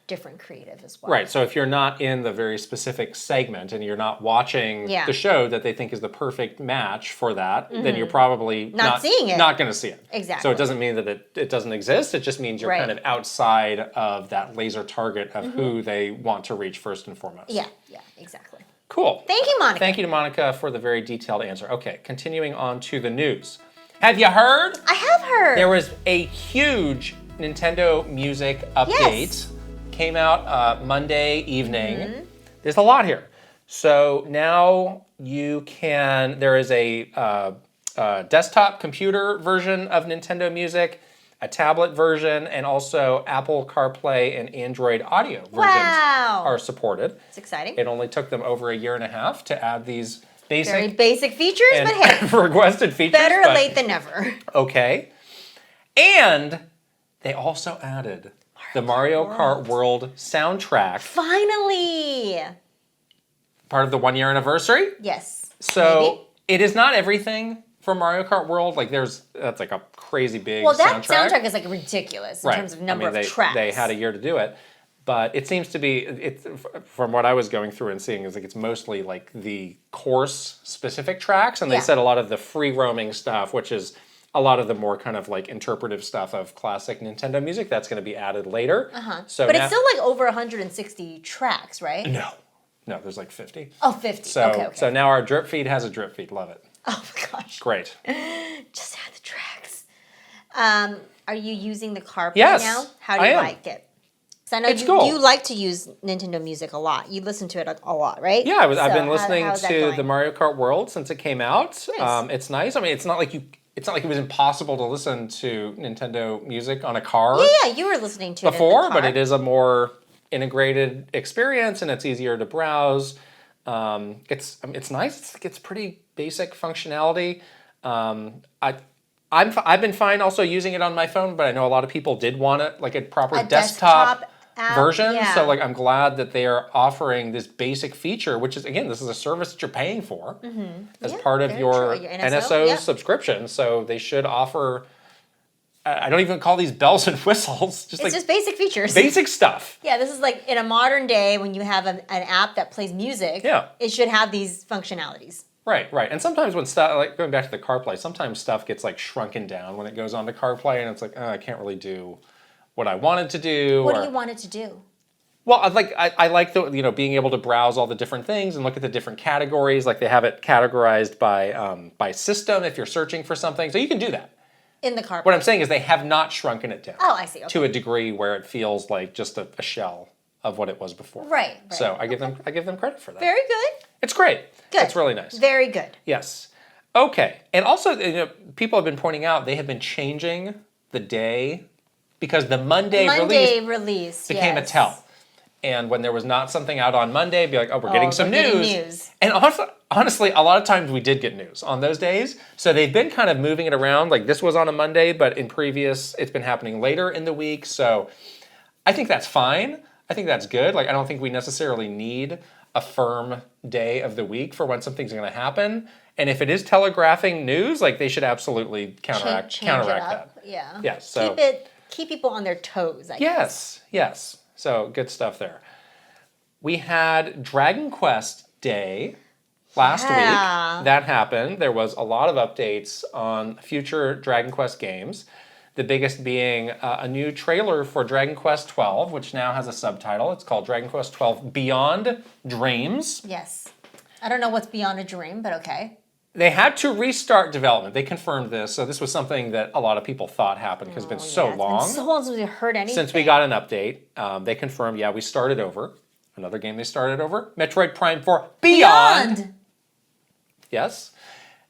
different creative as well. Right. So if you're not in the very specific segment and you're not watching the show that they think is the perfect match for that, then you're probably not seeing it. Not going to see it. Exactly. So it doesn't mean that it doesn't exist. It just means you're kind of outside of that laser target of who they want to reach first and foremost. Yeah, exactly. Cool. Thank you, Monica. Thank you to Monica for the very detailed answer. Okay, continuing on to the news. Have you heard? I have heard. There was a huge Nintendo Music update. Came out Monday evening. There's a lot here. So now there is a desktop computer version of Nintendo Music, a tablet version, and also Apple CarPlay and Android Audio versions are supported. It's exciting. It only took them over a year and a half to add these very basic features, and but hey, requested features. Better late than never. Okay. And they also added the Mario Kart World soundtrack. Finally! Part of the 1 year anniversary. Yes. So it is not everything for Mario Kart World. Like that's like a crazy big soundtrack is like ridiculous in terms of number of tracks. They had a year to do it. But it seems to be, from what I was going through and seeing, is like it's mostly like the course-specific tracks, and they said a lot of the free-roaming stuff, which is a lot of the more kind of like interpretive stuff of classic Nintendo music, that's going to be added later. So but it's still like over 160 tracks, right? No, there's like 50. Oh, 50. So, okay. So now our drip feed has a drip feed. Love it. Oh my gosh. Great. Just add the tracks. Are you using the CarPlay now? How do you like it? So I know you like to use Nintendo Music a lot. You listen to it a lot, right? Yeah, I've been listening to the Mario Kart World since it came out. Nice. It's nice. I mean, it's not like it was impossible to listen to Nintendo Music on a car. Yeah, you were listening to before, it in the car. But it is a more integrated experience, and it's easier to browse. It's nice. It's pretty basic functionality. I've been fine also using it on my phone, but I know a lot of people did want it like a proper desktop version. Yeah. So like I'm glad that they are offering this basic feature, which is, again, this is a service that you're paying for as part of your NSO subscription. So they should offer, I don't even call these bells and whistles. It's just basic features. Basic stuff. Yeah, this is like in a modern day when you have an app that plays music, it should have these functionalities. Right. And sometimes when stuff, like going back to the CarPlay, sometimes stuff gets like shrunken down when it goes on to CarPlay, and it's like, I can't really do what I wanted to do. What do you want it to do? Well, I like the being able to browse all the different things and look at the different categories. Like they have it categorized by system if you're searching for something, so you can do that in the CarPlay. What I'm saying is they have not shrunken it down. Oh, I see. Okay. To a degree where it feels like just a shell of what it was before. Right. So I give them credit for that. Very good. It's great. Good. It's really nice. Very good. Yes. Okay. And also, people have been pointing out they have been changing the day because the Monday release became a tell. And when there was not something out on Monday, be like, we're getting some news. And honestly, a lot of times we did get news on those days. So they've been kind of moving it around. Like this was on a Monday, but in previous, it's been happening later in the week. So I think that's fine. I think that's good. Like I don't think we necessarily need a firm day of the week for when something's going to happen. And if it is telegraphing news, like they should absolutely counteract that. Yeah. Yeah. So keep people on their toes, I guess. Yes. So good stuff there. We had Dragon Quest Day last week. That happened. There was a lot of updates on future Dragon Quest games. The biggest being a new trailer for Dragon Quest XII, which now has a subtitle. It's called Dragon Quest XII Beyond Dreams. Yes. I don't know what's Beyond a Dream, but okay. They had to restart development. They confirmed this. So this was something that a lot of people thought happened because it's been so long. It's been so long since we heard anything. Since we got an update. They confirmed, we started over. Another game they started over. Metroid Prime 4 Beyond. Yes.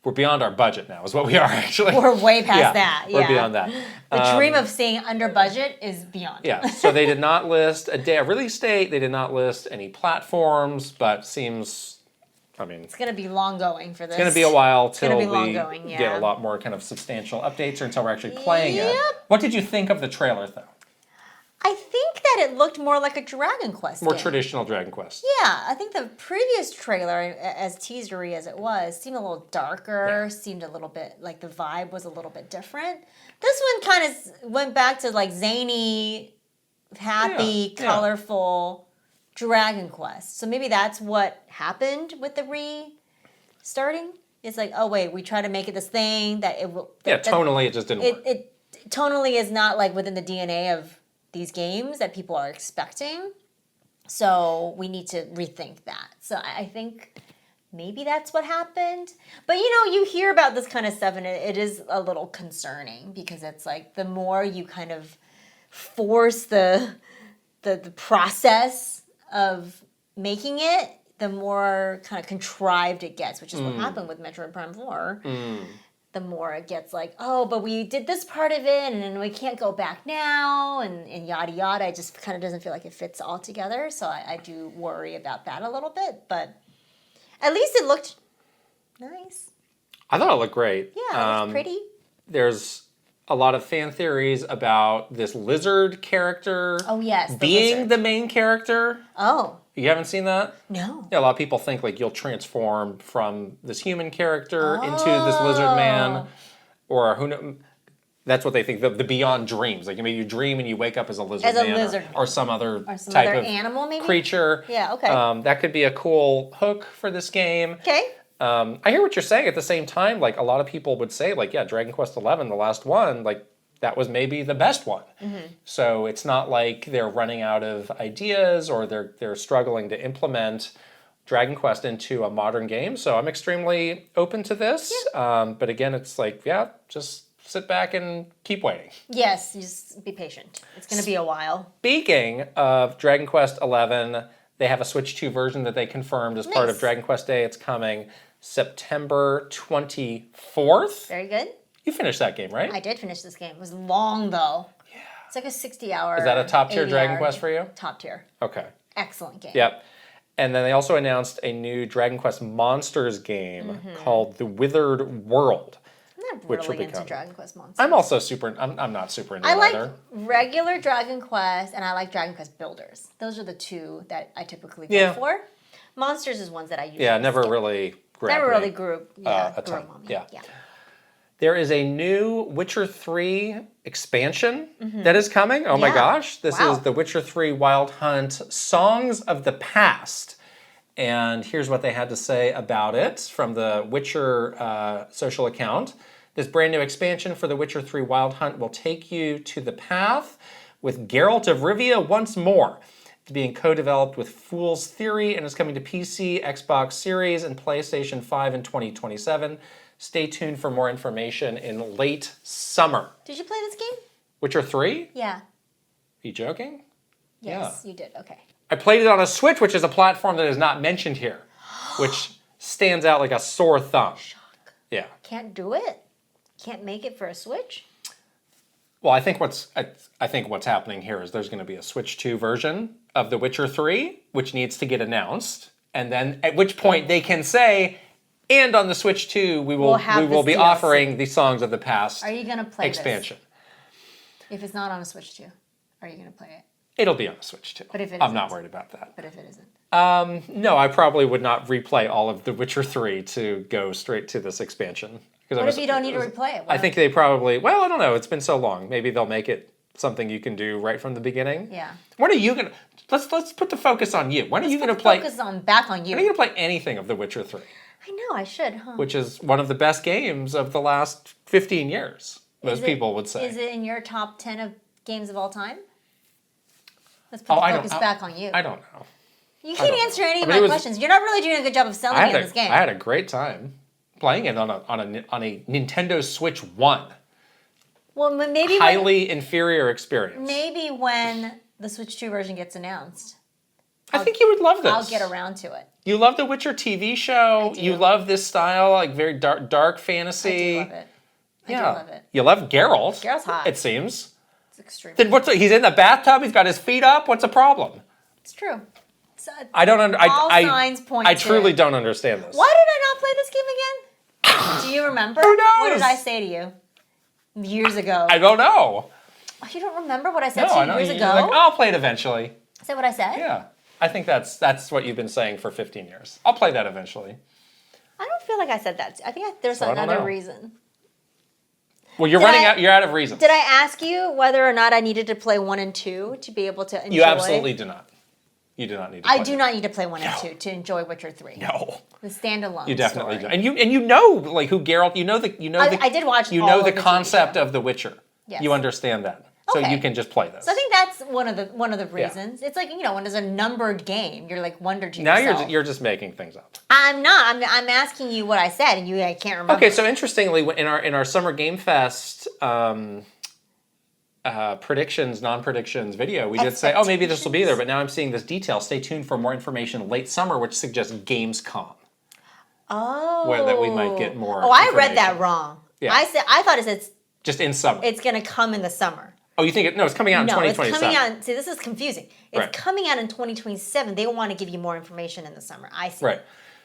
We're beyond our budget now, is what we are actually. We're way past that. We're beyond that. The dream of staying under budget is beyond. Yeah, so they did not list a release date. They did not list any platforms, but seems, it's going to be long going for this. It's going to be a while till we get a lot more kind of substantial updates or until we're actually playing it. What did you think of the trailer, though? I think that it looked more like a Dragon Quest More traditional Dragon Quest. Yeah, I think the previous trailer, as teasery as it was, seemed a little darker, seemed a little bit, like the vibe was a little bit different. This one kind of went back to like zany, happy, colorful Dragon Quest. So maybe that's what happened with the restarting. It's like, oh wait, we try to make it this thing that it will... tonally it just didn't work. It tonally is not like within the DNA of these games that people are expecting. So we need to rethink that. So I think maybe that's what happened. But you hear about this kind of stuff and it is a little concerning because it's like the more you kind of force the process of making it, the more kind of contrived it gets, which is what happened with Metroid Prime 4. the more it gets like, oh, but we did this part of it, and then we can't go back now, and yada yada. It just kind of doesn't feel like it fits all together. So I do worry about that a little bit, but at least it looked nice. I thought it looked great. Yeah, it looked pretty. There's a lot of fan theories about this lizard character. Oh yes, being the main character. Oh. You haven't seen that? No. Yeah, a lot of people think like you'll transform from this human character into this lizard man, or who knows. That's what they think. The beyond dreams, like maybe you dream and you wake up as a lizard man, or some other type of animal, maybe creature. Yeah. Okay. That could be a cool hook for this game. Okay. I hear what you're saying. At the same time, like a lot of people would say, like, yeah, Dragon Quest XI, the last one, like. That was maybe the best one. Mm-hmm. So it's not like they're running out of ideas or they're struggling to implement Dragon Quest into a modern game. So I'm extremely open to this. Yeah. But again, it's like, yeah, just sit back and keep waiting. Yes, just be patient. It's going to be a while. Speaking of Dragon Quest XI, they have a Switch 2 version that they confirmed as part of Dragon Quest Day. It's coming September 24th. Very good. You finished that game, right? I did finish this game. It was long, though. Yeah. It's like a 60-hour. Is that a top-tier Dragon Quest for you? Top tier. Okay. Excellent game. Yep. And then they also announced a new Dragon Quest Monsters game called The Withered World. I'm not really into Dragon Quest Monsters. I'm also I'm not super into it either. I like regular Dragon Quest, and I like Dragon Quest Builders. Those are the two that I typically go for. Monsters is ones that I usually never really grew a ton. Yeah. There is a new Witcher 3 expansion that is coming. Oh my gosh. This is The Witcher 3 Wild Hunt Songs of the Past. And here's what they had to say about it from the Witcher social account. This brand new expansion for The Witcher 3 Wild Hunt will take you to the path with Geralt of Rivia once more. It's being co-developed with Fool's Theory and is coming to PC, Xbox Series, and PlayStation 5 in 2027. Stay tuned for more information in late summer. Did you play this game? Witcher 3? Yeah. Are you joking? Yes, you did. Okay. I played it on a Switch, which is a platform that is not mentioned here, which stands out like a sore thumb. Shock. Yeah. Can't do it? Can't make it for a Switch? Well, I think what's happening here is there's going to be a Switch 2 version of The Witcher 3, which needs to get announced, and then at which point they can say, and on the Switch 2, we will be DLC. Offering the Songs of the Past. Are you going to play expansion? This? If it's not on a Switch 2, are you going to play it? It'll be on the Switch 2. But if it I'm not worried about that. But if it isn't? No, I probably would not replay all of The Witcher 3 to go straight to this expansion. What if you don't need to replay it? I think they probably, well, I don't know. It's been so long. Maybe they'll make it something you can do right from the beginning. Yeah. When are you going to, let's put the focus on you. When are you going to play? Focus back on you. When are you going to play anything of The Witcher 3? I know, I should, huh? Which is one of the best games of the last 15 years, most people would say. Is it in your top 10 of games of all time? Let's put the focus back on you. I don't know. You can't answer any of my questions. You're not really doing a good job of selling me on this game. I had a great time playing it on a Nintendo Switch 1. Well, maybe highly inferior experience. Maybe when the Switch 2 version gets announced. I think you would love this. I'll get around to it. You love the Witcher TV show. I do. You love this style, like very dark fantasy. I do love it. I do love it. You love Geralt. Geralt's hot. It seems. It's extreme. Then he's in the bathtub. He's got his feet up. What's the problem? It's true. I don't. All signs point. I truly don't understand this. Why did I not play this game again? Do you remember? Who knows? What did I say to you years ago? I don't know. Oh, you don't remember what I said to you years ago? Like, I'll play it eventually. Is that what I said? Yeah. I think that's what you've been saying for 15 years. I'll play that eventually. I don't feel like I said that. I think there's another reason. Well, you're out of reasons. Did I ask you whether or not I needed to play 1 and 2 to be able to enjoy? You absolutely do not. You do not need to play. I do not need to play 1 and 2 to enjoy Witcher 3. No. The standalone. You definitely do. And you know like who Geralt, I did watch you know the concept of The Witcher. Yes. You understand that. So you can just play this. So I think that's one of the reasons. Yeah. It's like, when there's a numbered game, you're like wonder to now yourself. Now you're just making things up. I'm not. I'm asking you what I said, and I can't remember. Okay, so interestingly, in our Summer Game Fest predictions, non-predictions video, we did say, oh, maybe this will be there, but now I'm seeing this detail. Stay tuned for more information late summer, which suggests Gamescom. Oh. Where that we might get more. Oh, I read that wrong. Yeah. I thought it said just in summer. It's going to come in the summer. Oh, you think it's coming out in 2027? It's coming out. See, this is confusing. It's coming out in 2027. They want to give you more information in the summer. I see. Right.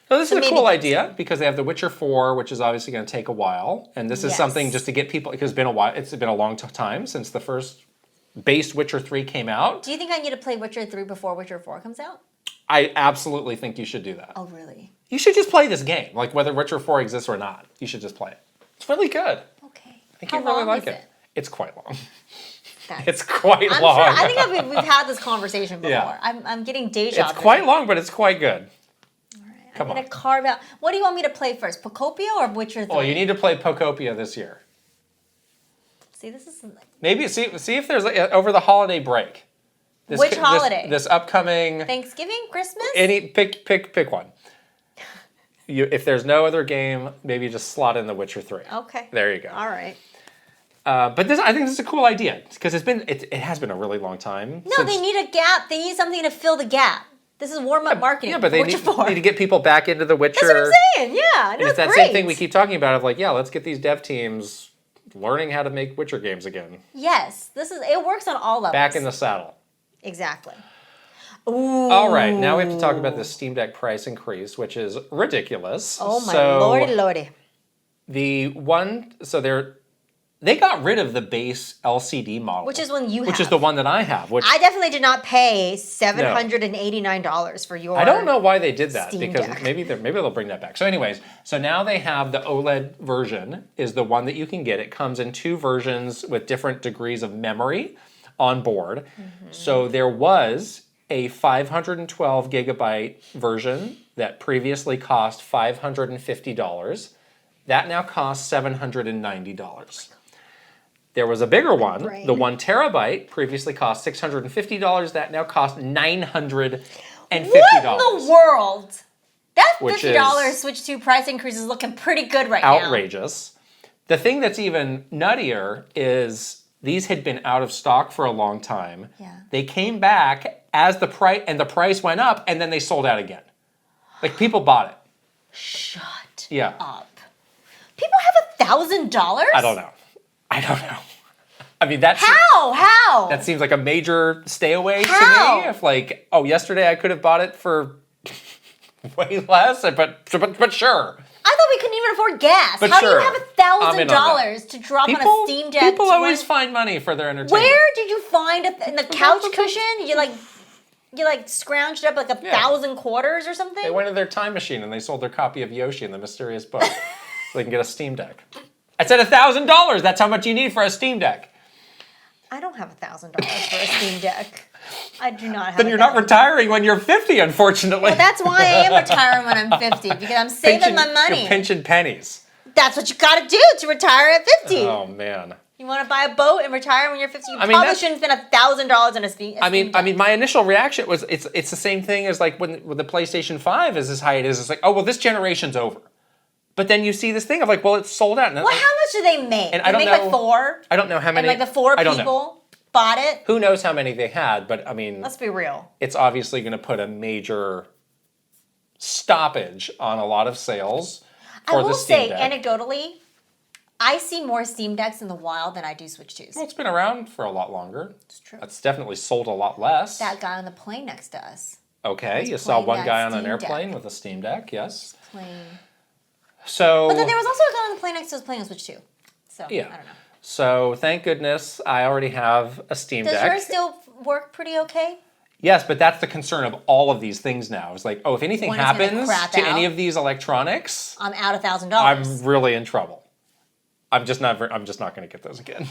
So this is a cool idea because they have The Witcher 4, which is obviously going to take a while, and this is something just to get people because it's been a while. It's been a long time since the first base Witcher 3 came out. Do you think I need to play Witcher 3 before Witcher 4 comes out? I absolutely think you should do that. Oh, really? You should just play this game, like whether Witcher 4 exists or not. You should just play it. It's really good. Okay. I think you really like it. It's quite long. It's quite long. Sure, I think we've had this conversation before. Yeah. I'm getting deja vu. It's quite long, but it's quite good. All right. I'm going to carve out. What do you want me to play first, Pocopia or Witcher 3? Oh, you need to play Pocopia this year. See, this is... Maybe see if there's over the holiday break. Which holiday? This upcoming... Thanksgiving? Christmas? Pick one. If there's no other game, maybe just slot in The Witcher 3. Okay. There you go. All right. But I think this is a cool idea because it has been a really long time. No, they need a gap. They need something to fill the gap. This is warm-up marketing. Yeah, but they need to get people back into The Witcher. That's what I'm saying. Yeah, and it's that same thing we keep talking about of let's get these dev teams learning how to make Witcher games again. Yes, it works on all levels. Back in the saddle. Exactly. Ooh. All right, now we have to talk about the Steam Deck price increase, which is ridiculous. Oh my lordy. They got rid of the base LCD model. Which is one you have. Which is the one that I have. I definitely did not pay $789 for your I don't know why they did that. Steam because Deck. maybe they'll bring that back. So anyways, now they have the OLED version is the one that you can get. It comes in 2 versions with different degrees of memory on board. Mm-hmm. So there was a 512 gigabyte version that previously cost $550. That now costs $790. There was a bigger one, the 1 terabyte, previously cost $650. That now costs $950. What in the world? That $50 Switch 2 price increase is looking pretty good right now. Outrageous. The thing that's even nuttier is these had been out of stock for a long time. Yeah. They came back as the price went up, and then they sold out again. People bought it. Shut up. People have $1,000? I don't know. I mean, that's... How? That seems like a major stay away to me. If yesterday I could have bought it for way less, but sure. I thought we couldn't even afford gas. But How do you have $1,000 to drop on a Steam Deck? People always find money for their entertainment. Where did you find it? In the couch cushion? You scrounged up $1,000 quarters or something? They went to their time machine and they sold their copy of Yoshi and the Mysterious Book so they can get a Steam Deck. I said $1,000. That's how much you need for a Steam Deck. I don't have $1,000 for a Steam Deck. I do not have. Then you're not retiring when you're 50, unfortunately. Well, that's why I am retiring when I'm 50 because I'm saving my money. You're pinching pennies. That's what you got to do to retire at 50. Oh man. You want to buy a boat and retire when you're 50? You probably shouldn't spend $1,000 on a Steam Deck. I mean, my initial reaction was it's the same thing as when the PlayStation 5 is as high it is. It's this generation's over. But then you see this thing of it's sold out. Well, how much do they make? And I don't know. 4? I don't know how many. And the 4 people bought it? Who knows how many they had, but I mean... Let's be real. It's obviously going to put a major stoppage on a lot of sales for the Steam Deck. I will say, anecdotally, I see more Steam Decks in the wild than I do Switch 2s. Well, it's been around for a lot longer. It's true. It's definitely sold a lot less. That guy on the plane next to us. Okay, you saw one guy on an airplane with a Steam Deck, yes. Playing. So, but then there was also a guy on the plane next to us playing on Switch 2. So, yeah. I don't know. So, thank goodness I already have a Steam Deck. Does yours still work pretty okay? Yes, but that's the concern of all of these things now. It's if anything happens to any of these electronics... I'm out $1,000. I'm really in trouble. I'm just not going to get those again.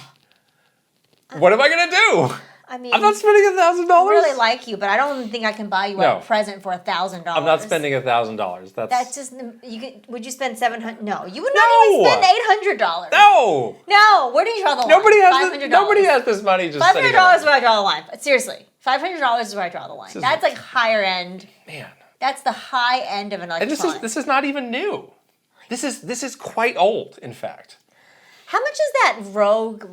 What am I going to do? I mean, I'm not spending $1,000. I really like you, but I don't think I can buy you a present for $1,000. I'm not spending $1,000. That's just would you spend $700? No, you would not even spend $800. No. Where do you draw the line? Nobody has this money just $500 is where I draw the line. Seriously, $500 is where I draw the line. That's higher end. Man, that's the high end of an electronic. And this is not even new. This is quite old, in fact. How much is that ROG?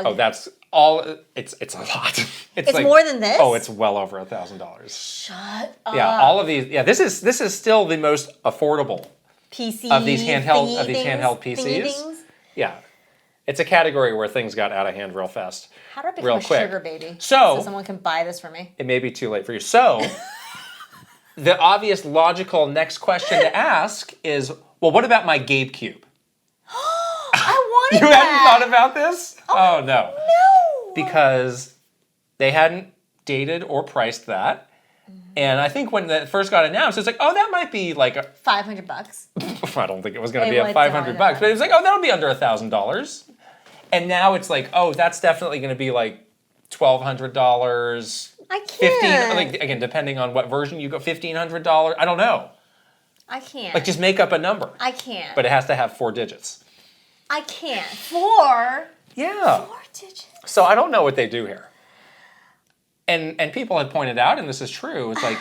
Oh, that's all. It's a lot. It's more than this. Oh, it's well over $1,000. Shut up. Yeah, all of these. Yeah, this is still the most affordable PC of these handheld PCs. Yeah. It's a category where things got out of hand real fast. How do I become a sugar baby? So someone can buy this for me. It may be too late for you. So the obvious logical next question to ask is, well, what about my Gabe Cube? I wanted You that. hadn't thought about this? Oh, no. No. Because they hadn't dated or priced that. And I think when that first got announced, it's like, oh, that might be like a $500. I don't think it was going to be a $500, but it was like, oh, that'll be under $1,000. And now it's like, oh, that's definitely going to be like $1,200. I can't. Like, again, depending on what version you go, $1,500. I don't know. I can't. Like, just make up a number. I can't. But it has to have 4 digits. I can't. 4? Yeah. 4 digits? So I don't know what they do here. And people have pointed out, and this is true, it's like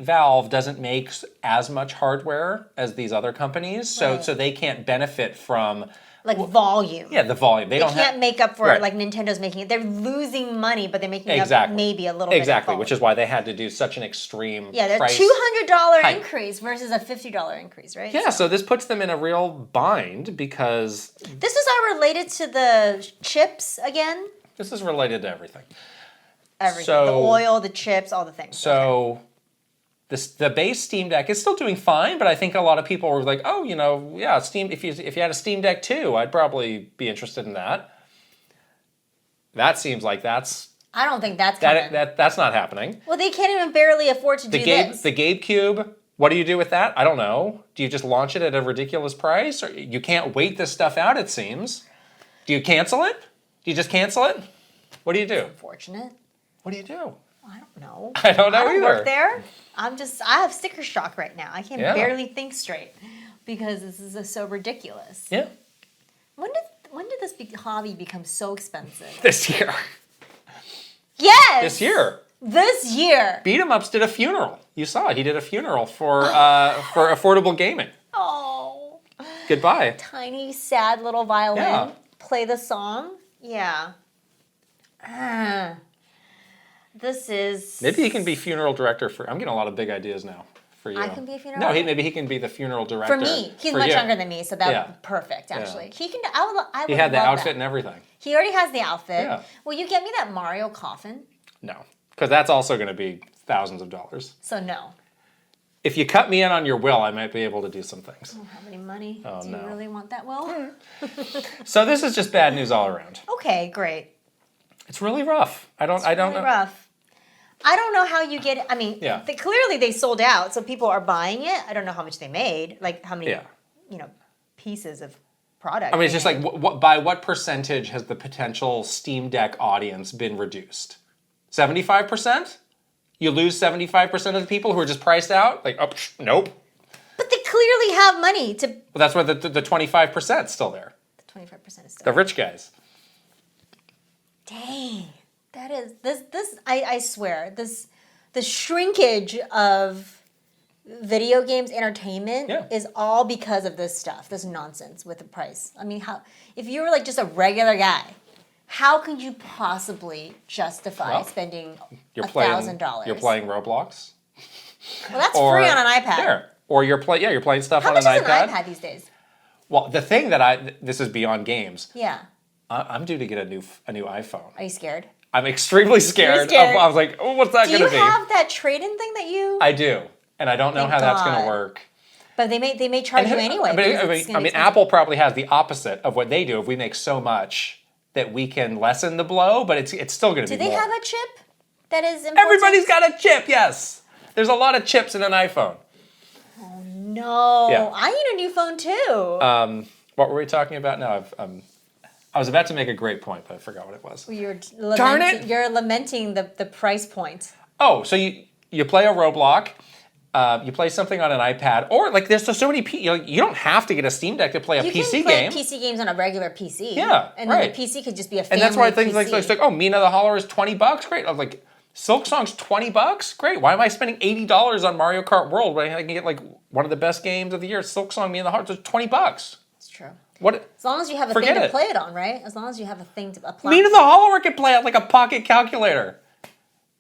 Valve doesn't make as much hardware as these other companies, so they can't benefit from like volume. Yeah, the volume. They can't make up for it like Nintendo's making it. They're losing money, but they're making up maybe a little bit. Exactly, which is why they had to do such an extreme they're price $200 increase versus a $50 increase, right? Yeah, so this puts them in a real bind because this is all related to the chips again. This is related to everything. Everything. So, the oil, the chips, all the things. So the base Steam Deck is still doing fine, but I think a lot of people were like, oh, Steam. If you had a Steam Deck 2, I'd probably be interested in that. That seems like that's. I don't think that's coming. That's not happening. Well, they can't even barely afford to do this. The Gabe Cube. What do you do with that? I don't know. Do you just launch it at a ridiculous price, or you can't wait this stuff out? It seems. Do you cancel it? Do you just cancel it? What do you do? That's unfortunate. What do you do? I don't know. I don't know either. Work there. I have sticker shock right now. I can barely think straight because this is so ridiculous. Yeah. When did this hobby become so expensive? This year. Yes. This year. This year. Beat 'em Ups did a funeral. You saw it. He did a funeral for affordable gaming. Oh. Goodbye. Tiny, sad little violin. Yeah. Play the song. Yeah. This is... Maybe he can be funeral director for... I'm getting a lot of big ideas now for you. I can be a funeral director? No, maybe he can be the funeral director. For me. He's much younger than me, so that's perfect, actually. Yeah. He can... I would He had the outfit that. and everything. He already has the outfit. Yeah. Will you get me that Mario coffin? No, because that's also going to be thousands of dollars. So no. If you cut me in on your will, I might be able to do some things. I don't have any money. Oh, Do you really want that will? So this is just bad news all around. Okay, great. It's really rough. I don't know. Rough. I don't know how you get it. I mean, clearly they sold out, so people are buying it. I don't know how much they made, like how many, pieces of product. I mean, it's just like, by what percentage has the potential Steam Deck audience been reduced? 75%? You lose 75% of the people who are just priced out? Like, oh, nope. But they clearly have money to... Well, that's why the 25% is still there. The 25% is still the rich guys. Dang. That is... I swear, the shrinkage of video games entertainment is all because of this stuff, this nonsense with the price. I mean, if you were like just a regular guy, how could you possibly justify spending $1,000? You're playing Roblox. Well, that's free on an iPad. There. Or you're playing stuff on an iPad. How much is an iPad these days? Well, the thing this is beyond games. Yeah. I'm due to get a new iPhone. Are you scared? I'm extremely scared. I was like, oh, what's that going to be? Do you have that trade-in thing that you... I do. And I don't know how that's going to work. But they may charge you anyway. I mean, Apple probably has the opposite of what they do. If we make so much that we can lessen the blow, but it's still going to be more. Do they have a chip that is important? Everybody's got a chip, yes. There's a lot of chips in an iPhone. Oh, no. Yeah. I need a new phone, too. What were we talking about now? I was about to make a great point, but I forgot what it was. Darn it! You're lamenting the price point. Oh, so you play a Roblox, you play something on an iPad, or like there's so many you don't have to get a Steam Deck to play a PC game. You can play PC games on a regular PC. Yeah, and then the PC could just be a family And that's why things PC. like oh, Mina the Holler is $20. Great. I was like, Silksong's $20. Great. Why am I spending $80 on Mario Kart World when I can get like one of the best games of the year? Silksong, Mina the Holler, is $20. That's true. As long as you have a thing to play it on, right? As long as you have a thing to apply. Mina the Holler can play it like a pocket calculator.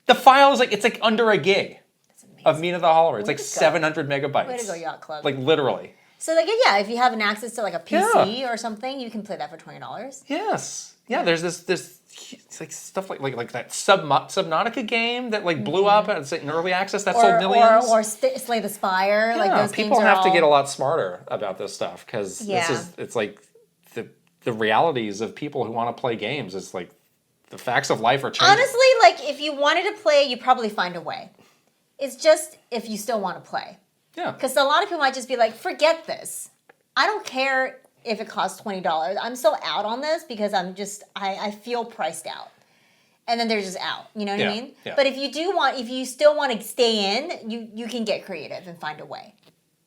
The file is it's like under a gig of Mina the Holler. It's like 700 megabytes. Way to go, Yacht Club. Like literally. So like yeah, if you have an access to like a PC or something, you can play that for $20. Yes. Yeah, there's this it's like stuff like that Subnautica game that like blew up in early access that sold millions. Or Slay the Spire. Like those people have to get a lot smarter about this stuff because it's like the realities of people who want to play games. It's like the facts of life are changing. Honestly, like if you wanted to play, you'd probably find a way. It's just if you still want to play. Yeah. Because a lot of people might just be like, forget this. I don't care if it costs $20. I'm so out on this because I feel priced out. And then they're just out. You know what I mean? Yeah. But if you still want to stay in, you can get creative and find a way.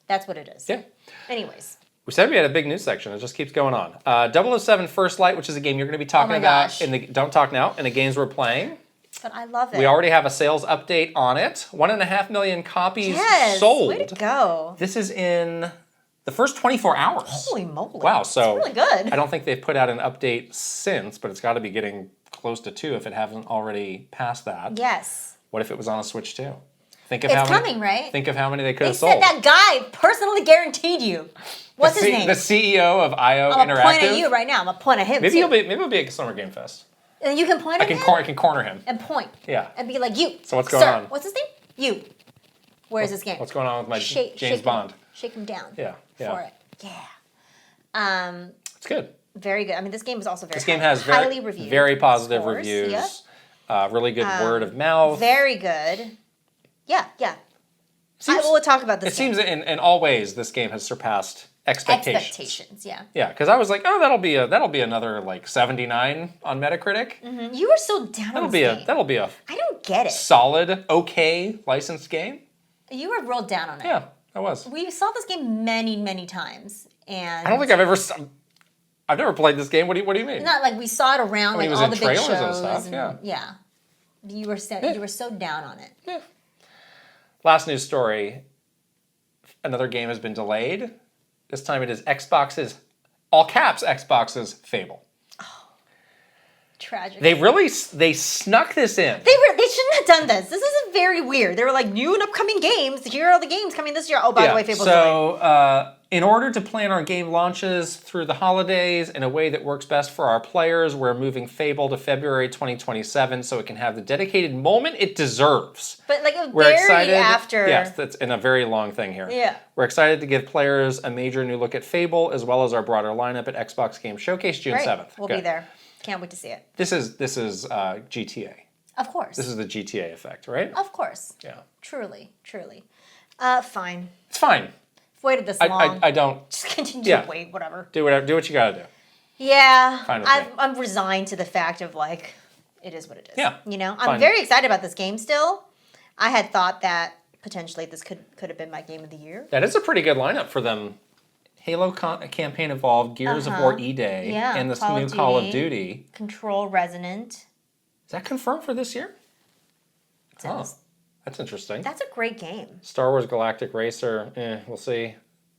That's what it is. Yeah. Anyways. We said we had a big news section. It just keeps going on. 007 First Light, which is a game you're going to be talking about in the Don't Talk Now, in the games we're playing. But I love it. We already have a sales update on it. 1.5 million copies sold. Way to go. This is in the first 24 hours. Holy moly. Wow, so that's really good. I don't think they've put out an update since, but it's got to be getting close to 2 if it hasn't already passed that. Yes. What if it was on a Switch too? Think of it's how many, coming, right? Think of how many they could have sold. They said that guy personally guaranteed you. What's his name? The CEO of IO Interactive. I'm gonna point at you right now. I'm gonna point at him. Maybe he'll be at Summer Game Fest. And you can point at him? I can corner him. And point. Yeah. And be like, you. So what's going on? What's his name? You. Where is this game? What's going on with my James Bond? Shake him down. Yeah. For it. Yeah. It's good. Very good. I mean, this game is also very highly reviewed. Very positive reviews. Yep. Really good word of mouth. Very good. Yeah. We'll talk about this. It seems in all ways this game has surpassed expectations. Yeah. Yeah, because I was like, oh, that'll be another like 79 on Metacritic. Mm-hmm. You were so down on this game. That'll be a I don't get it. Solid, okay licensed game. You were real down on it. Yeah, I was. We saw this game many, many times, and I don't think I've never played this game. What do you mean? Not like we saw it around like all the big shows and stuff. Yeah. You were so down on it. Yeah. Last news story. Another game has been delayed. This time it is Xbox's, all caps Xbox's Fable. Oh, tragic. They snuck this in. They shouldn't have done this. This is very weird. They were like, new and upcoming games. Here are the games coming this year. Oh, by the way, Fable's delayed. In order to plan our game launches through the holidays in a way that works best for our players, we're moving Fable to February 2027 so it can have the dedicated moment it deserves. But like we're excited after. Yes, that's in a very long thing here. Yeah. We're excited to give players a major new look at Fable as well as our broader lineup at Xbox Game Showcase June 7th. We'll be there. Can't wait to see it. This is GTA. Of course. This is the GTA effect, right? Of course. Yeah. Truly. Fine. It's fine. Waited this long. I don't. Just continue to wait, whatever. Do what you gotta do. Yeah. I'm resigned to the fact of like, it is what it is. Yeah. You know? I'm very excited about this game still. I had thought that potentially this could have been my game of the year. That is a pretty good lineup for them. Halo campaign evolved, Gears of War E-Day, and this new Call of Duty. Control Resonant. Is that confirmed for this year? That's interesting. That's a great game. Star Wars Galactic Racer, we'll see.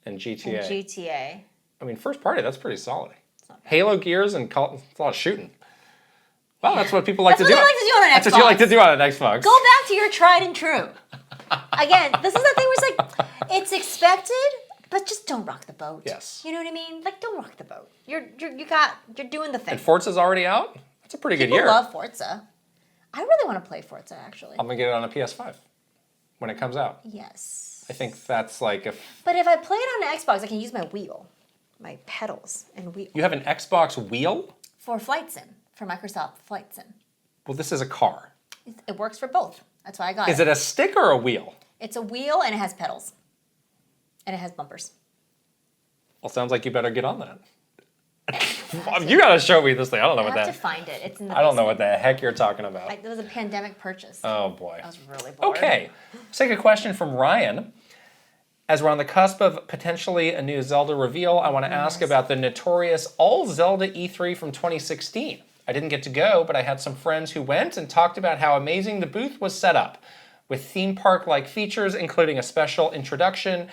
And GTA. I mean, first party, that's pretty solid. Halo, Gears, and it's a lot of shooting. Well, that's what people like to do. That's what you like to do on an Xbox. That's what you like to do on an Xbox. Go back to your tried and true. Again, this is the thing where it's like, it's expected, but just don't rock the boat. Yes. You know what I mean? Like, don't rock the boat. You're doing the thing. And Forza's already out? That's a pretty good year. People love Forza. I really want to play Forza, actually. I'm going to get it on a PS5 when it comes out. Yes. I think that's like a... But if I play it on an Xbox, I can use my wheel, my pedals and wheel. You have an Xbox wheel? For Flight Sim, for Microsoft Flight Sim. Well, this is a car. It works for both. That's why I got it. Is it a stick or a wheel? It's a wheel and it has pedals. And it has bumpers. Well, sounds like you better get on that. You gotta show me this thing. I don't know what that. I have to find it. It's in the. I don't know what the heck you're talking about. It was a pandemic purchase. Oh boy. I was really bored. Okay, let's take a question from Ryan. As we're on the cusp of potentially a new Zelda reveal, I want to ask about the notorious All Zelda E3 from 2016. I didn't get to go, but I had some friends who went and talked about how amazing the booth was set up, with theme park-like features, including a special introduction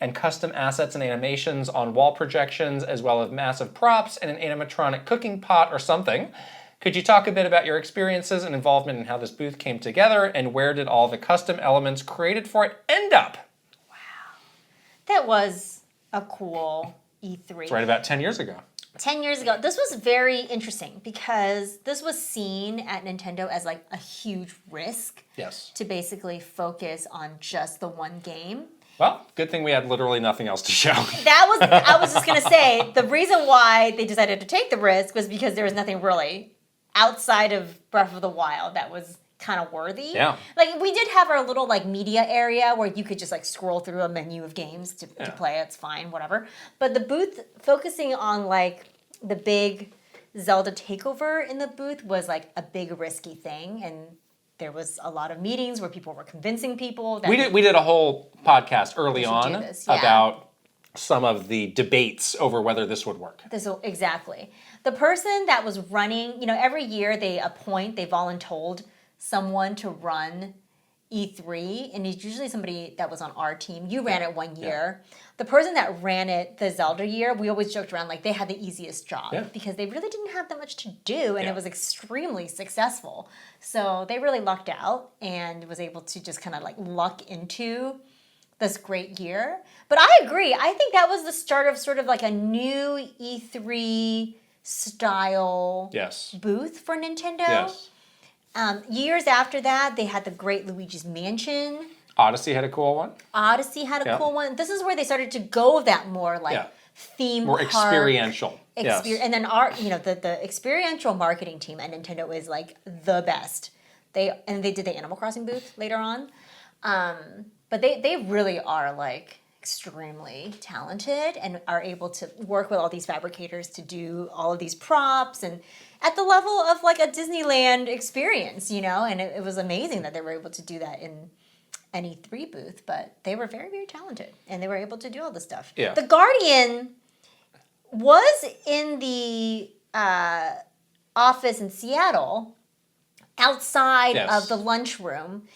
and custom assets and animations on wall projections, as well as massive props and an animatronic cooking pot or something. Could you talk a bit about your experiences and involvement in how this booth came together, and where did all the custom elements created for it end up? Wow. That was a cool E3. It's right about 10 years ago. 10 years ago. This was very interesting because this was seen at Nintendo as like a huge risk. Yes. To basically focus on just the one game. Well, good thing we had literally nothing else to show. I was just going to say, the reason why they decided to take the risk was because there was nothing really outside of Breath of the Wild that was kind of worthy. Yeah. Like, we did have our little, like, media area where you could just, like, scroll through a menu of games to play. It's fine, whatever. But the booth, focusing on, like, the big Zelda takeover in the booth was, like, a big risky thing. And there was a lot of meetings where people were convincing people. That we did a whole podcast early on yeah. about some of the debates over whether this would work. Exactly. The person that was running, you know, every year they voluntold someone to run E3, and it's usually somebody that was on our team. You ran it one year. Yeah. The person that ran it the Zelda year, we always joked around like they had the easiest job because they really didn't have that much to do, and it was extremely successful. So they really lucked out and was able to just kind of like luck into this great year. But I agree. I think that was the start of sort of like a new E3 style booth for Nintendo. Yes. Years after that, they had the Great Luigi's Mansion. Odyssey had a cool one. Cool one. This is where they started to go that more like theme more park, experiential. And then the experiential marketing team at Nintendo is like the best. They did the Animal Crossing booth later on, but they really are like extremely talented and are able to work with all these fabricators to do all of these props and at the level of like a Disneyland experience, you know, and it was amazing that they were able to do that in an E3 booth, but they were very, very talented and they were able to do all this stuff. Yeah. The Guardian was in the office in Seattle outside of the lunchroom,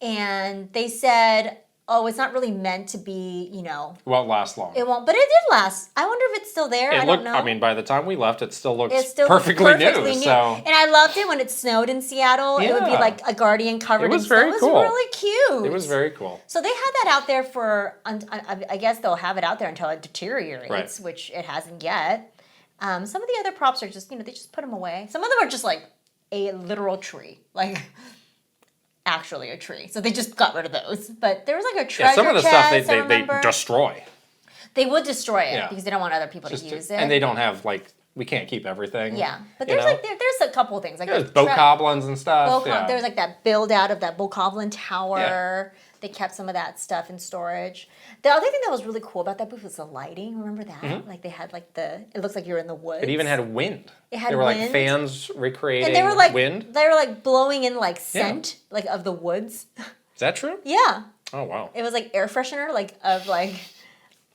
and they said, oh, it's not really meant to be, you know. It won't last long. It won't, but it did last. I wonder if it's still there. I don't know. I mean, by the time we left, it still looks perfectly new. So. And I loved it when it snowed in Seattle. Yeah. It would be like a Guardian covered in snow. It was really cute. It was very cool. So they had that out there for, I guess they'll have it out there until it deteriorates, which it hasn't yet. Some of the other props are just, you know, they just put them away. Some of them are just like a literal tree. Like... actually a tree. So they just got rid of those. But there was like a treasure chest. Some of the stuff they destroy. They would destroy it because they don't want other people to use it. And they don't have like, we can't keep everything. Yeah. But there's like, there's a couple of things. Like there's bokoblins and stuff. There's like that build out of that bokoblin tower. Yeah. They kept some of that stuff in storage. The other thing that was really cool about that booth was the lighting. Remember that? Mm-hmm. Like they had like it looks like you're in the woods. It even had wind. There were like fans recreating and they were like, wind. They were like blowing in like scent like of the woods. Is that true? Yeah. Oh wow. It was like air freshener like of like,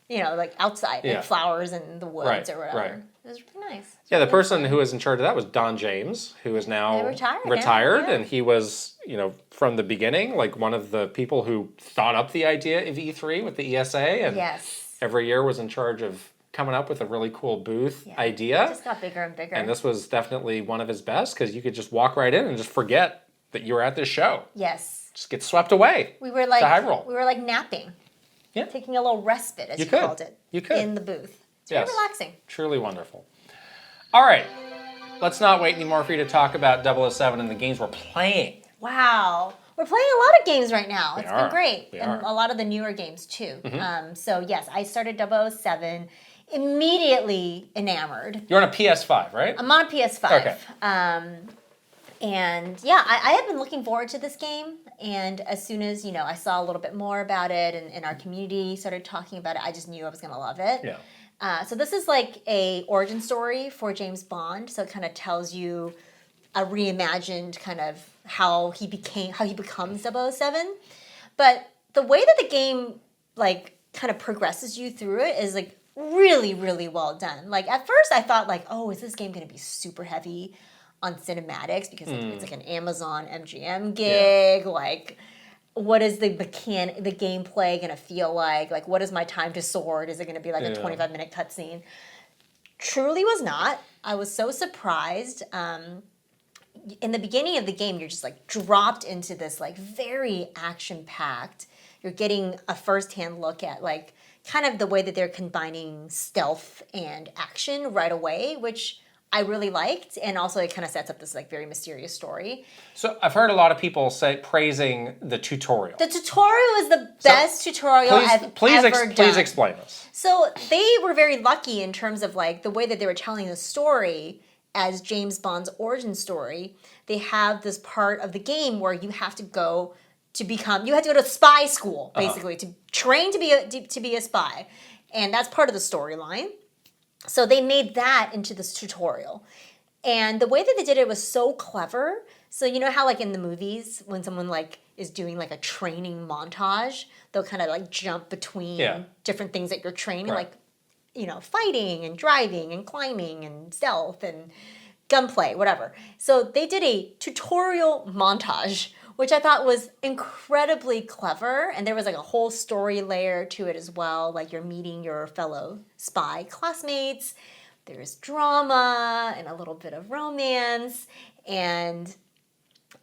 you know, like outside, like flowers in the woods or whatever. Right. It was really nice. Yeah, the person who was in charge of that was Don James, who is now retired and he was, you know, from the beginning, like one of the people who thought up the idea of E3 with the ESA, and every year was in charge of coming up with a really cool booth idea. It just got bigger and bigger. And this was definitely one of his best because you could just walk right in and just forget that you were at this show. Yes. Just get swept away. We were like to Hyrule. We were like napping. Yeah. Taking a little respite, as you called it. You could. In the booth. It's very relaxing. Truly wonderful. All right. Let's not wait anymore for you to talk about 007 and the games we're playing. Wow. We're playing a lot of games right now. It's been great. And a lot of the newer games, too. Mm-hmm. So, yes, I started 007, immediately enamored. You're on a PS5, right? I'm on a PS5. Okay. And, yeah, I have been looking forward to this game. And as soon as, you know, I saw a little bit more about it and our community started talking about it, I just knew I was going to love it. Yeah. So this is like a origin story for James Bond. So it kind of tells you a reimagined kind of how he becomes 007. But the way that the game like kind of progresses you through it is like really, really well done. Like at first I thought like, oh, is this game going to be super heavy on cinematics because it's like an Amazon MGM gig? Like, what is the gameplay going to feel like? Like, what is my time to sword? Is it going to be like a 25-minute cutscene? Truly was not. I was so surprised. In the beginning of the game, you're just like dropped into this like very action-packed. You're getting a first-hand look at like kind of the way that they're combining stealth and action right away, which I really liked, and also it kind of sets up this like very mysterious story. So I've heard a lot of people praising the tutorial. The tutorial is the best tutorial I've ever done. Please explain this. So they were very lucky in terms of like the way that they were telling the story as James Bond's origin story. They have this part of the game where you have to go to spy school, basically, to train to be a spy. And that's part of the storyline. So they made that into this tutorial. And the way that they did it was so clever. So you know how like in the movies, when someone like is doing like a training montage, they'll kind of like jump between different things that you're training, like, you know, fighting and driving and climbing and stealth and gunplay, whatever. So they did a tutorial montage, which I thought was incredibly clever. And there was like a whole story layer to it as well. Like you're meeting your fellow spy classmates. There's drama and a little bit of romance. And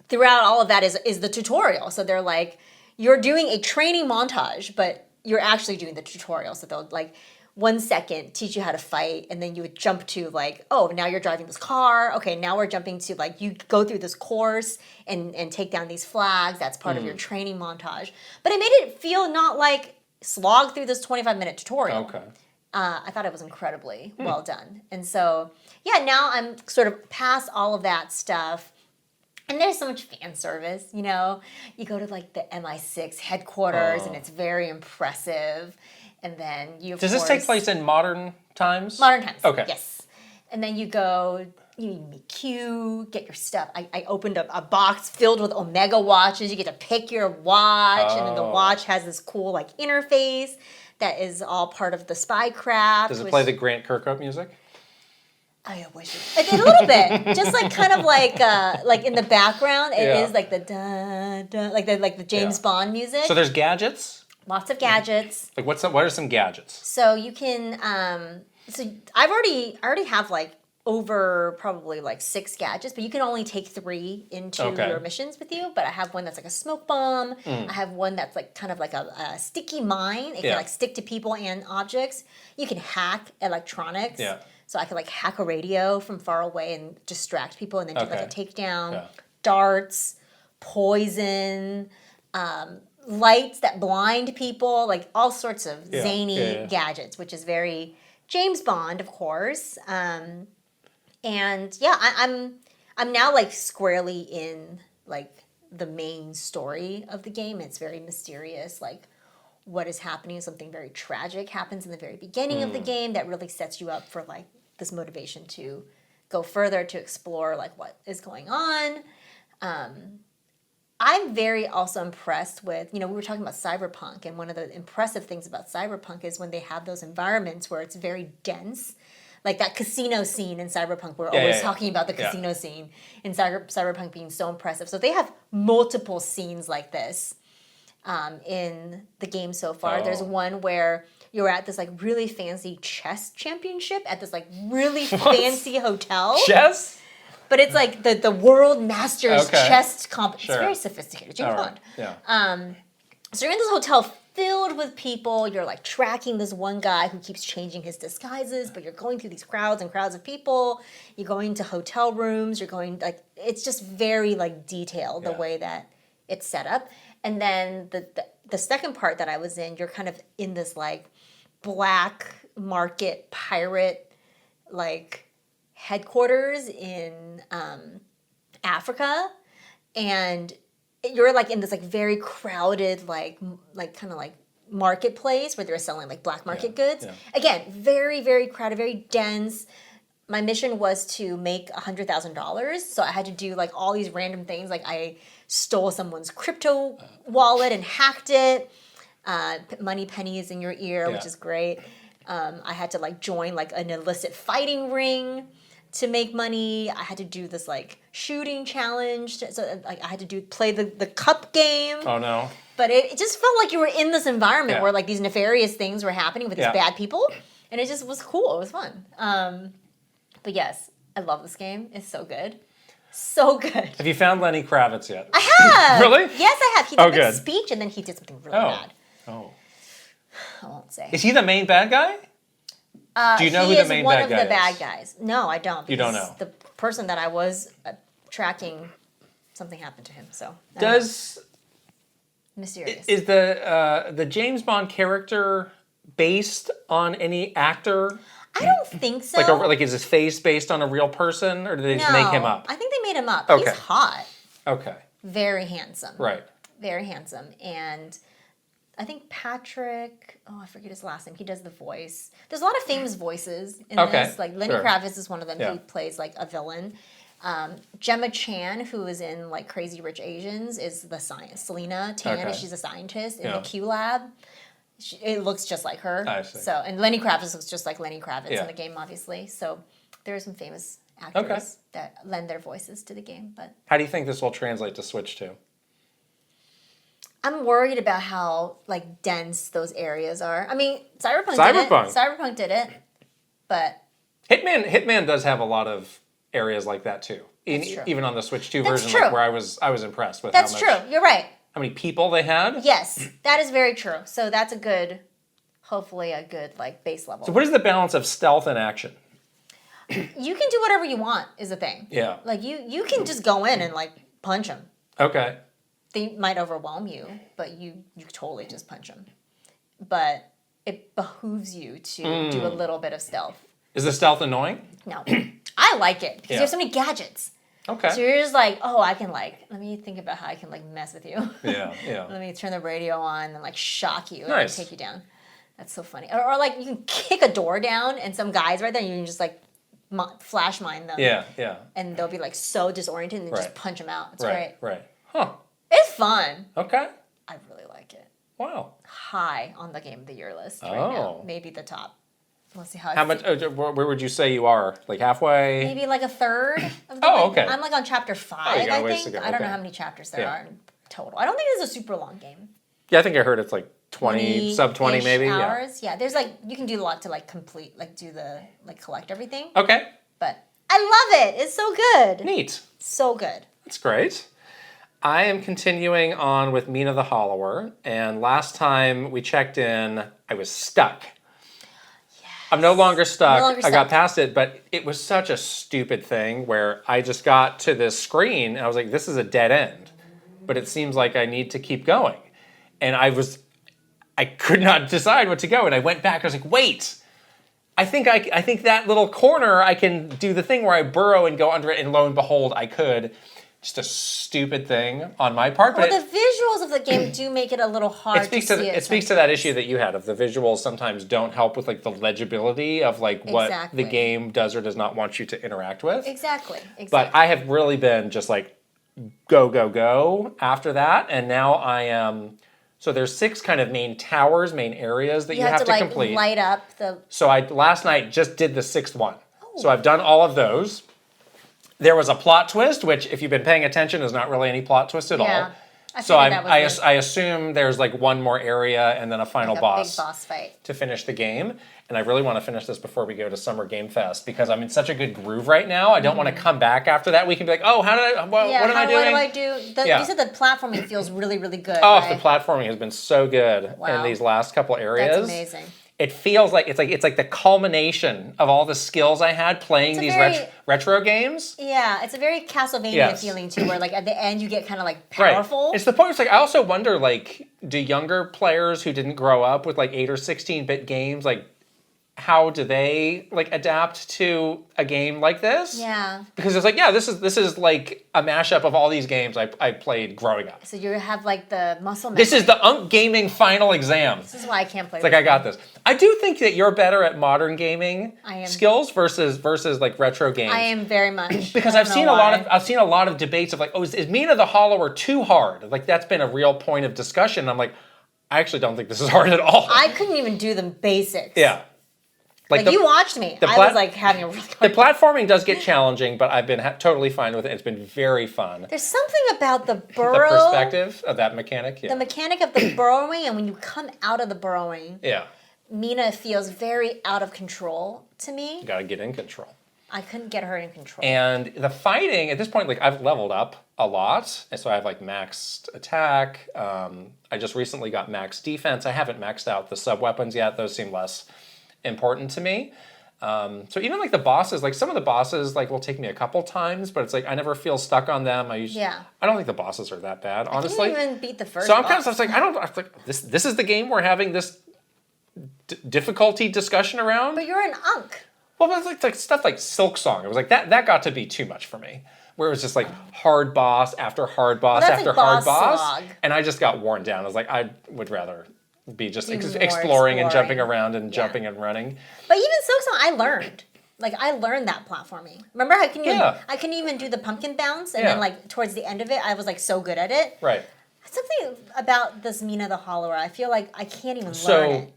throughout all of that is the tutorial. So they're like, you're doing a training montage, but you're actually doing the tutorial. So they'll like 1 second teach you how to fight, and then you would jump to like, oh, now you're driving this car. Okay, now we're jumping to like you go through this course and take down these flags. That's part of your training montage. But it made it feel not like slog through this 25-minute tutorial. Okay. I thought it was incredibly well done. And so, yeah, now I'm sort of past all of that stuff. And there's so much fan service, you know. You go to like the MI6 headquarters and it's very impressive. And then you, Does this take place in modern times? Modern times. Okay. Yes. And then you go, you meet Q, get your stuff. I opened up a box filled with Omega watches. You get to pick your watch, and then the watch has this cool like interface that is all part of the spycraft. Does it play the Grant Kirkhope music? I wish it did a little bit, just like kind of like in the background. It is like the da da, like the James Bond music. So there's gadgets. Lots of gadgets. Like what are some gadgets? So you can. So I already have like over probably like 6 gadgets, but you can only take 3 into your missions with you. But I have one that's like a smoke bomb. I have one that's like kind of like a sticky mine. It can like stick to people and objects. You can hack electronics. Yeah. So I could like hack a radio from far away and distract people and then do like a takedown. Yeah. Darts, poison, lights that blind people, like all sorts of zany gadgets, which is very James Bond, of course. And yeah, I'm now like squarely in like the main story of the game. It's very mysterious, like what is happening. Something very tragic happens in the very beginning of the game that really sets you up for like this motivation to go further, to explore like what is going on. I'm very also impressed with, you know, we were talking about cyberpunk, and one of the impressive things about cyberpunk is when they have those environments where it's very dense, like that casino scene in cyberpunk. We're always talking about the casino scene in cyberpunk being so impressive. So they have multiple scenes like this in the game so far. There's one where you're at this like really fancy chess championship at this like really fancy hotel. Chess? But it's like the world masters chess competition. It's very sophisticated. James Bond. Yeah. So you're in this hotel filled with people. You're like tracking this one guy who keeps changing his disguises, but you're going through these crowds and crowds of people. You're going to hotel rooms. You're going like, it's just very like detailed the way that it's set up. And then the second part that I was in, you're kind of in this like black market pirate like headquarters in Africa, and you're like in this like very crowded like kind of like marketplace where they're selling like black market goods. Again, very, very crowded, very dense. My mission was to make $100,000, so I had to do like all these random things. Like I stole someone's crypto wallet and hacked it. Money pennies in your ear, which is great. I had to like join like an illicit fighting ring to make money. I had to do this like shooting challenge. So like I had to play the cup game. Oh no. But it just felt like you were in this environment where like these nefarious things were happening with these bad people. And it just was cool. It was fun. But yes, I love this game. It's so good. So good. Have you found Lenny Kravitz yet? I have. Really? Yes, I have. He did a speech and then he did something really bad. Oh. I won't say. Is he the main bad guy? Do you know who the main bad guy is? He is one of the bad guys. No, I don't. You don't know. The person that I was tracking, something happened to him. So mysterious. Is the James Bond character based on any actor? I don't think so. Like is his face based on a real person, or did they just make him up? I think they made him up. Okay. He's hot. Okay. Very handsome. Right. Very handsome. And I think Patrick, I forget his last name. He does the voice. There's a lot of famous voices in this. Like Lenny Kravitz is one of them. Yeah. He plays like a villain. Gemma Chan, who is in like Crazy Rich Asians, is the science. Selena Tan, she's a scientist in the Q Lab. It looks just like her. I see. So, and Lenny Kravitz looks just like Lenny Kravitz in the game, obviously. So there are some famous actors that lend their voices to the game. But how do you think this will translate to Switch 2? I'm worried about how like dense those areas are. I mean, Cyberpunk did it, but Hitman does have a lot of areas like that too. Even on the Switch 2 version, like, where I was impressed with. That's true. You're right. How many people they had? Yes, that is very true. So that's hopefully a good like base level. So what is the balance of stealth and action? You can do whatever you want is the thing. Yeah. Like you can just go in and like punch them. Okay. They might overwhelm you, but you totally just punch them. But it behooves you to do a little bit of stealth. Is the stealth annoying? No. I like it because you have so many gadgets. Okay. So you're just like, I can like, let me think about how I can like mess with you. Yeah. Let me turn the radio on and like shock you and take you down. That's so funny. Or like you can kick a door down and some guy's right there and you can just like flash mine them. Yeah. And they'll be like so disoriented and then just punch them out. It's great. Right. Huh. It's fun. Okay. I really like it. Wow. High on the Game of the Year list right now. Maybe the top. We'll see how much? Where would you say you are? Like halfway? Maybe like a third of the okay. I'm like on chapter 5, I think. I don't know how many chapters there are in total. I don't think it's a super long game. Yeah, I think I heard it's like 20 sub 20 maybe. Hours. Yeah, there's like, you can do a lot to like complete, like do the, like collect everything. Okay. But I love it. It's so good. Neat. So good. That's great. I am continuing on with Mina the Hollower, and last time we checked in, I was stuck. I'm no longer stuck. I got past it, but it was such a stupid thing where I just got to this screen and I was like, this is a dead end. But it seems like I need to keep going. And I could not decide what to go. And I went back, I was like, wait, I think that little corner, I can do the thing where I burrow and go under it, and lo and behold, I could. Just a stupid thing on my part. Well, the visuals of the game do make it a little hard to see. It speaks to that issue that you had of the visuals sometimes don't help with like the legibility of like what the game does or does not want you to interact with. Exactly. But I have really been just like go after that, and now I am. So there's 6 kind of main towers, main areas that you have to complete. Light up the. So I last night just did the 6th one. Oh. So I've done all of those. There was a plot twist, which, if you've been paying attention, is not really any plot twist at all. So I assume there's like one more area and then a final boss, big boss fight to finish the game. And I really want to finish this before we go to Summer Game Fest because I'm in such a good groove right now. I don't want to come back after that week and be like, oh, what am I doing? What do I do? You said the platforming feels really, really good. Oh, the platforming has been so good in these last couple areas. That's amazing. It feels like it's like the culmination of all the skills I had playing these retro games. Yeah, it's a very Castlevania feeling too, where like at the end you get kind of like powerful. Right. It's the point where it's like I also wonder like, do younger players who didn't grow up with like 8 or 16-bit games, like how do they like adapt to a game like this? Yeah. Because it's like, this is like a mashup of all these games I played growing up. So you have like the muscle memory. This is the Gaming final exam. This is why I can't play. It's like I got this. I do think that you're better at modern gaming skills versus like retro games. I am very much. Because I've seen a lot of debates of like, oh, is Mina the Hollower too hard? Like that's been a real point of discussion. I'm like, I actually don't think this is hard at all. I couldn't even do the basics. Yeah. Like you watched me. I was like having a really hard The platforming does get challenging, but I've been totally fine with it. It's been very fun. There's something about the burrow. The perspective of that mechanic. Yeah. The mechanic of the burrowing, and when you come out of the burrowing. Yeah. Mina feels very out of control to me. You gotta get in control. I couldn't get her in control. And the fighting, at this point, like I've leveled up a lot. And so I have like maxed attack. I just recently got max defense. I haven't maxed out the sub-weapons yet. Those seem less important to me. So even like the bosses, like some of the bosses like will take me a couple times, but it's like I never feel stuck on them. I don't think the bosses are that bad, honestly. I didn't even beat the first So I'm boss. kind of like, I'm like, this is the game we're having this difficulty discussion around. But you're an unk. Well, but it's like stuff like Silk Song. It was like that got to be too much for me. Where it was just like hard boss after hard boss after hard boss. And I just got worn down. I was like, I would rather be just exploring and jumping around and jumping and running. But even Silk Song, I learned. Like, I learned that platforming. Remember how I couldn't even do the pumpkin bounce? And then, like, towards the end of it, I was, like, so good at it. Right. Something about this Mina the Hollower, I feel like I can't even learn it.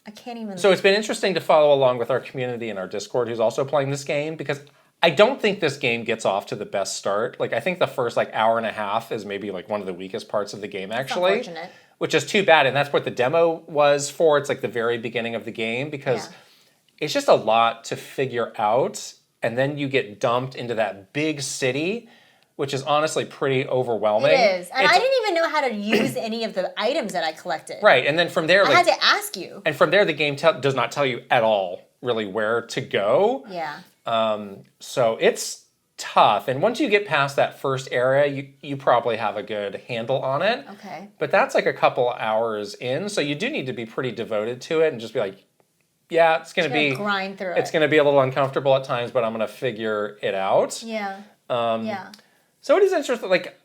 I can't even... So it's been interesting to follow along with our community in our Discord who's also playing this game, because I don't think this game gets off to the best start. Like, I think the first, like, hour and a half is maybe, like, one of the weakest parts of the game, actually. That's unfortunate. Which is too bad, and that's what the demo was for. It's, like, the very beginning of the game, because it's just a lot to figure out, and then you get dumped into that big city, which is honestly pretty overwhelming. It is. And I didn't even know how to use any of the items that I collected. Right, and then from there... I had to ask you. And from there, the game does not tell you at all, really, where to go. Yeah. So it's tough. And once you get past that first area, you probably have a good handle on it. Okay. But that's like a couple hours in, so you do need to be pretty devoted to it and just be like, yeah, it's going to be... grind through it. It's going to be a little uncomfortable at times, but I'm going to figure it out. Yeah. So it is interesting. Like,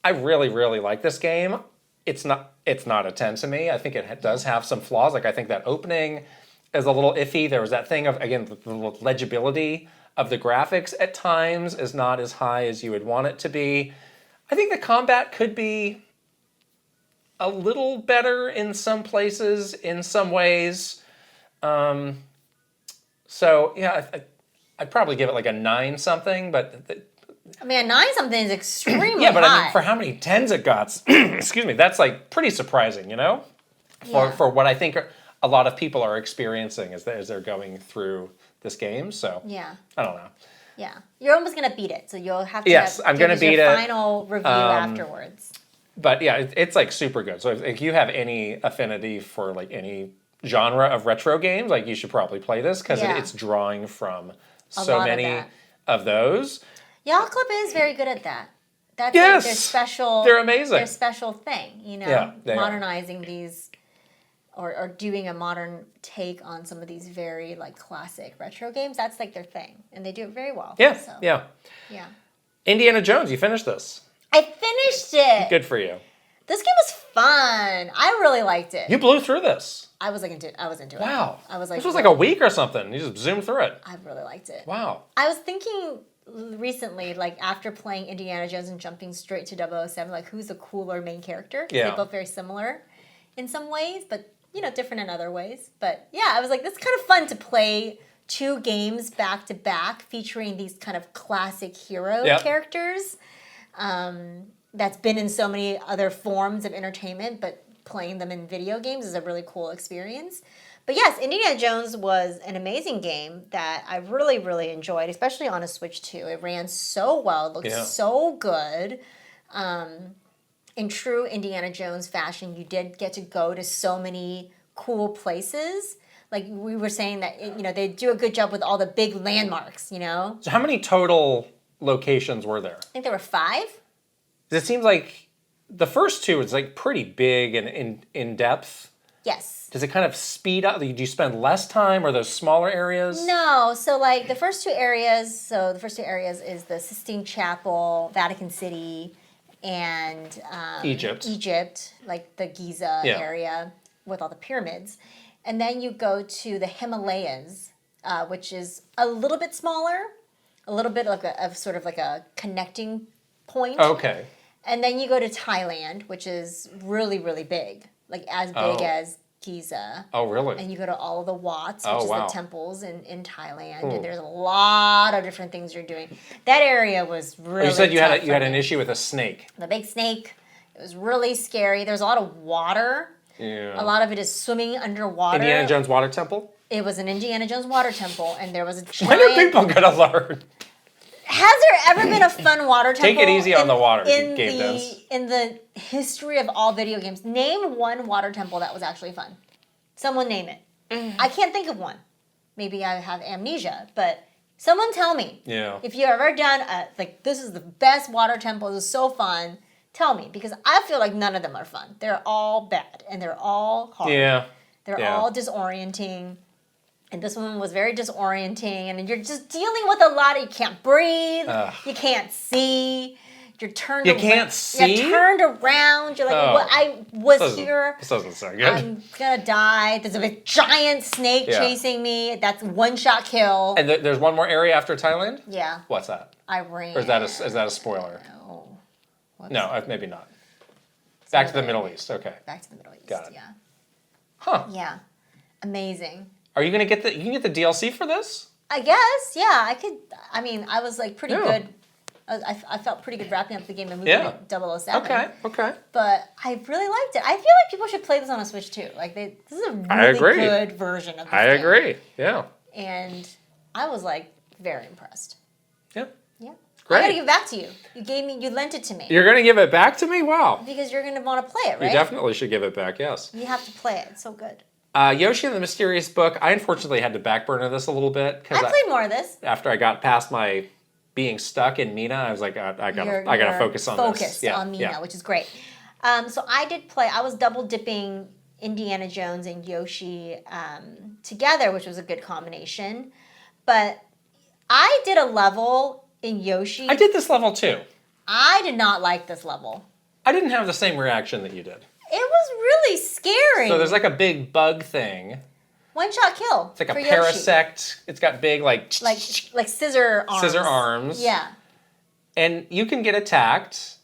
I really, really like this game. It's not a 10 to me. I think it does have some flaws. Like, I think that opening is a little iffy. There was that thing of, again, the legibility of the graphics at times is not as high as you would want it to be. I think the combat could be a little better in some places, in some ways. So, yeah, I'd probably give it like a 9 something, but... I mean, a 9 something is extremely high. Yeah, but I mean, for how many 10s it got, excuse me, that's like pretty surprising, you know? For what I think a lot of people are experiencing as they're going through this game, so I don't know. Yeah, you're almost going to beat it, so you'll have to I'm going to beat your it. final review afterwards. But yeah, it's like super good. So if you have any affinity for like any genre of retro games, like you should probably play this because it's drawing from so many of those. Yacht Club is very good at that. That's like their special... They're amazing. Their special thing, you know? Yeah, modernizing these... Or doing a modern take on some of these very, like, classic retro games. That's, like, their thing. And they do it very well. Yeah, so. yeah. Indiana Jones, you finished this. I finished it! Good for you. This game was fun. I really liked it. You blew through this. I was into it. Wow. I was like... This was like a week or something. You just zoomed through it. I really liked it. Wow. I was thinking... recently, like after playing Indiana Jones and jumping straight to 007, like who's the cooler main character? Yeah. They're both very similar in some ways, but you know, different in other ways. But yeah, I was like, this is kind of fun to play 2 games back to back featuring these kind of classic hero characters that's been in so many other forms of entertainment, but playing them in video games is a really cool experience. But yes, Indiana Jones was an amazing game that I really, really enjoyed, especially on a Switch 2. It ran so well. It looked so good. In true Indiana Jones fashion, you did get to go to so many cool places. Like we were saying that, they do a good job with all the big landmarks, you know? So how many total locations were there? I think there were 5. It seems like the first 2 is like pretty big and in depth. Yes. Does it kind of speed up? Do you spend less time or those smaller areas? No. So like the first 2 areas, is the Sistine Chapel, Vatican City, and Egypt, like the Giza area with all the pyramids. And then you go to the Himalayas, which is a little bit smaller, a little bit like of sort of like a connecting point. Okay. And then you go to Thailand, which is really, really big, like as big as Giza. Oh, really? And you go to all of the Wats, which is the temples in Thailand, and there's a lot of different things you're doing. That area was really You said you had an issue with a snake. The big snake. It was really scary. There's a lot of water. Yeah. A lot of it is swimming underwater. Indiana Jones Water Temple? It was an Indiana Jones water temple, and there was a giant... When are people going to learn? Has there ever been a fun water temple? Take it easy on the water, Game Dens. In the history of all video games, name one water temple that was actually fun. Someone name it. I can't think of one. Maybe I have amnesia, but someone tell me. Yeah. If you've ever done this is the best water temple, this is so fun, tell me. Because I feel like none of them are fun. They're all bad, and they're all hard. Yeah. They're all disorienting. And this one was very disorienting, and you're just dealing with a lot. You can't breathe. You can't see. You're turned. You can't see. You're turned around. You're like, well, I was here. This doesn't sound good. I'm gonna die. There's a big giant snake chasing me. That's one-shot kill. And there's one more area after Thailand. Yeah. What's that? Iran. Or is that a spoiler? No, maybe not. Back to the Middle East. Okay. Back to the Middle East. Got it. Yeah. Huh. Yeah. Amazing. Are you gonna get you can get the DLC for this? I guess, yeah. I could. I mean, I was like pretty good. I felt pretty good wrapping up the game and moving to 007. Okay. But I really liked it. I feel like people should play this on a Switch too. Like this is a really good version of this I agree. Yeah. And I was like very impressed. Yeah. Yeah. Great. I gotta give it back to you. You lent it to me. You're gonna give it back to me? Wow. Because you're gonna want to play it, right? You definitely should give it back. Yes. You have to play it. It's so good. Yoshi and the Mysterious Book. I unfortunately had to backburner this a little bit because I played more of this after I got past my being stuck in Mina. I was like, I gotta focus on this. Focused on Mina, which is great. So I did play. I was double dipping Indiana Jones and Yoshi together, which was a good combination. But I did a level in Yoshi. I did this level too. I did not like this level. I didn't have the same reaction that you did. It was really scary. So there's like a big bug thing. One-shot kill. It's like a parasect. It's got big like scissor arms. Scissor arms. Yeah. And you can get attacked,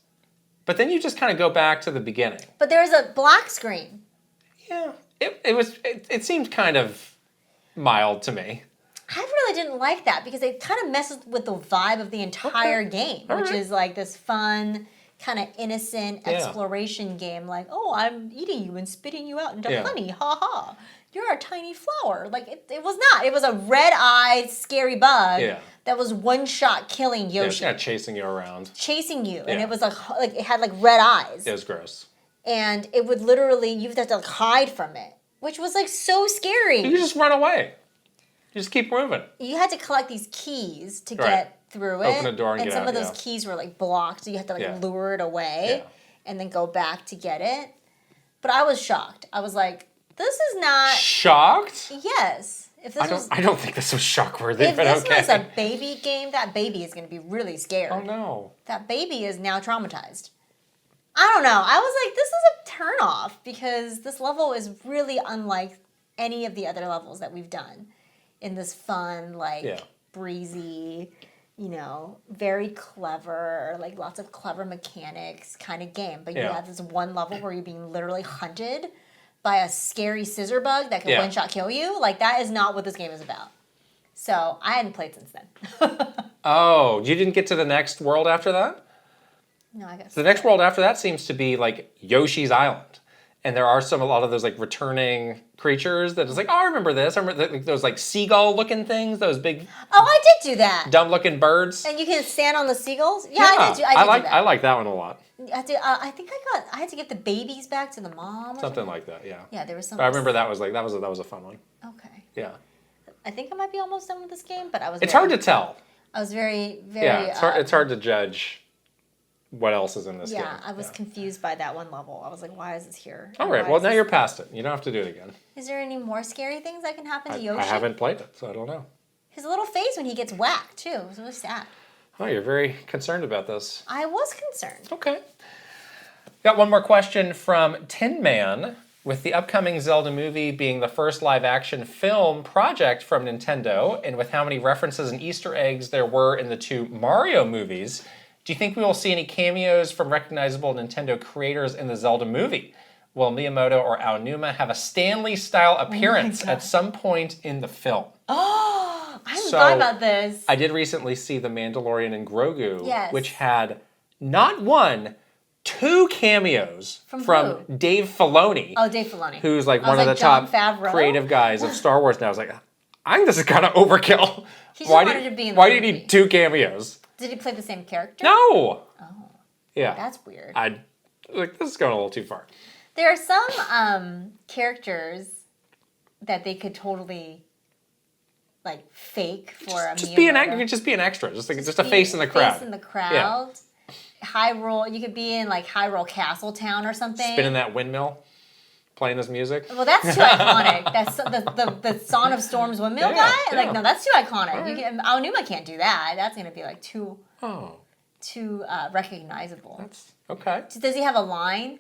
but then you just kind of go back to the beginning. But there's a black screen. Yeah. It seemed kind of mild to me. I really didn't like that because it kind of messes with the vibe of the entire game, which is like this fun, kind of innocent exploration game. Like, oh, I'm eating you and spitting you out into honey. Ha ha. You're a tiny flower. Like, it was not. It was a red-eyed, scary bug that was one-shot killing Yoshi. Yeah, chasing you around. Chasing you. And it was like it had like red eyes. It was gross. And it would literally, you'd have to like hide from it, which was like so scary. You could just run away. You just keep moving. You had to collect these keys to get through it. Open a door and get out. And some of those keys were like blocked, so you had to like lure it away and then go back to get it. But I was shocked. I was like, this is not... Shocked? Yes. If this I don't think this was shock-worthy, but okay. If this was a baby game, that baby is going to be really scared. Oh, no. That baby is now traumatized. I don't know. I was like, this is a turnoff because this level is really unlike any of the other levels that we've done in this fun, like, breezy, very clever, like lots of clever mechanics kind of game. But you have this one level where you're being literally hunted by a scary scissor bug that can one-shot kill you. Like, that is not what this game is about. So, I hadn't played since then. Oh, you didn't get to the next world after that? No, I guess. So the next world after that seems to be, like, Yoshi's Island. And there are a lot of those, like, returning creatures that is like, oh, I remember this. I remember those, like, seagull-looking things, those big... Oh, I did do that. Dumb-looking birds. And you can stand on the seagulls? Yeah, I did do that. I like that one a lot. I think I had to get the babies back to the mom. Or something like that, yeah. Yeah, there was something. But I remember that was a fun one. Okay. Yeah. I think I might be almost done with this game, but I was. It's hard to tell. I was very. Yeah, it's hard to judge what else is in this game. Yeah, I was confused by that one level. I was like, why is this here? All right, well, now you're past it. You don't have to do it again. Is there any more scary things that can happen to Yoshi? I haven't played it, so I don't know. His little face when he gets whacked, too. It was really sad. Oh, you're very concerned about this. I was concerned. Okay. Got one more question from Tin Man. With the upcoming Zelda movie being the first live-action film project from Nintendo, and with how many references and Easter eggs there were in the 2 Mario movies, do you think we will see any cameos from recognizable Nintendo creators in the Zelda movie? Will Miyamoto or Aonuma have a Stanley-style appearance at some point in the film? Oh, I hadn't thought about this. I did recently see The Mandalorian and Grogu, which had not 1, 2 cameos from Dave Filoni. Oh, Dave Filoni. Who's like one of the top creative guys of Star Wars now. I was like, I think this is kind of overkill. He just wanted to be in the Why movie. do you need 2 cameos? Did he play the same character? No. Oh. Yeah. That's weird. This is going a little too far. There are some characters that they could totally like fake for a just be an actor. Just be an extra. Just a face in the crowd. Face in the crowd. Yeah. Hyrule. You could be in like Hyrule Castletown or something. Spinning that windmill, playing this music. Well, that's too iconic. That's the Song of Storms windmill guy. Yeah. Like no, that's too iconic. Right. Aonuma can't do that. That's gonna be like too recognizable. That's okay. Does he have a line?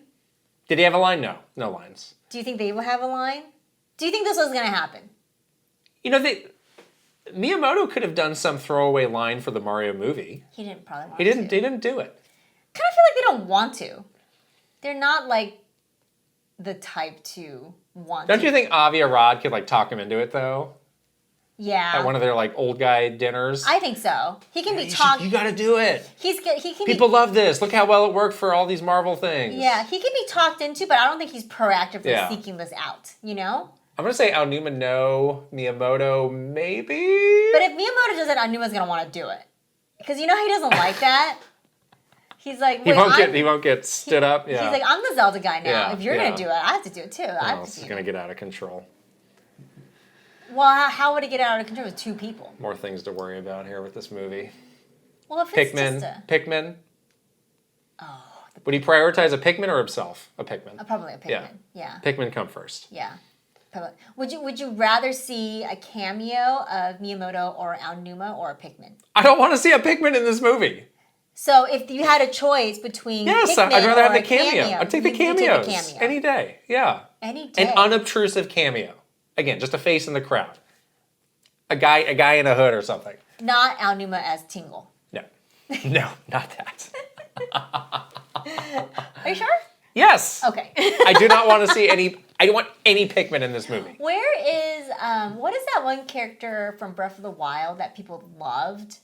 Did he have a line? No, no lines. Do you think they will have a line? Do you think this was gonna happen? You know, Miyamoto could have done some throwaway line for the Mario movie. He didn't probably want to. He didn't do it. Kind of feel like they don't want to. They're not like the type to want Don't you think Avi Arad could like talk him into it though? Yeah. At one of their like old guy dinners. I think so. He can be talked. You got to do it. He can. People love this. Look how well it worked for all these Marvel things. Yeah, he can be talked into, but I don't think he's proactively seeking this out. You know. I'm gonna say Aonuma no, Miyamoto maybe. But if Miyamoto does it, Aonuma's gonna want to do it because you know he doesn't like that. He's like, he won't get stood up. Yeah. He's like, I'm the Zelda guy now. If you're gonna do it, I have to do it too. This is gonna get out of control. Well, how would it get out of control with 2 people? More things to worry about here with this movie. Well, if it's Pikmin. Oh. Would he prioritize a Pikmin or himself? A Pikmin. Probably a Pikmin. Yeah. Pikmin come first. Yeah. Would you rather see a cameo of Miyamoto or Aonuma or a Pikmin? I don't want to see a Pikmin in this movie. So if you had a choice between Pikmin I'd rather have the cameo. I'd take the cameos any day. Yeah. Any day. An unobtrusive cameo. Again, just a face in the crowd. A guy in a hood or something. Not Aonuma as Tingle. No. No, not that. Are you sure? Yes. Okay. I do not want to see I don't want any Pikmin in this movie. Where is what is that one character from Breath of the Wild that people loved?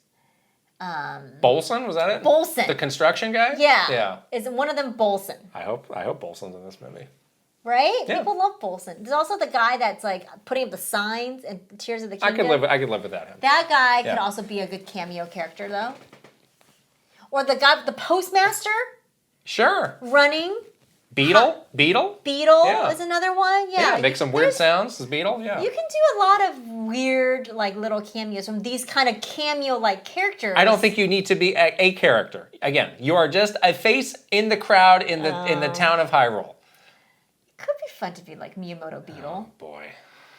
Bolson, was that it? Bolson. The construction guy? Yeah. Yeah. Is one of them Bolson? I hope Bolson's in this movie. Right? Yeah. People love Bolson. There's also the guy that's like putting up the signs and Tears of the Kingdom. I could live with that. That guy could also be a good cameo character though. Or the guy, the postmaster. Sure. Running. Beetle is another one. Yeah. Make some weird sounds. Is Beetle? Yeah. You can do a lot of weird, like little cameos from these kind of cameo-like characters. I don't think you need to be a character. Again, you are just a face in the crowd in the town of Hyrule. It could be fun to be like Miyamoto Beetle. Oh boy.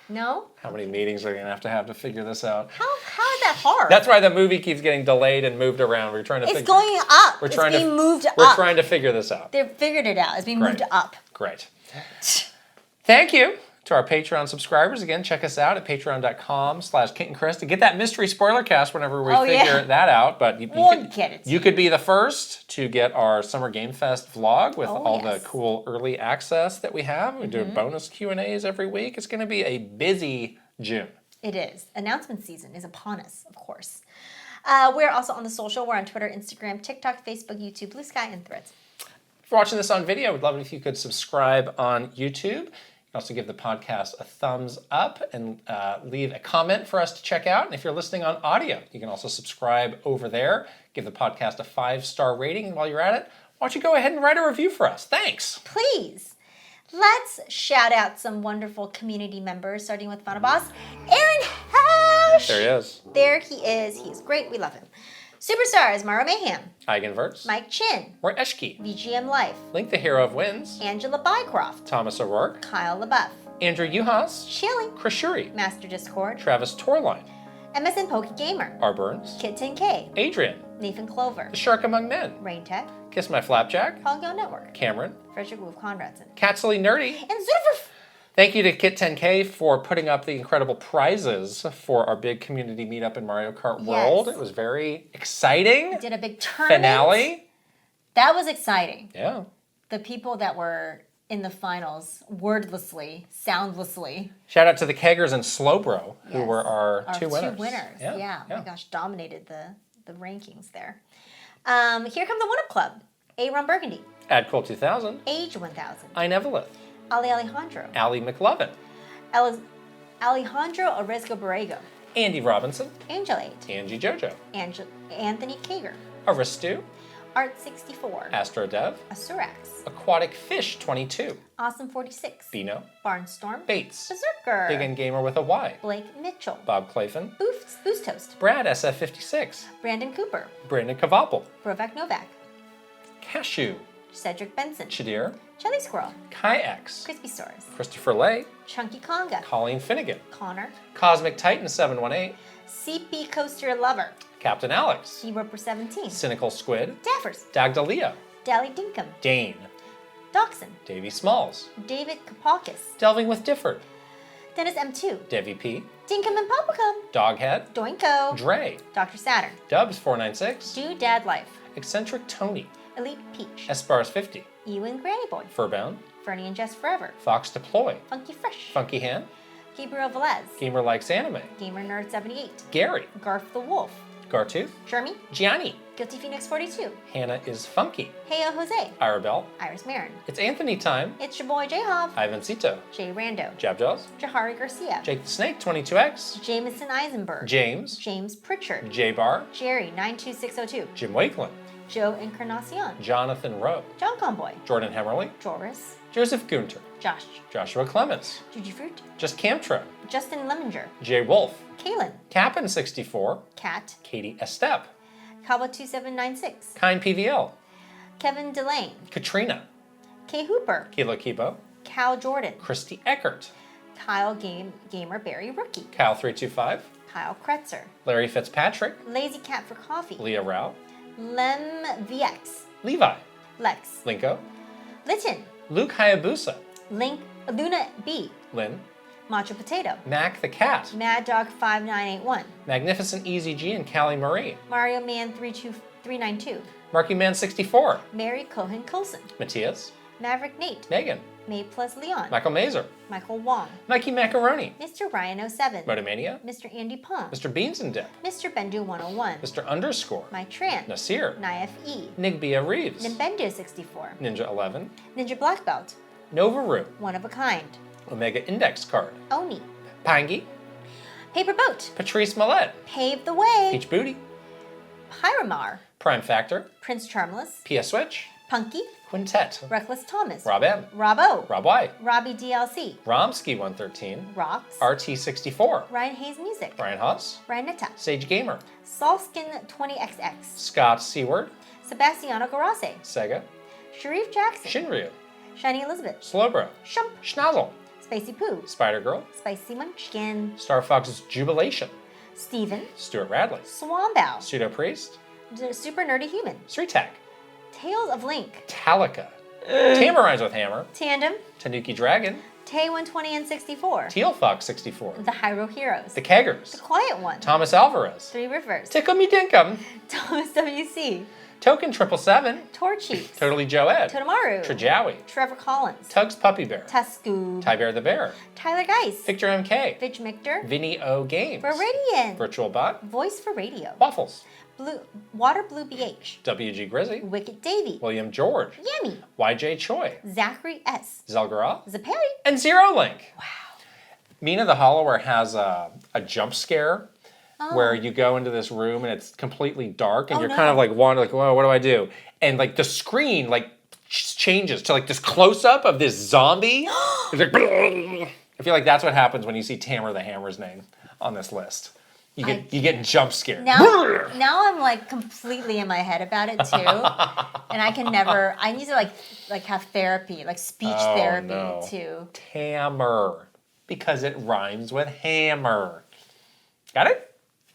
No? How many meetings are we going to have to figure this out? How is that hard? That's why the movie keeps getting delayed and moved around. We're trying to It's going up. It's being moved up. We're trying to figure this out. They've figured it out. It's being moved up. Great. Thank you to our Patreon subscribers. Again, check us out at patreon.com/KitandKrysta. Get that mystery spoiler cast whenever we figure that out. But you could be the first to get our Summer Game Fest vlog with all the cool early access that we have. We do bonus Q&As every week. It's going to be a busy June. It is. Announcement season is upon us, of course. We're also on the social. We're on Twitter, Instagram, TikTok, Facebook, YouTube, Blue Sky, and Threads. If you're watching this on video, we'd love it if you could subscribe on YouTube. You can also give the podcast a thumbs up and leave a comment for us to check out. And if you're listening on audio, you can also subscribe over there. Give the podcast a 5-star rating. And while you're at it, why don't you go ahead and write a review for us? Thanks. Please. Let's shout out some wonderful community members, starting with Final Boss, Aaron Hash. There he is. There he is. He's great. We love him. Superstars, Mara Mayhem. Eigenverts. Mike Chin. Roy Eschke. VGM Life. Link the Hero of Wins. Angela Bycroft. Thomas O'Rourke. Kyle LaBeouf. Andrew Uhas. Chili. Chris Shuri. Master Discord. Travis Torline. MSN Poke Gamer. R. Burns. Kid 10K. Adrian. Nathan Clover. The Shark Among Men. Rain Tech. Kiss My Flapjack. Polygon Network. Cameron. Frederick Wolf Conradson. Catsily Nerdy. And Zoof. Thank you to Kit 10K for putting up the incredible prizes for our big community meetup in Mario Kart World. It was very exciting. We did a big tournament. Finale. That was exciting. Yeah. The people that were in the finals, wordlessly, soundlessly. Shout out to the Keggers and Slowbro, who were our two winners. Two winners, yeah. Oh my gosh, dominated the rankings there. Here come the One Up Club. A. Ron Burgundy. Ad Cole 2000. Age 1000. Inevelith. Ali Alejandro. Allie McLovin. Alejandro Orozco Borrego. Andy Robinson. Angel 8. Angie Jojo. Anthony Kager. Aristu. Art 64. Astrodev. Asurax. Aquatic Fish 22. Awesome 46. Bino. Barnstorm. Bates. Berserker. Big N Gamer with a Y. Blake Mitchell. Bob Clayton. Boost Toast. Brad SF56. Brandon Cooper. Brandon Kavapel. Brovak Novak. Cashew. Cedric Benson. Shadir. Jelly Squirrel. Kai X. Crispy Stores. Christopher Lay. Chunky Conga. Colleen Finnegan. Connor. Cosmic Titan 718. CP Coaster Lover. Captain Alex. Hero for 17. Cynical Squid. Daffers. Dagdalia. Dally Dinkum. Dane. Dachshund. Davy Smalls. David Kapakis. Delving with Difford. Dennis M2. Devi P. Dinkum and Popacum. Doghead. Doinko. Dre. Dr. Saturn. Dubs 496. Do Dad Life. Eccentric Tony. Elite Peach. Espars 50. Ewan Granny Boy. Furbound. Fernie and Jess Forever. Fox Deploy. Funky Fresh. Funky Hand. Gabriel Velez. Gamer Likes Anime. Gamer Nerd 78. Gary. Garth the Wolf. Gartooth. Jeremy. Gianni. Guilty Phoenix 42. Hannah is Funky. Heyo Jose. Arabelle. Iris Marin. It's Anthony time. It's your boy J-Hob. Ivancito. Jay Rando. Jabjaws. Jahari Garcia. Jake the Snake 22X. Jameson Eisenberg. James. James Pritchard. J Bar. Jerry 92602. Jim Wakeland. Joe Encarnacion. Jonathan Rowe. John Conboy. Jordan Hemmerly. Joris. Joseph Gunter. Josh. Joshua Clements. Juju Fruit. Just Camtra. Justin Lemminger. Jay Wolf. Kaylin. Cap'n 64. Kat. Katie Estep. Kawa 2796. Kind PVL. Kevin Delane. Katrina. Kay Hooper. Kilo Kibo. Cal Jordan. Christy Eckert. Kyle Gamer Barry Rookie. Cal 325. Kyle Kretzer. Larry Fitzpatrick. Lazy Cat for Coffee. Leah Rao. Lem VX. Levi. Lex. Linko. Litton. Luke Hayabusa. Luna B. Lynn. Macho Potato. Mac the Cat. Mad Dog 5981. Magnificent Easy G and Callie Marie. Mario Man 392. Marky Man 64. Mary Cohen Coulson. Matthias. Maverick Nate. Megan. May plus Leon. Michael Mazer. Michael Wong. Mikey Macaroni. Mr. Ryan 07. Motomania. Mr. Andy Pong. Mr. Beans and Dip. Mr. Bendu 101. Mr. Underscore. My Tran. Nasir. Naif E. Nigbia Reeves. Nimbendo 64. Ninja 11. Ninja Black Belt. Novaru. One of a Kind. Omega Index Card. Oni. Pangy. Paper Boat. Patrice Millette. Pave the Way. Peach Booty. Pyramar. Prime Factor. Prince Charmless. PS Switch. Punky. Quintet. Reckless Thomas. Rob M. Robbo. Rob Y. Robbie DLC. Romsky 113. Rocks. RT64. Ryan Hayes Music. Brian Haas. Ryan Netta. Sage Gamer. Salskin 20XX. Scott Seward. Sebastiano Garase. Sega. Sharif Jackson. Shinryu. Shiny Elizabeth. Slowbro. Shump. Schnazzle. Spacey Poo. Spider Girl. Spicy Munchkin. Star Fox's Jubilation. Steven. Stuart Radley. Swambow. Pseudo Priest. Super Nerdy Human. Sritak. Tales of Link. Talika. Tamarize with Hammer. Tandem. Tanuki Dragon. Tay 120 and 64. Teal Fox 64. The Hyro Heroes. The Keggers. The Quiet One. Thomas Alvarez. Three Rivers. Tickle Me Dinkum. Thomas WC. Token 777. Torchies. Totally Joe Ed. Totomaru. Trajawi. Trevor Collins. Tugs Puppy Bear. Tusku. Ty Bear the Bear. Tyler Geis. Victor MK. Vidge Mictor. Vinny O Games. Viridian. Virtual Bot. Voice for Radio. Waffles. Water Blue BH. WG Grizzy. Wicked Davy. William George. Yummy. YJ Choi. Zachary S. Zelgara. Zaperi. And Zero Link. Wow. Mina the Hollower has a jump scare where you go into this room and it's completely dark and you're kind of like wandering, like, whoa, what do I do? And like the screen like changes to like this close up of this zombie. It's like, I feel like that's what happens when you see Tamer the Hammer's name on this list. You get jump scared. Now I'm like completely in my head about it too, and I can never. I need to like have therapy, like speech therapy too. Tamer, because it rhymes with hammer. Got it?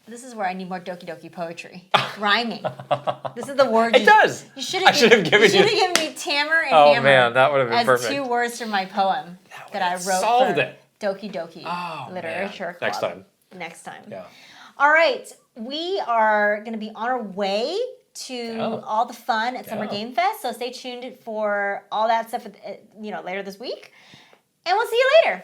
This is where I need more Doki Doki poetry. Rhyming. This is the word. It does. You should I have should have given you. You should have given me Tamer and Oh Hammer. man, that would have been as perfect. 2 words from my poem that I wrote solved for it. Doki Doki Literature Club. Next time. Next time. Yeah. All right, we are going to be on our way to all the fun at Summer Game Fest, so stay tuned for all that stuff, later this week, and we'll see you later.